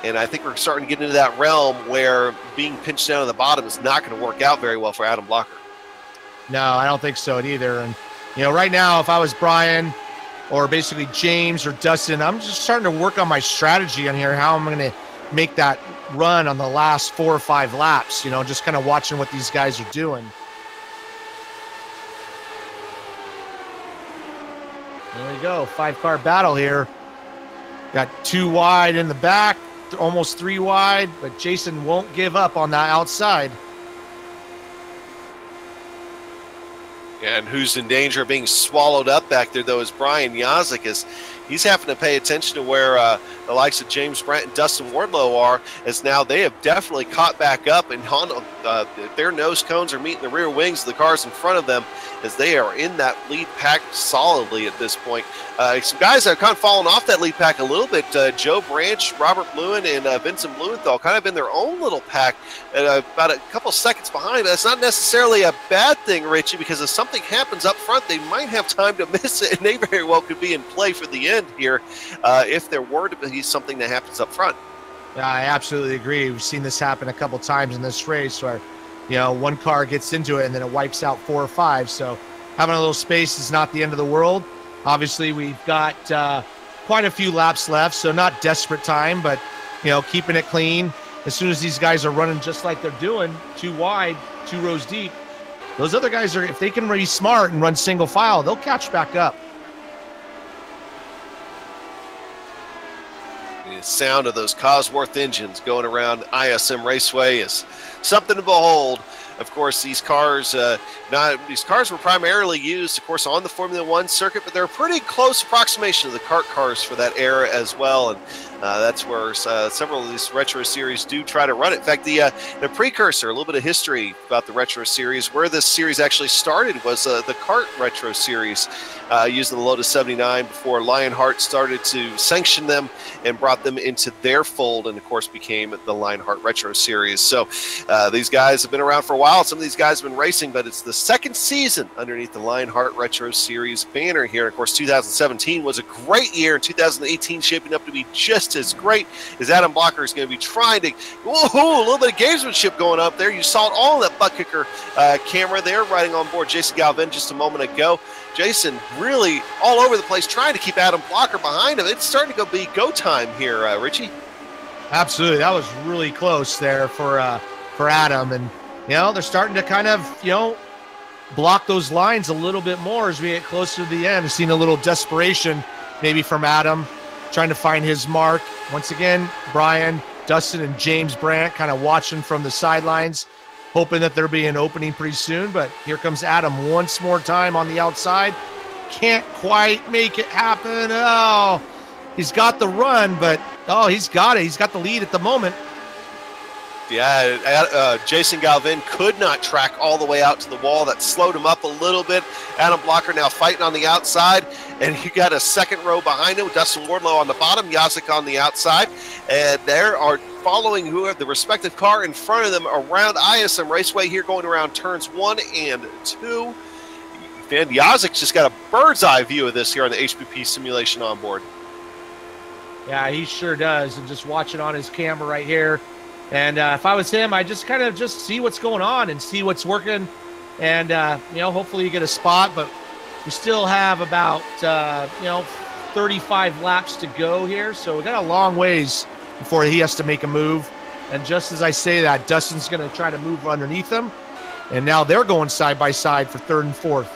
and I think we're starting to get into that realm where being pinched down at the bottom is not going to work out very well for Adam Blocker. No, I don't think so either. And, right now, if I was Brian or basically James or Dustin, I'm just starting to work on my strategy on here, how I'm going to make that run on the last 4 or 5 laps, just kind of watching what these guys are doing. There we go. 5-car battle here. Got 2 wide in the back, almost 3 wide, but Jason won't give up on that outside. And who's in danger of being swallowed up back there, though, is Brian Yazik. He's having to pay attention to where the likes of James Brandt and Dustin Wardlow are, as now they have definitely caught back up, and their nose cones are meeting the rear wings of the cars in front of them as they are in that lead pack solidly at this point. Some guys have kind of fallen off that lead pack a little bit. Joe Branch, Robert Lewin, and Vincent Blumenthal kind of in their own little pack, about a couple seconds behind. But that's not necessarily a bad thing, Richie, because if something happens up front, they might have time to miss it, and they very well could be in play for the end here if there were to be something that happens up front. Yeah, I absolutely agree. We've seen this happen a couple times in this race where, one car gets into it and then it wipes out 4 or 5. So having a little space is not the end of the world. Obviously, we've got quite a few laps left, so not desperate time, but, keeping it clean. As soon as these guys are running just like they're doing, 2 wide, 2 rows deep, those other guys if they can be smart and run single file, they'll catch back up. The sound of those Cosworth engines going around ISM Raceway is something to behold. Of course, these cars were primarily used, of course, on the Formula One circuit, but they're a pretty close approximation of the kart cars for that era as well. And that's where several of these Retro Series do try to run it. In fact, the precursor, a little bit of history about the Retro Series, where this series actually started was the kart Retro Series, using the Lotus 79 before Lionheart started to sanction them and brought them into their fold, and of course became the Lionheart Retro Series. So these guys have been around for a while. Some of these guys have been racing, but it's the second season underneath the Lionheart Retro Series banner here. Of course, 2017 was a great year. 2018 shaping up to be just as great, as Adam Blocker is going to be trying to, a little bit of gamesmanship going up there. You saw it all in that butt kicker camera there, riding on board Jason Galvin just a moment ago. Jason really all over the place trying to keep Adam Blocker behind him. It's starting to be go time here, Richie. Absolutely. That was really close there for Adam. And, they're starting to kind of, block those lines a little bit more as we get closer to the end. I've seen a little desperation maybe from Adam, trying to find his mark. Once again, Brian, Dustin, and James Brandt kind of watching from the sidelines, hoping that there'll be an opening pretty soon. But here comes Adam once more time on the outside. Can't quite make it happen. Oh, he's got the run, but, he's got it. He's got the lead at the moment. Yeah, Jason Galvin could not track all the way out to the wall. That slowed him up a little bit. Adam Blocker now fighting on the outside, and you got a second row behind him. Dustin Wardlow on the bottom, Yazik on the outside, and there are following who have the respective car in front of them around ISM Raceway here, going around turns 1 and 2. And Yazik just got a bird's eye view of this here on the HPP simulation on board. Yeah, he sure does, and just watching on his camera right here. And if I was him, I'd just kind of see what's going on and see what's working. And, hopefully you get a spot. But we still have about, 35 laps to go here. So we got a long ways before he has to make a move. And just as I say that, Dustin's going to try to move underneath him. And now they're going side by side for 3rd and 4th.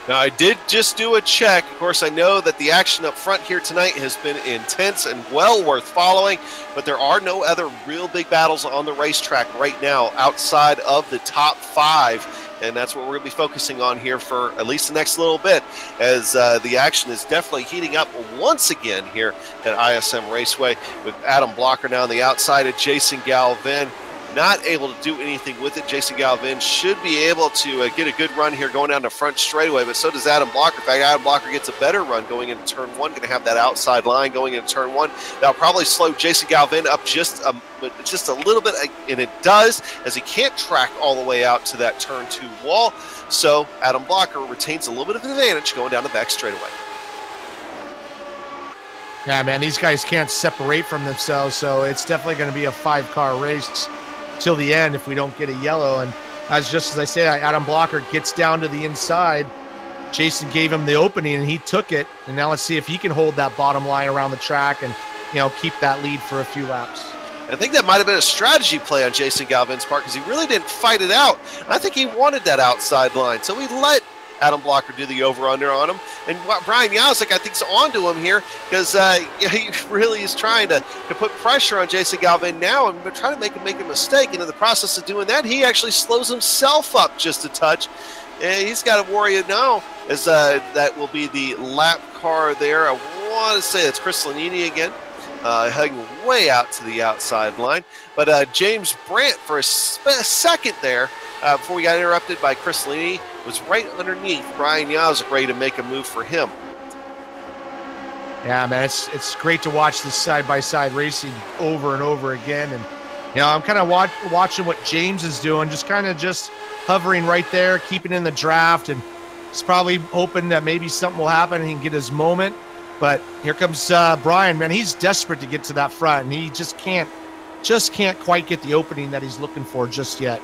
Now, I did just do a check. Of course, I know that the action up front here tonight has been intense and well worth following, but there are no other real big battles on the racetrack right now outside of the top 5, and that's what we're going to be focusing on here for at least the next little bit, as the action is definitely heating up once again here at ISM Raceway, with Adam Blocker now on the outside of Jason Galvin. Not able to do anything with it. Jason Galvin should be able to get a good run here going down the front straightaway, but so does Adam Blocker. In fact, Adam Blocker gets a better run going into turn 1, going to have that outside line going into turn 1. That'll probably slow Jason Galvin up just a little bit, and it does, as he can't track all the way out to that turn 2 wall. So Adam Blocker retains a little bit of an advantage going down the back straightaway. Yeah, man, these guys can't separate from themselves, so it's definitely going to be a 5-car race till the end if we don't get a yellow. And just as I say, Adam Blocker gets down to the inside. Jason gave him the opening and he took it. And now let's see if he can hold that bottom line around the track and, keep that lead for a few laps. I think that might have been a strategy play on Jason Galvin's part, because he really didn't fight it out. I think he wanted that outside line. So he let Adam Blocker do the over-under on him. And Brian Yazek, I think, is onto him here because he really is trying to put pressure on Jason Galvin now and trying to make him make a mistake. And in the process of doing that, he actually slows himself up just a touch. And he's got to worry now as that will be the lap car there. I want to say it's Chris Lanini again, heading way out to the outside line. But James Brandt, for a second there, before we got interrupted by Chris Lanini, was right underneath Brian Yazek, ready to make a move for him. Yeah, man, it's great to watch this side-by-side racing over and over again. And, you know, I'm kind of watching what James is doing, just hovering right there, keeping in the draft, and he's probably hoping that maybe something will happen and he can get his moment. But here comes Brian, man. He's desperate to get to that front, and he just can't quite get the opening that he's looking for just yet.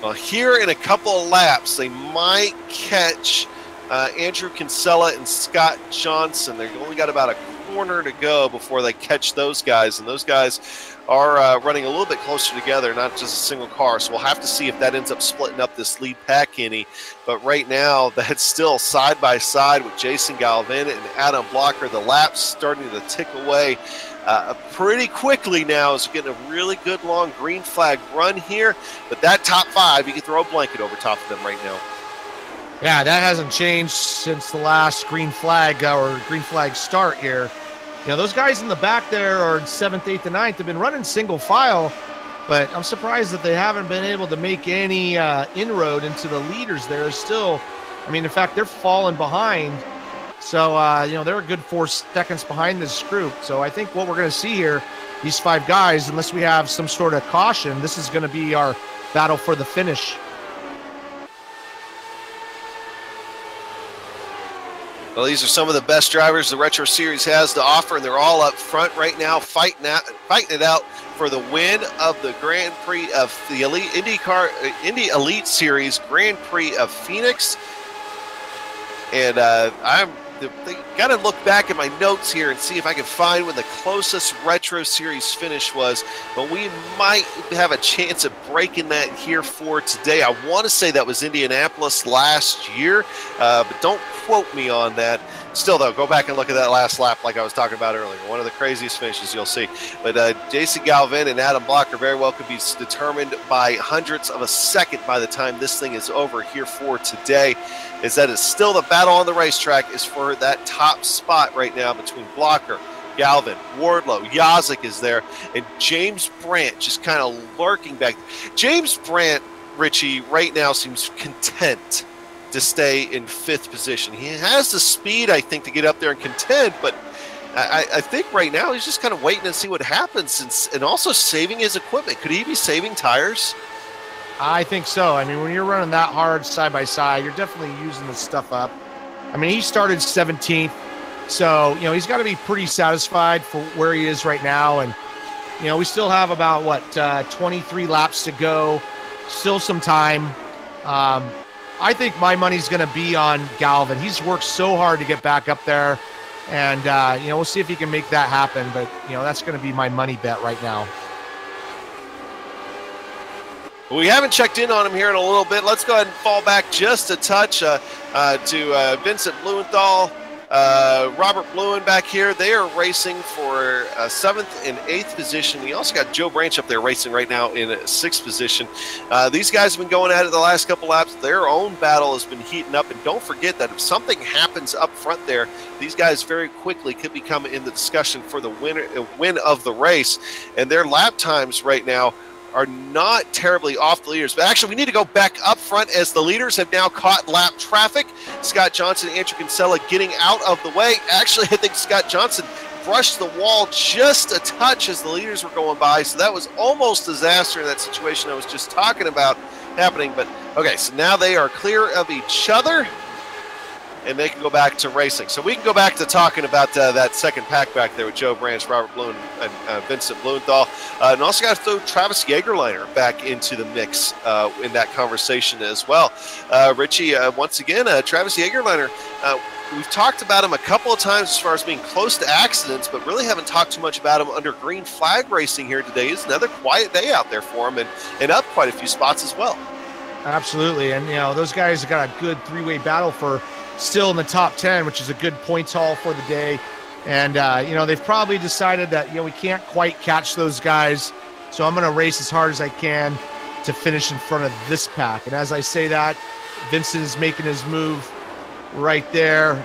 Well, here in a couple of laps, they might catch Andrew Kinsella and Scott Johnson. They've only got about a corner to go before they catch those guys, and those guys are running a little bit closer together, not just a single car. So we'll have to see if that ends up splitting up this lead pack, Kenny. But right now, that's still side by side with Jason Galvin and Adam Blocker. The laps starting to tick away pretty quickly now. Is getting a really good long green flag run here. But that top five, you can throw a blanket over top of them right now. Yeah, that hasn't changed since the last green flag start here. You know, those guys in the back there are 7th, 8th, and 9th. Have been running single file, but I'm surprised that they haven't been able to make any inroad into the leaders there. Still, I mean, in fact, they're falling behind. So, you know, they're a good 4 seconds behind this group. So I think what we're going to see here, these 5 guys, unless we have some sort of caution, this is going to be our battle for the finish. Well, these are some of the best drivers the Retro Series has to offer, and they're all up front right now, fighting it out for the win of the Grand Prix of the Indy Elite Series Grand Prix of Phoenix. And I'm got to look back at my notes here and see if I can find when the closest Retro Series finish was, but we might have a chance of breaking that here for today. I want to say that was Indianapolis last year, but don't quote me on that. Still, though, go back and look at that last lap like I was talking about earlier. One of the craziest finishes you'll see. But Jason Galvin and Adam Blocker very well could be determined by hundredths of a second by the time this thing is over here for today. Is that it's still the battle on the racetrack is for that top spot right now between Blocker, Galvin, Wardlow, Yazek is there, and James Brandt just kind of lurking back. James Brandt, Richie, right now seems content to stay in 5th position. He has the speed, I think, to get up there and contend, but I think right now he's just kind of waiting to see what happens and also saving his equipment. Could he be saving tires? I think so. I mean, when you're running that hard side by side, you're definitely using this stuff up. I mean, he started 17th, so, you know, he's got to be pretty satisfied for where he is right now. And, you know, we still have about, 23 laps to go, still some time. I think my money's going to be on Galvin. He's worked so hard to get back up there, and, you know, we'll see if he can make that happen. But, you know, that's going to be my money bet right now. We haven't checked in on him here in a little bit. Let's go ahead and fall back just a touch to Vincent Blumenthal, Robert Bluen back here. They are racing for 7th and 8th position. We also got Joe Branch up there racing right now in 6th position. These guys have been going at it the last couple laps. Their own battle has been heating up. And don't forget that if something happens up front there, these guys very quickly could become in the discussion for the win of the race. And their lap times right now are not terribly off the leaders. But actually, we need to go back up front as the leaders have now caught lap traffic. Scott Johnson and Andrew Kinsella getting out of the way. Actually, I think Scott Johnson brushed the wall just a touch as the leaders were going by. So that was almost disaster in that situation I was just talking about happening. But, okay, so now they are clear of each other, and they can go back to racing. So we can go back to talking about that second pack back there with Joe Branch, Robert Bluen, and Vincent Blumenthal. And also got to throw Travis Jagerliner back into the mix in that conversation as well. Richie, once again, Travis Jagerliner, we've talked about him a couple of times as far as being close to accidents, but really haven't talked too much about him under green flag racing here today. It's another quiet day out there for him and up quite a few spots as well. Absolutely. And, those guys have got a good three-way battle for still in the top 10, which is a good points haul for the day. And, they've probably decided that, we can't quite catch those guys. So I'm going to race as hard as I can to finish in front of this pack. And as I say that, Vincent is making his move right there.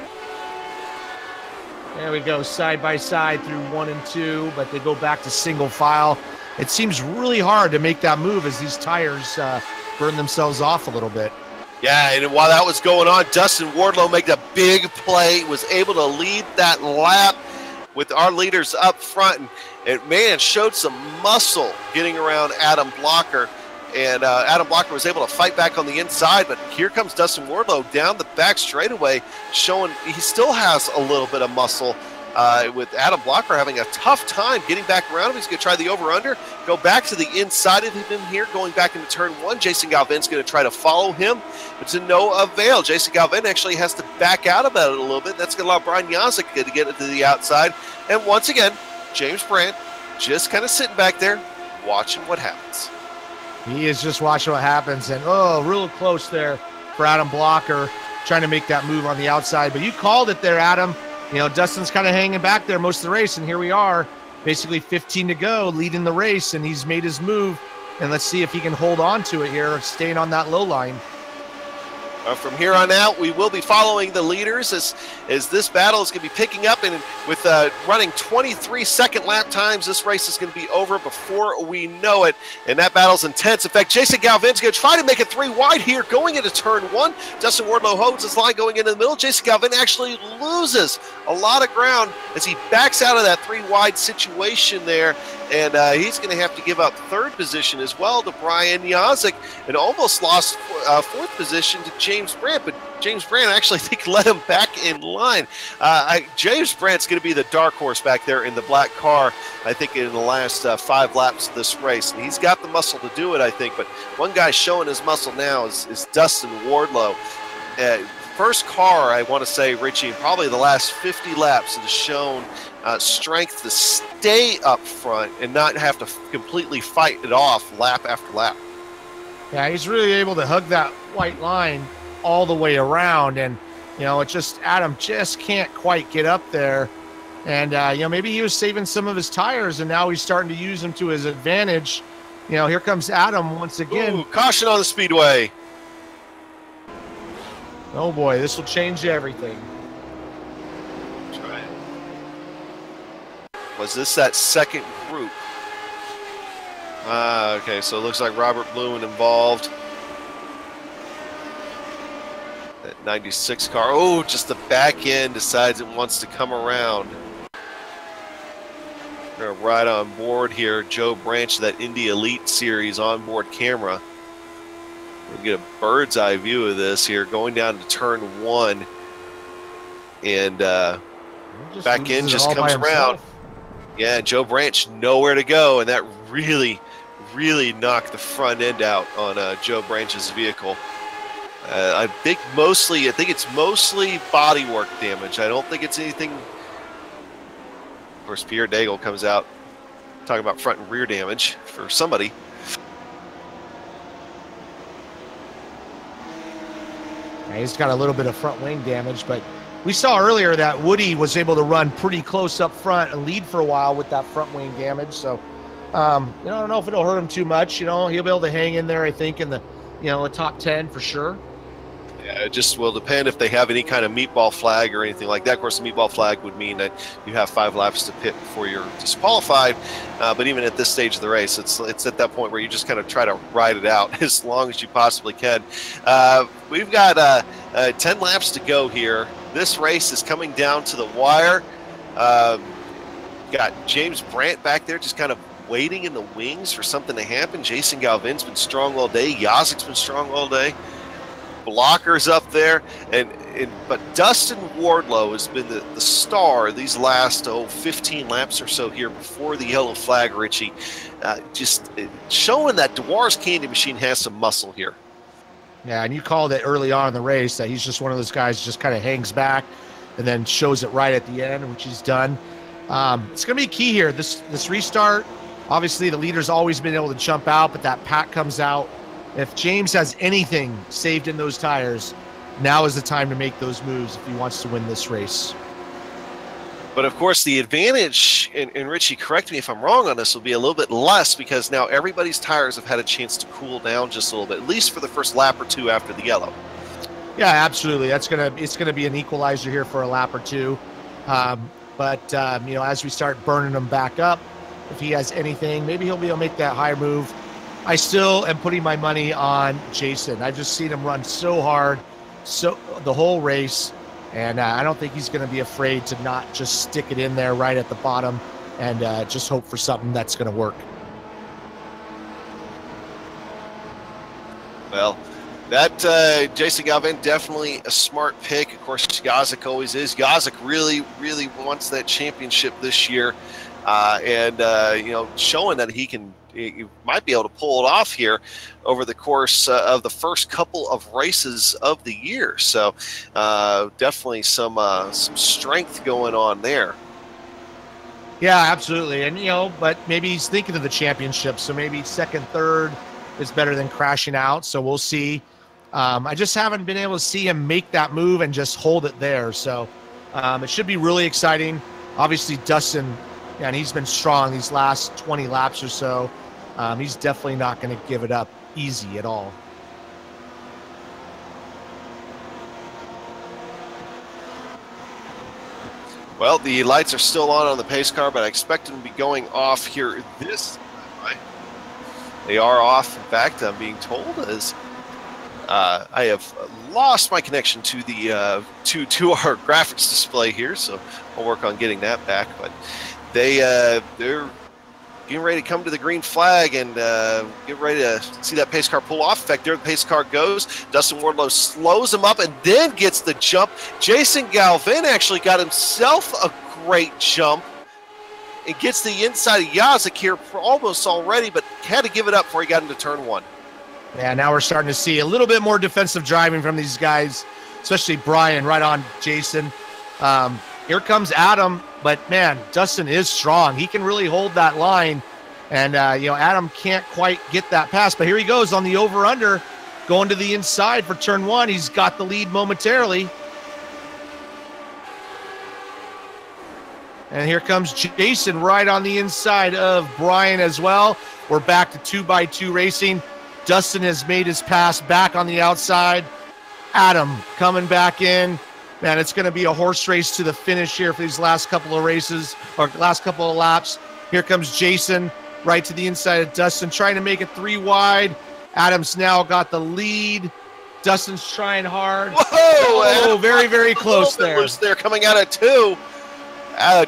There we go, side by side through 1 and 2, but they go back to single file. It seems really hard to make that move as these tires burn themselves off a little bit. Yeah, and while that was going on, Dustin Wardlow made a big play, was able to lead that lap with our leaders up front, and man, showed some muscle getting around Adam Blocker. And Adam Blocker was able to fight back on the inside, but here comes Dustin Wardlow down the back straightaway, showing he still has a little bit of muscle. With Adam Blocker having a tough time getting back around him. He's going to try the over-under, go back to the inside of him here, going back into turn 1. Jason Galvin's going to try to follow him, but to no avail. Jason Galvin actually has to back out about it a little bit. That's going to allow Brian Yazik to get it to the outside. And once again, James Brandt just kind of sitting back there, watching what happens. He is just watching what happens, and real close there for Adam Blocker, trying to make that move on the outside. But you called it there, Adam. Dustin's kind of hanging back there most of the race, and here we are, basically 15 to go, leading the race, and he's made his move. And let's see if he can hold on to it here, staying on that low line. From here on out, we will be following the leaders as this battle is going to be picking up. And with running 23-second lap times, this race is going to be over before we know it. And that battle's intense. In fact, Jason Galvin's going to try to make it 3 wide here going into turn 1. Dustin Wardlow holds his line going into the middle. Jason Galvin actually loses a lot of ground as he backs out of that 3 wide situation there. And he's going to have to give up 3rd position as well to Brian Yazik, and almost lost 4th position to James Brandt. But James Brandt actually, I think, let him back in line. James Brandt's going to be the dark horse back there in the black car, I think, in the last 5 laps of this race. And he's got the muscle to do it, I think. But one guy showing his muscle now is Dustin Wardlow. First car, I want to say, Richie, in probably the last 50 laps, has shown strength to stay up front and not have to completely fight it off lap after lap. Yeah, he's really able to hug that white line all the way around, and it's just Adam just can't quite get up there. And maybe he was saving some of his tires, and now he's starting to use them to his advantage. Here comes Adam once again. Ooh, caution on the speedway. Oh boy, this will change everything. Try it. Was this that second group? Okay, so it looks like Robert Blumen involved. That 96 car. Oh, just the back end decides it wants to come around. We're going to ride on board here. Joe Branch, that Indy Elite Series onboard camera. We'll get a bird's eye view of this here, going down to turn 1. And back end just comes around. Yeah, Joe Branch nowhere to go, and that really knocked the front end out on Joe Branch's vehicle. I think it's mostly bodywork damage. I don't think it's anything. Of course, Pierre Daigle comes out talking about front and rear damage for somebody. Yeah, he's got a little bit of front wing damage, but we saw earlier that Woody was able to run pretty close up front and lead for a while with that front wing damage. So, I don't know if it'll hurt him too much. He'll be able to hang in there, I think, in the, the top 10 for sure. Yeah, it just will depend if they have any kind of meatball flag or anything like that. Of course, the meatball flag would mean that you have 5 laps to pit before you're disqualified. But even at this stage of the race, it's at that point where you just kind of try to ride it out as long as you possibly can. We've got 10 laps to go here. This race is coming down to the wire. Got James Brandt back there just kind of waiting in the wings for something to happen. Jason Galvin's been strong all day. Yazik's been strong all day. Blockers up there, but Dustin Wardlow has been the star these last 15 laps or so here before the yellow flag, Richie. Just showing that Dewar's Candy Machine has some muscle here. Yeah, and you called it early on in the race that he's just one of those guys who just kind of hangs back and then shows it right at the end, which he's done. It's going to be key here. This restart, obviously the leader's always been able to jump out, but that pack comes out If James has anything saved in those tires, now is the time to make those moves if he wants to win this race. But of course, the advantage, and Richie, correct me if I'm wrong on this, will be a little bit less because now everybody's tires have had a chance to cool down just a little bit, at least for the first lap or two after the yellow. Yeah, absolutely. It's gonna be an equalizer here for a lap or two. You know, as we start burning him back up, if he has anything, maybe he'll be able to make that high move. I still am putting my money on Jason. I've just seen him run so hard, so the whole race. And I don't think he's going to be afraid to not just stick it in there right at the bottom and just hope for something that's going to work. Well, that Jason Galvin, definitely a smart pick. Of course, Yazik always is. Yazik really, really wants that championship this year. You know, showing that he might be able to pull it off here over the course of the first couple of races of the year. So definitely some strength going on there. Yeah, absolutely. And, you know, but maybe he's thinking of the championship. So maybe second, third is better than crashing out. So we'll see. I just haven't been able to see him make that move and just hold it there. So it should be really exciting. Obviously, Dustin, and he's been strong these last 20 laps or so. He's definitely not going to give it up easy at all. Well, the lights are still on the pace car, but I expect them to be going off here this time. They are off. In fact, I'm being told as I have lost my connection to the to our graphics display here, so I'll work on getting that back. But they're getting ready to come to the green flag and get ready to see that pace car pull off. In fact, there the pace car goes. Dustin Wardlow slows him up and then gets the jump. Jason Galvin actually got himself a great jump. It gets the inside of Yazik here almost already, but had to give it up before he got into turn one. Yeah, now we're starting to see a little bit more defensive driving from these guys, especially Brian right on Jason. Here comes Adam, but man, Dustin is strong. He can really hold that line, and you know, Adam can't quite get that pass. But here he goes on the over/under, going to the inside for turn one. He's got the lead momentarily, and here comes Jason right on the inside of Brian as well. We're back to 2x2 racing. Dustin has made his pass back on the outside. Adam coming back in. Man, it's going to be a horse race to the finish here for these last couple of races, or last couple of laps. Here comes Jason right to the inside of Dustin, trying to make it 3 wide. Adam's now got the lead. Dustin's trying hard. Whoa! Oh, very, very close there. Loose there coming out of 2.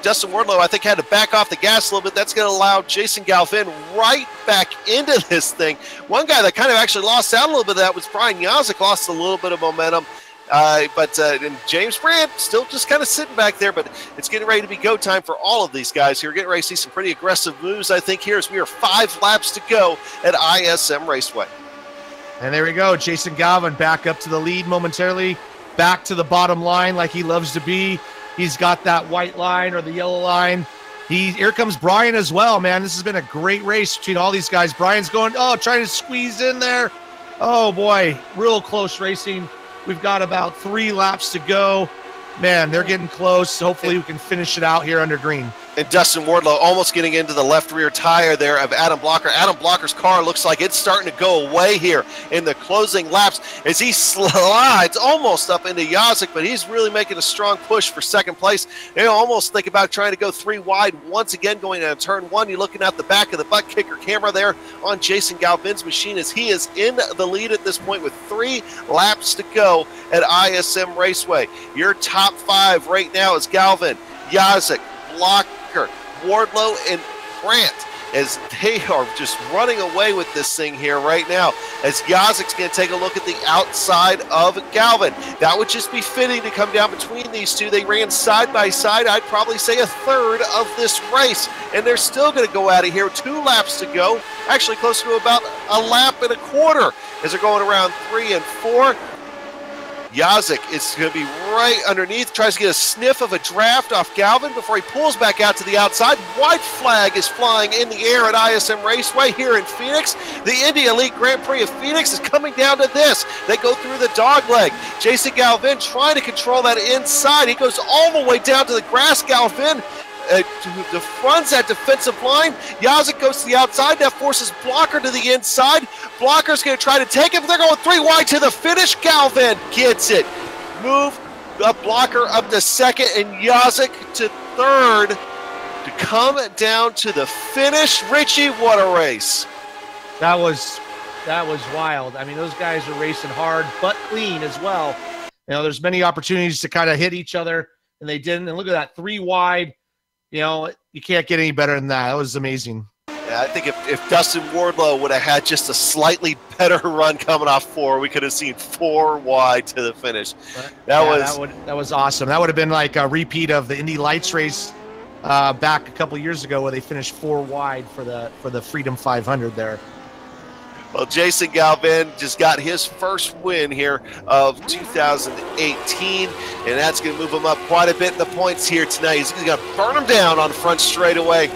Dustin Wardlow, I think, had to back off the gas a little bit. That's going to allow Jason Galvin right back into this thing. One guy that kind of actually lost out a little bit of that was Brian Yazik, lost a little bit of momentum. And James Brandt still just kind of sitting back there, but it's getting ready to be go time for all of these guys here. Getting ready to see some pretty aggressive moves, I think, here as we are 5 laps to go at ISM Raceway. And there we go. Jason Galvin back up to the lead momentarily, back to the bottom line like he loves to be. He's got that white line or the yellow line. Here comes Brian as well, man. This has been a great race between all these guys. Brian's going, trying to squeeze in there. Oh, boy, real close racing. We've got about 3 laps to go. Man, they're getting close. Hopefully we can finish it out here under green. And Dustin Wardlow almost getting into the left rear tire there of Adam Blocker. Adam Blocker's car looks like it's starting to go away here in the closing laps as he slides almost up into Yazik, but he's really making a strong push for second place. You almost think about trying to go 3 wide once again going into turn 1. You're looking at the back of the butt kicker camera there on Jason Galvin's machine as he is in the lead at this point with 3 laps to go at ISM Raceway. Your top 5 right now is Galvin, Yazik, Blocker, Wardlow, and Brandt as they are just running away with this thing here right now as Yazik's going to take a look at the outside of Galvin. That would just be fitting to come down between these two. They ran side by side, I'd probably say a third of this race, and they're still going to go out of here. 2 laps to go, actually close to about a lap and a quarter as they're going around 3 and 4. Yazik is going to be right underneath, tries to get a sniff of a draft off Galvin before he pulls back out to the outside. White flag is flying in the air at ISM Raceway here in Phoenix. The Indy Elite Grand Prix of Phoenix is coming down to this. They go through the dog leg. Jason Galvin trying to control that inside. He goes all the way down to the grass. Galvin fronts that defensive line. Yazik goes to the outside. That forces Blocker to the inside. Blocker's going to try to take it, but they're going 3 wide to the finish. Galvin gets it. Move up Blocker up to second, and Yazik to third to come down to the finish. Richie, what a race. That was wild. I mean, those guys are racing hard, but clean as well. You know, there's many opportunities to kind of hit each other, and they didn't. And look at that, 3 wide. You know, you can't get any better than that. That was amazing. Yeah, I think if Dustin Wardlow would have had just a slightly better run coming off 4, we could have seen 4 wide to the finish. That was awesome. That would have been like a repeat of the Indy Lights race back a couple years ago, where they finished 4 wide for the Freedom 500 there. Well, Jason Galvin just got his first win here of 2018, and that's going to move him up quite a bit in the points here tonight. He's going to burn him down on front straightaway.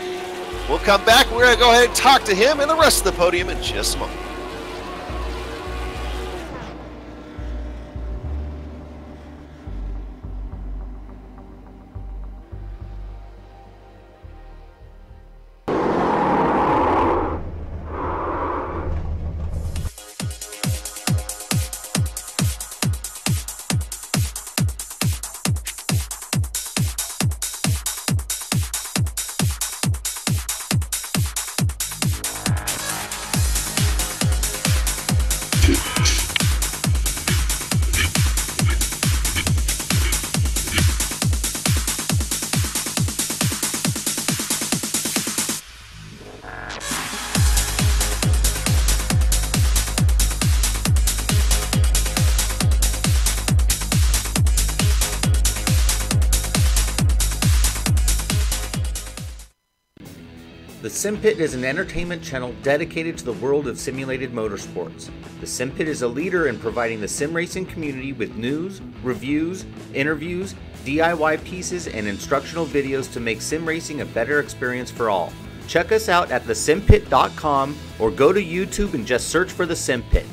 We'll come back. We're going to go ahead and talk to him and the rest of the podium in just a moment. The SimPit is an entertainment channel dedicated to the world of simulated motorsports. The SimPit is a leader in providing the sim racing community with news, reviews, interviews, DIY pieces, and instructional videos to make sim racing a better experience for all. Check us out at thesimpit.com or go to YouTube and just search for the SimPit.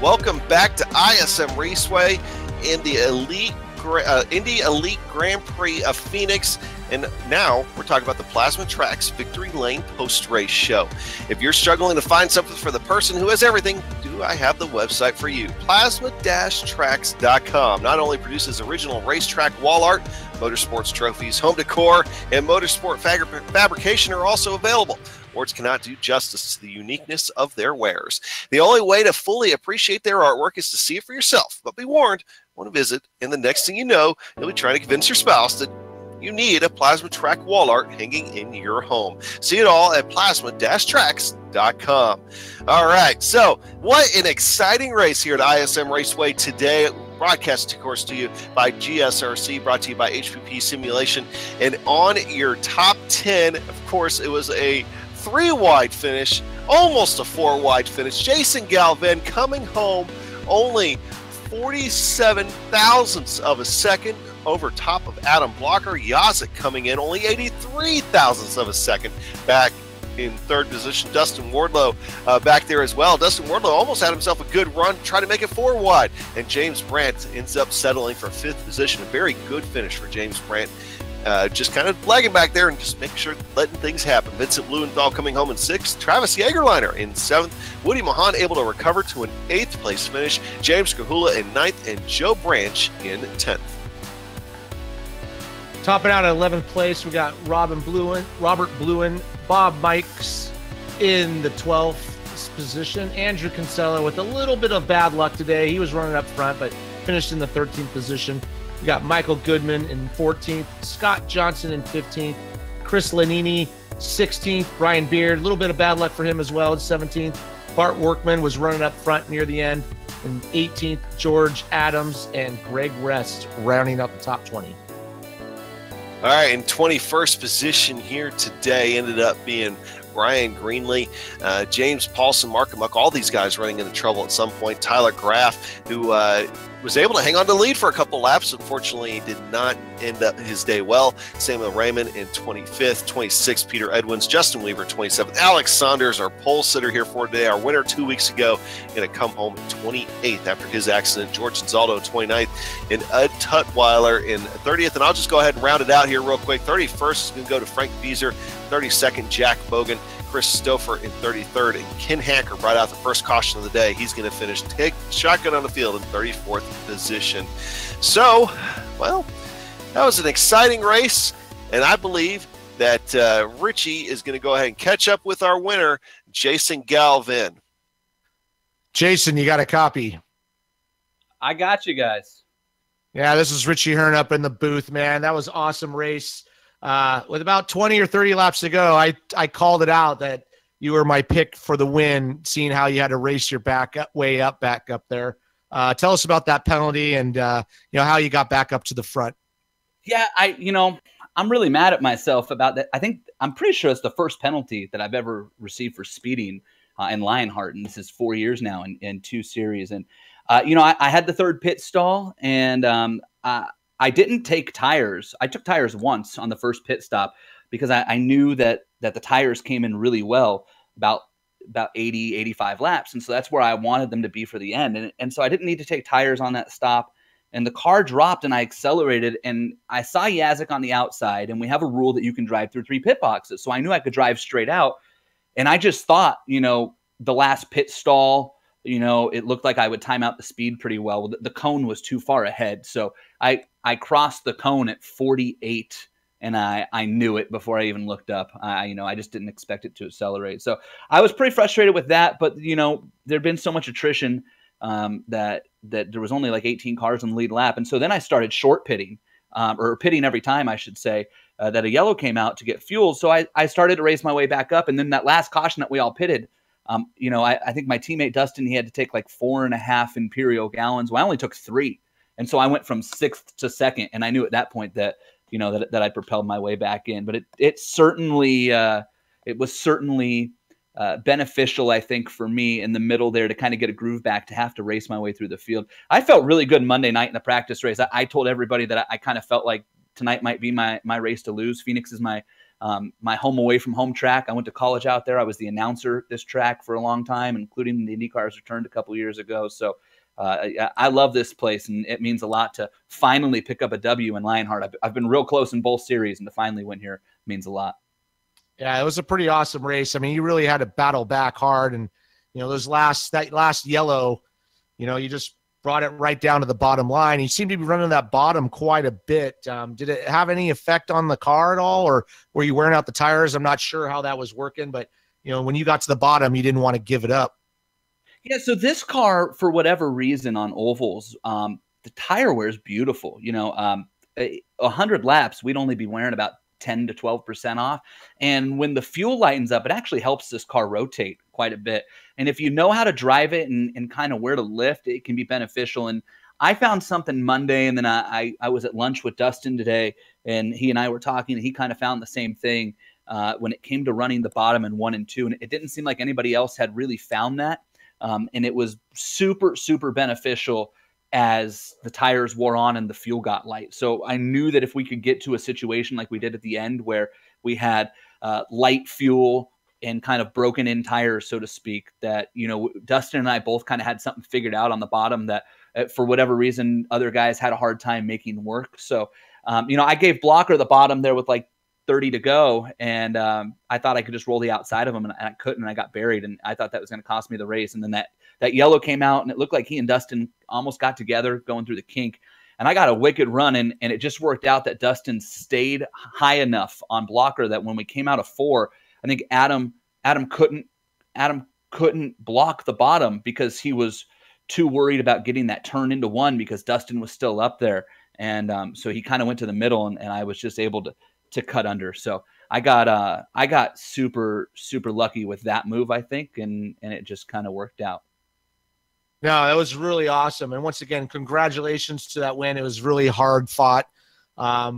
Welcome back to ISM Raceway in the Elite Indy Elite Grand Prix of Phoenix. And now we're talking about the Plasma Tracks Victory Lane post-race show. If you're struggling to find something for the person who has everything, do I have the website for you? Plasma-tracks.com not only produces original racetrack wall art, motorsports trophies, home decor, and motorsport fabrication are also available. Words cannot do justice to the uniqueness of their wares. The only way to fully appreciate their artwork is to see it for yourself. But be warned, want to visit, and the next thing you know, you'll be trying to convince your spouse that you need a Plasma Track wall art hanging in your home. See it all at plasma-tracks.com. All right, so what an exciting race here at ISM Raceway today. Broadcast, of course, to you by GSRC, brought to you by HPP Simulation. And on your top 10, of course, it was a 3-wide finish, almost a 4-wide finish. Jason Galvin coming home only 47 thousandths of a second over top of Adam Blocker. Yazek coming in only 83 thousandths of a second back in third position. Dustin Wardlow back there as well. Dustin Wardlow almost had himself a good run, trying to make it 4-wide. And James Brandt ends up settling for 5th position. A very good finish for James Brandt. Just kind of lagging back there and just making sure, letting things happen. Vincent Blumenthal coming home in 6th. Travis Jagerliner in 7th. Woody Mahan able to recover to an 8th place finish. James Kahula in 9th. And Joe Branch in 10th. Topping out at 11th place, we got Robert Bluen, Bob Mikes in the 12th position. Andrew Kinsella with a little bit of bad luck today. He was running up front, but finished in the 13th position. We got Michael Goodman in 14th, Scott Johnson in 15th, Chris Lanini 16th, Brian Beard, a little bit of bad luck for him as well in 17th. Bart Workman was running up front near the end in 18th, George Adams and Greg Rest rounding up the top 20. All right, in 21st position here today ended up being Brian Greenlee, James Paulson, Mark Amok, all these guys running into trouble at some point. Tyler Graff, who was able to hang on to the lead for a couple laps. Unfortunately, did not end up his day well. Samuel Raymond in 25th, 26th, Peter Edwins, Justin Weaver, 27th. Alex Saunders, our pole sitter here for today, our winner 2 weeks ago, going to come home in 28th after his accident. George Gonzaldo, 29th, and Ed Tutwiler in 30th. And I'll just go ahead and round it out here real quick. 31st is going to go to Frank Beezer, 32nd, Jack Bogan, Chris Stouffer in 33rd, and Ken Hacker right out the first caution of the day. He's going to finish take shotgun on the field in 34th position. So, well, that was an exciting race, and I believe that Richie is going to go ahead and catch up with our winner, Jason Galvin. Jason, you got a copy? I got you guys. Yeah, this is Richie Hearn up in the booth, man. That was an awesome race. With about 20 or 30 laps to go, I called it out that you were my pick for the win, seeing how you had to race your back up there. Tell us about that penalty and how you got back up to the front. Yeah, I'm really mad at myself about that. I'm pretty sure it's the first penalty that I've ever received for speeding in Lionheart, and this is 4 years now in 2 series. And I had the third pit stall, and I didn't take tires. I took tires once on the first pit stop because I knew that the tires came in really well, about 80, 85 laps. And so that's where I wanted them to be for the end. And so I didn't need to take tires on that stop. And the car dropped and I accelerated and I saw Yazek on the outside, and we have a rule that you can drive through 3 pit boxes. So I knew I could drive straight out. And I just thought, the last pit stall, it looked like I would time out the speed pretty well. The cone was too far ahead. So I crossed the cone at 48 and I knew it before I even looked up. I just didn't expect it to accelerate. So I was pretty frustrated with that, but there'd been so much attrition that there was only like 18 cars in the lead lap. And so then I started short pitting, or pitting every time, I should say, that a yellow came out to get fuel. So I started to race my way back up. And then that last caution that we all pitted, I think my teammate Dustin, he had to take like 4.5 Imperial gallons. Well, I only took 3. And so I went from 6th to 2nd. And I knew at that point that, that I propelled my way back in. But it was certainly beneficial, I think, for me in the middle there to kind of get a groove back, to have to race my way through the field. I felt really good Monday night in the practice race. I told everybody that I kind of felt like tonight might be my race to lose. Phoenix is my home away from home track. I went to college out there. I was the announcer at this track for a long time, including the IndyCar's returned a couple years ago. So I love this place, and it means a lot to finally pick up a W in Lionheart. I've been real close in both series, and to finally win here means a lot. Yeah, it was a pretty awesome race. I mean, you really had to battle back hard, and that last yellow, you just brought it right down to the bottom line. You seemed to be running that bottom quite a bit. Did it have any effect on the car at all, or were you wearing out the tires? I'm not sure how that was working, but when you got to the bottom, you didn't want to give it up. Yeah, so this car, for whatever reason, on ovals, the tire wear is beautiful. 100 laps, we'd only be wearing about 10 to 12% off. And when the fuel lightens up, it actually helps this car rotate quite a bit. And if you know how to drive it and kind of where to lift, it can be beneficial. And I found something Monday, and then I was at lunch with Dustin today, and he and I were talking, and he kind of found the same thing when it came to running the bottom in 1 and 2. And it didn't seem like anybody else had really found that. And it was super, super beneficial as the tires wore on and the fuel got light. So I knew that if we could get to a situation like we did at the end, where we had light fuel and kind of broken in tires, so to speak, that, Dustin and I both kind of had something figured out on the bottom that for whatever reason, other guys had a hard time making work. So, I gave Blocker the bottom there with like 30 to go, and I thought I could just roll the outside of him, and I couldn't, and I got buried, and I thought that was going to cost me the race. And then that yellow came out, and it looked like he and Dustin almost got together going through the kink, and I got a wicked run, and it just worked out that Dustin stayed high enough on Blocker that when we came out of 4, I think Adam couldn't block the bottom because he was too worried about getting that turn into 1 because Dustin was still up there. And so he kind of went to the middle, and I was just able to cut under. So I got super, super lucky with that move, I think, and it just kind of worked out. No, that was really awesome. And once again, congratulations to that win. It was really hard fought. I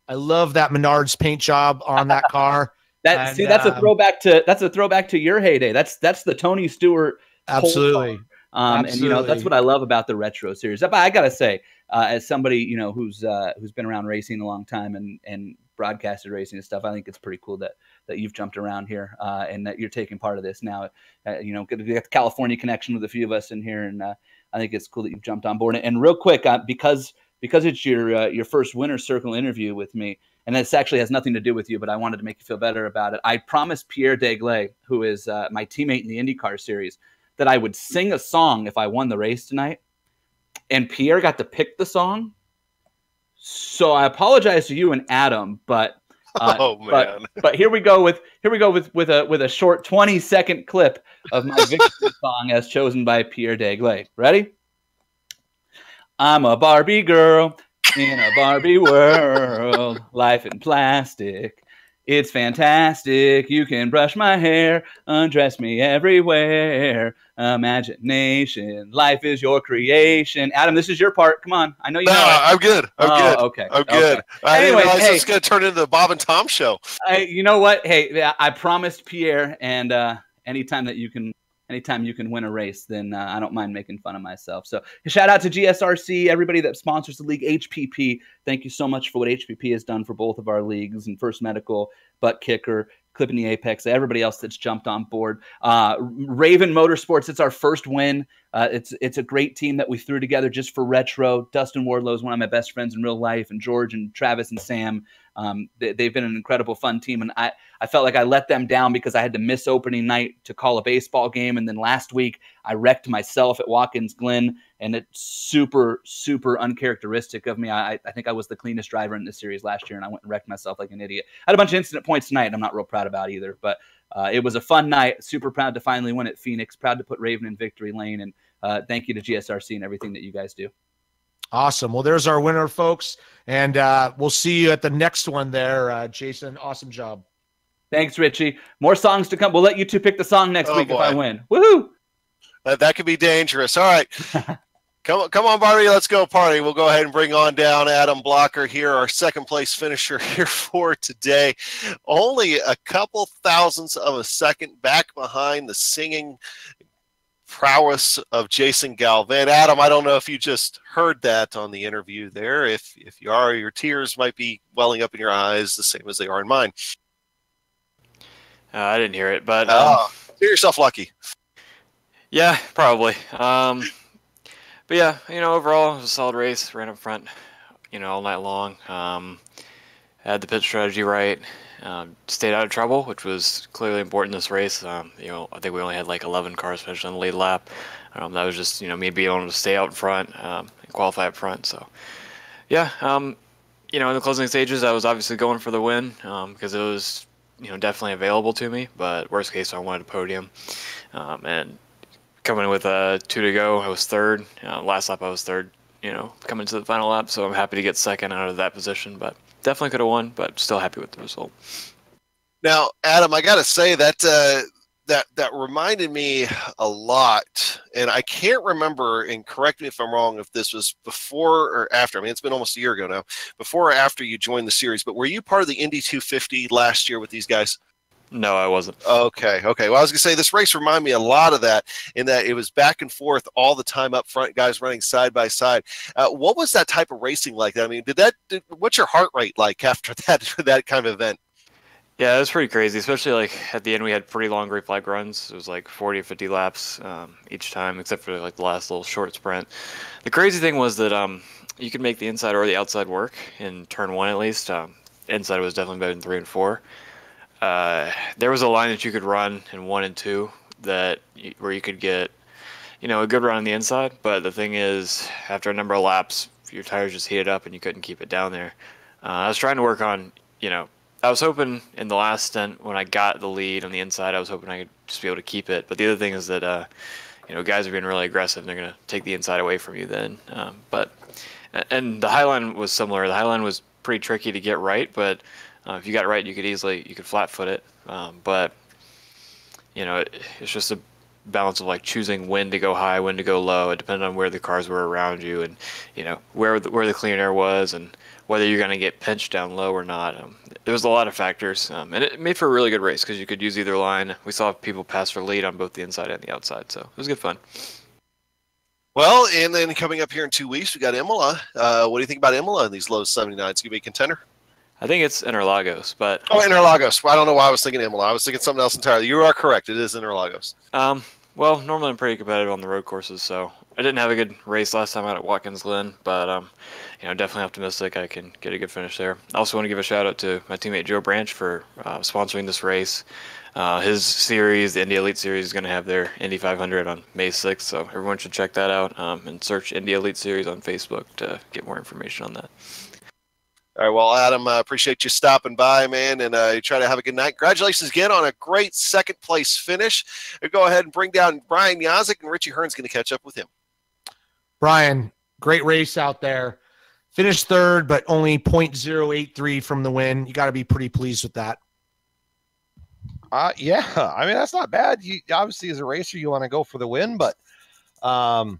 love that Menards paint job on that car. That's a throwback to your heyday. That's the Tony Stewart. Absolutely. And that's what I love about the Retro Series. But I gotta say, as somebody who's been around racing a long time and broadcasted racing and stuff, I think it's pretty cool that you've jumped around here and that you're taking part of this now. We got the California connection with a few of us in here, and I think it's cool that you've jumped on board. And real quick, because it's your first Winner's Circle interview with me, and this actually has nothing to do with you, but I wanted to make you feel better about it. I promised Pierre Degley, who is my teammate in the IndyCar series, that I would sing a song if I won the race tonight. And Pierre got to pick the song. So I apologize to you and Adam, but but here we go with a short 20-second clip of my victory song as chosen by Pierre Degley. Ready? I'm a Barbie girl in a Barbie world, life in plastic. It's fantastic. You can brush my hair, undress me everywhere. Imagination, life is your creation. Adam, this is your part. Come on, I know you know it. I'm good. I'm good. Okay, I'm good. I didn't realize it's going to turn into the Bob and Tom show. You know what? Hey, I promised Pierre, and anytime you can win a race, then I don't mind making fun of myself. So shout out to GSRC, everybody that sponsors the league, HPP. Thank you so much for what HPP has done for both of our leagues, and First Medical, Butt Kicker, Clipping the Apex, everybody else that's jumped on board. Raven Motorsports, it's our first win. It's a great team that we threw together just for retro. Dustin Wardlow is one of my best friends in real life, and George and Travis and Sam. They've been an incredible, fun team, and I felt like I let them down because I had to miss opening night to call a baseball game, and then last week I wrecked myself at Watkins Glen, and it's super, super uncharacteristic of me. I think I was the cleanest driver in this series last year, and I went and wrecked myself like an idiot. I had a bunch of incident points tonight, and I'm not real proud about either, but it was a fun night. Super proud to finally win at Phoenix, proud to put Raven in victory lane, and thank you to GSRC and everything that you guys do. Awesome. Well, there's our winner, folks. And we'll see you at the next one there, Jason. Awesome job. Thanks, Richie. More songs to come. We'll let you two pick the song next week if I win. Woohoo! That could be dangerous. All right. Come on, Barbie. Let's go party. We'll go ahead and bring on down Adam Blocker here, our second-place finisher here for today. Only a couple thousandths of a second back behind the singing prowess of Jason Galvan. Adam, I don't know if you just heard that on the interview there. If you are, your tears might be welling up in your eyes the same as they are in mine. I didn't hear it, but feel yourself lucky. Yeah, probably. But yeah, overall, it was a solid race. Ran up front, all night long. Had the pit strategy right. Stayed out of trouble, which was clearly important in this race. I think we only had like 11 cars finish on the lead lap. That was just, me being able to stay out front and qualify up front. So, yeah, in the closing stages, I was obviously going for the win because it was, definitely available to me. But worst case, I wanted a podium. And coming in with 2 to go, I was third. Last lap, I was third, coming to the final lap. So I'm happy to get second out of that position. But definitely could have won, but still happy with the result. Now, Adam, I got to say that that reminded me a lot, and I can't remember, and correct me if I'm wrong, if this was before or after. I mean, it's been almost a year ago now, before or after you joined the series, but were you part of the Indy 250 last year with these guys? No, I wasn't. Okay. Well, I was going to say this race reminded me a lot of that in that it was back and forth all the time up front, guys running side by side. What was that type of racing like? I mean, what's your heart rate like after that kind of event? Yeah, it was pretty crazy, especially like at the end we had pretty long gray flag runs. It was like 40 or 50 laps each time, except for like the last little short sprint. The crazy thing was that you could make the inside or the outside work in turn 1 at least. Inside was definitely better than 3 and 4. There was a line that you could run in 1 and 2 where you could get, a good run on the inside. But the thing is, after a number of laps, your tires just heated up and you couldn't keep it down there. I was trying to work on, I was hoping in the last stint when I got the lead on the inside, I was hoping I could just be able to keep it. But the other thing is that, guys are being really aggressive and they're going to take the inside away from you then. And the Highline was similar. The Highline was pretty tricky to get right, but if you got it right, you could flat foot it. But it's just a balance of like choosing when to go high, when to go low. It depended on where the cars were around you, and where the clean air was, and whether you're going to get pinched down low or not. There was a lot of factors, and it made for a really good race because you could use either line. We saw people pass for lead on both the inside and the outside, so it was good fun. Well, and then coming up here in 2 weeks, we got Imola. What do you think about Imola in these Lotus 79s? It's going to be a contender? I think it's Interlagos, but... Oh, Interlagos. Well, I don't know why I was thinking Imola. I was thinking something else entirely. You are correct. It is Interlagos. Well, normally I'm pretty competitive on the road courses, so I didn't have a good race last time out at Watkins Glen, but definitely optimistic I can get a good finish there. I also want to give a shout out to my teammate Joe Branch for sponsoring this race. His series, the Indy Elite Series, is going to have their Indy 500 on May 6th, so everyone should check that out and search Indy Elite Series on Facebook to get more information on that. All right, well, Adam, appreciate you stopping by, man, and you try to have a good night. Congratulations again on a great second-place finish. We'll go ahead and bring down Brian Yazik, and Richie Hearn's going to catch up with him. Brian, great race out there. Finished third, but only .083 from the win. You got to be pretty pleased with that. Yeah, I mean, that's not bad. You obviously, as a racer, you want to go for the win, but I'll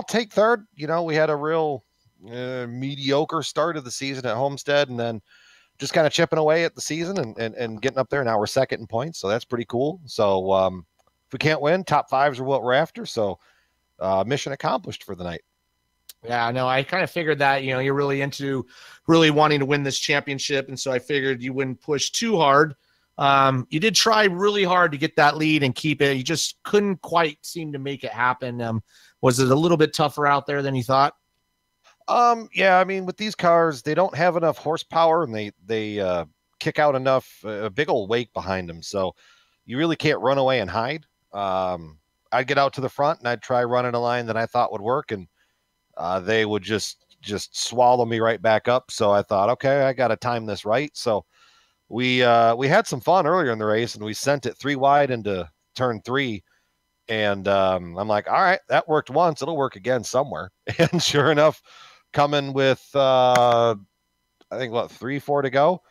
take third. We had a real mediocre start of the season at Homestead, and then just kind of chipping away at the season and getting up there. Now we're second in points, so that's pretty cool. So if we can't win, top fives are what we're after. So mission accomplished for the night. Yeah, no, I kind of figured that, you're really into really wanting to win this championship, and so I figured you wouldn't push too hard. You did try really hard to get that lead and keep it. You just couldn't quite seem to make it happen. Was it a little bit tougher out there than you thought? Yeah, I mean, with these cars, they don't have enough horsepower, and they kick out enough, a big old wake behind them. So you really can't run away and hide. I'd get out to the front and I'd try running a line that I thought would work, and they would just swallow me right back up. So I thought, okay, I got to time this right. So we had some fun earlier in the race, and we sent it 3 wide into turn 3. And I'm like, all right, that worked once. It'll work again somewhere. And sure enough, coming with, I think, 3-4 to go,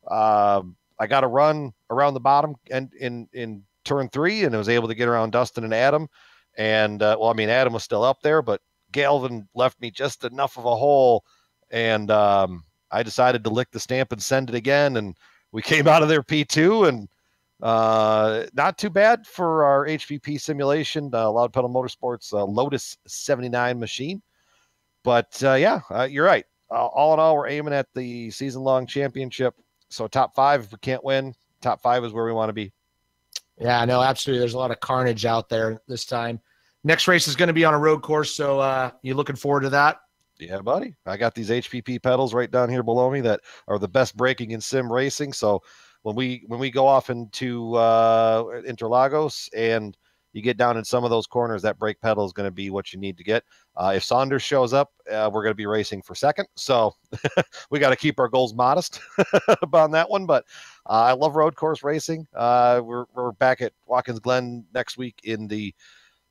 I got a run around the bottom and in turn 3, and I was able to get around Dustin and Adam. And, Adam was still up there, but Galvin left me just enough of a hole. And I decided to lick the stamp and send it again. And we came out of there P2, and not too bad for our HPP simulation, Loud Pedal Motorsports Lotus 79 machine. But you're right. All in all, we're aiming at the season-long championship. So top 5, if we can't win, top 5 is where we want to be. Yeah, no, absolutely. There's a lot of carnage out there this time. Next race is going to be on a road course, so you looking forward to that? Yeah, buddy. I got these HPP pedals right down here below me that are the best braking in sim racing. So when we go off into Interlagos and you get down in some of those corners, that brake pedal is going to be what you need to get. If Saunders shows up, we're going to be racing for second. So we got to keep our goals modest about that one. But I love road course racing. We're back at Watkins Glen next week in the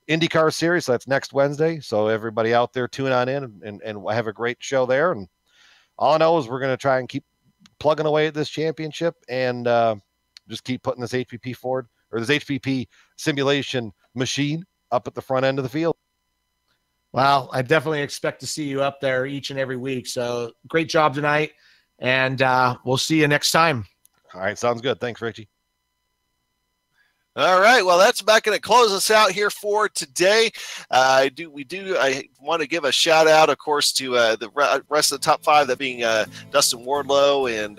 IndyCar series. So that's next Wednesday. So everybody out there, tune on in and have a great show there. And all I know is we're going to try and keep plugging away at this championship and just keep putting this HPP forward, or this HPP simulation machine up at the front end of the field. Well, I definitely expect to see you up there each and every week. So great job tonight, and we'll see you next time. All right, sounds good. Thanks, Richie. All right, well, that's about going to close us out here for today. I want to give a shout out, of course, to the rest of the top five, that being Dustin Wardlow and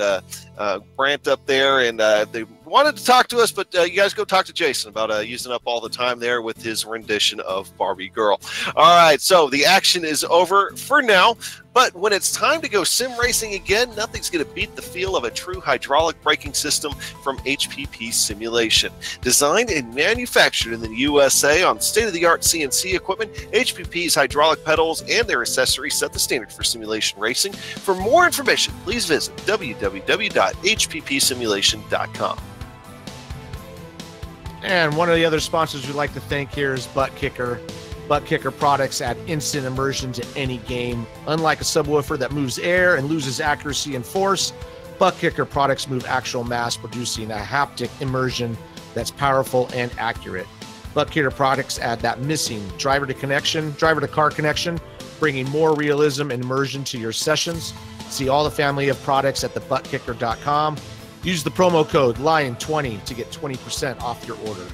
Brant up there, and they wanted to talk to us, but you guys go talk to Jason about using up all the time there with his rendition of Barbie Girl. All right, so the action is over for now. But when it's time to go sim racing again, nothing's going to beat the feel of a true hydraulic braking system from HPP Simulation. Designed and manufactured in the USA on state-of-the-art CNC equipment, HPP's hydraulic pedals and their accessories set the standard for simulation racing. For more information, please visit www.hppsimulation.com. And one of the other sponsors we'd like to thank here is Butt Kicker. Butt Kicker products add instant immersion to any game. Unlike a subwoofer that moves air and loses accuracy and force, Butt Kicker products move actual mass, producing a haptic immersion that's powerful and accurate. Butt Kicker products add that missing driver-to-car connection, bringing more realism and immersion to your sessions. See all the family of products at thebuttkicker.com. Use the promo code LION20 to get 20% off your order.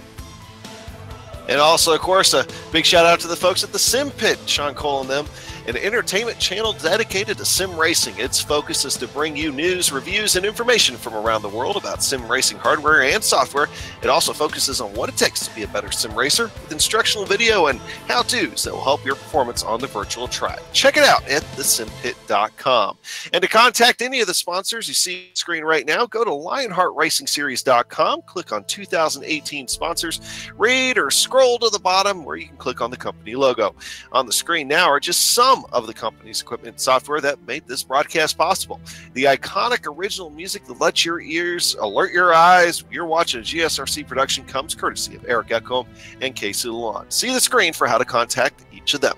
And also, of course, a big shout out to the folks at the Sim Pit, Sean Cole and them, an entertainment channel dedicated to sim racing. Its focus is to bring you news, reviews, and information from around the world about sim racing hardware and software. It also focuses on what it takes to be a better sim racer with instructional video and how-tos that will help your performance on the virtual track. Check it out at thesimpit.com. And to contact any of the sponsors you see on the screen right now, go to LionheartRacingSeries.com, click on 2018 sponsors, read or scroll to the bottom where you can click on the company logo. On the screen now are just some of the company's equipment and software that made this broadcast possible. The iconic original music that lets your ears alert your eyes you're watching a GSRC production comes courtesy of Eric Eckholm and Casey Lalonde. See the screen for how to contact each of them.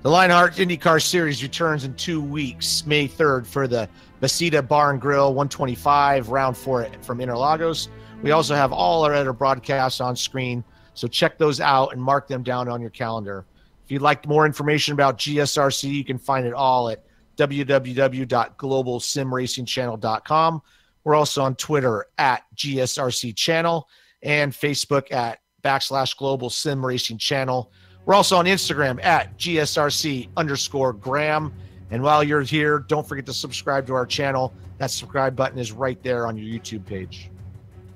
The Lionheart IndyCar Series returns in 2 weeks, May 3rd, for the Basita Bar and Grill 125 round 4 from Interlagos. We also have all our other broadcasts on screen, so check those out and mark them down on your calendar. If you'd like more information about GSRC, you can find it all at www.globalsimracingchannel.com. We're also on Twitter at GSRC Channel and Facebook at /Global Sim Racing Channel. We're also on Instagram at GSRC_Graham. And while you're here, don't forget to subscribe to our channel. That subscribe button is right there on your YouTube page.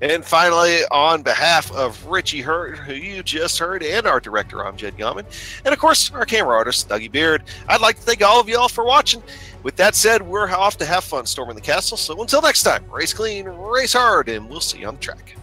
And finally, on behalf of Richie Hurt, who you just heard, and our director, I'm Jed Yaman, and of course, our camera artist, Dougie Beard, I'd like to thank all of y'all for watching. With that said, we're off to have fun storming the castle. So until next time, race clean, race hard, and we'll see you on the track.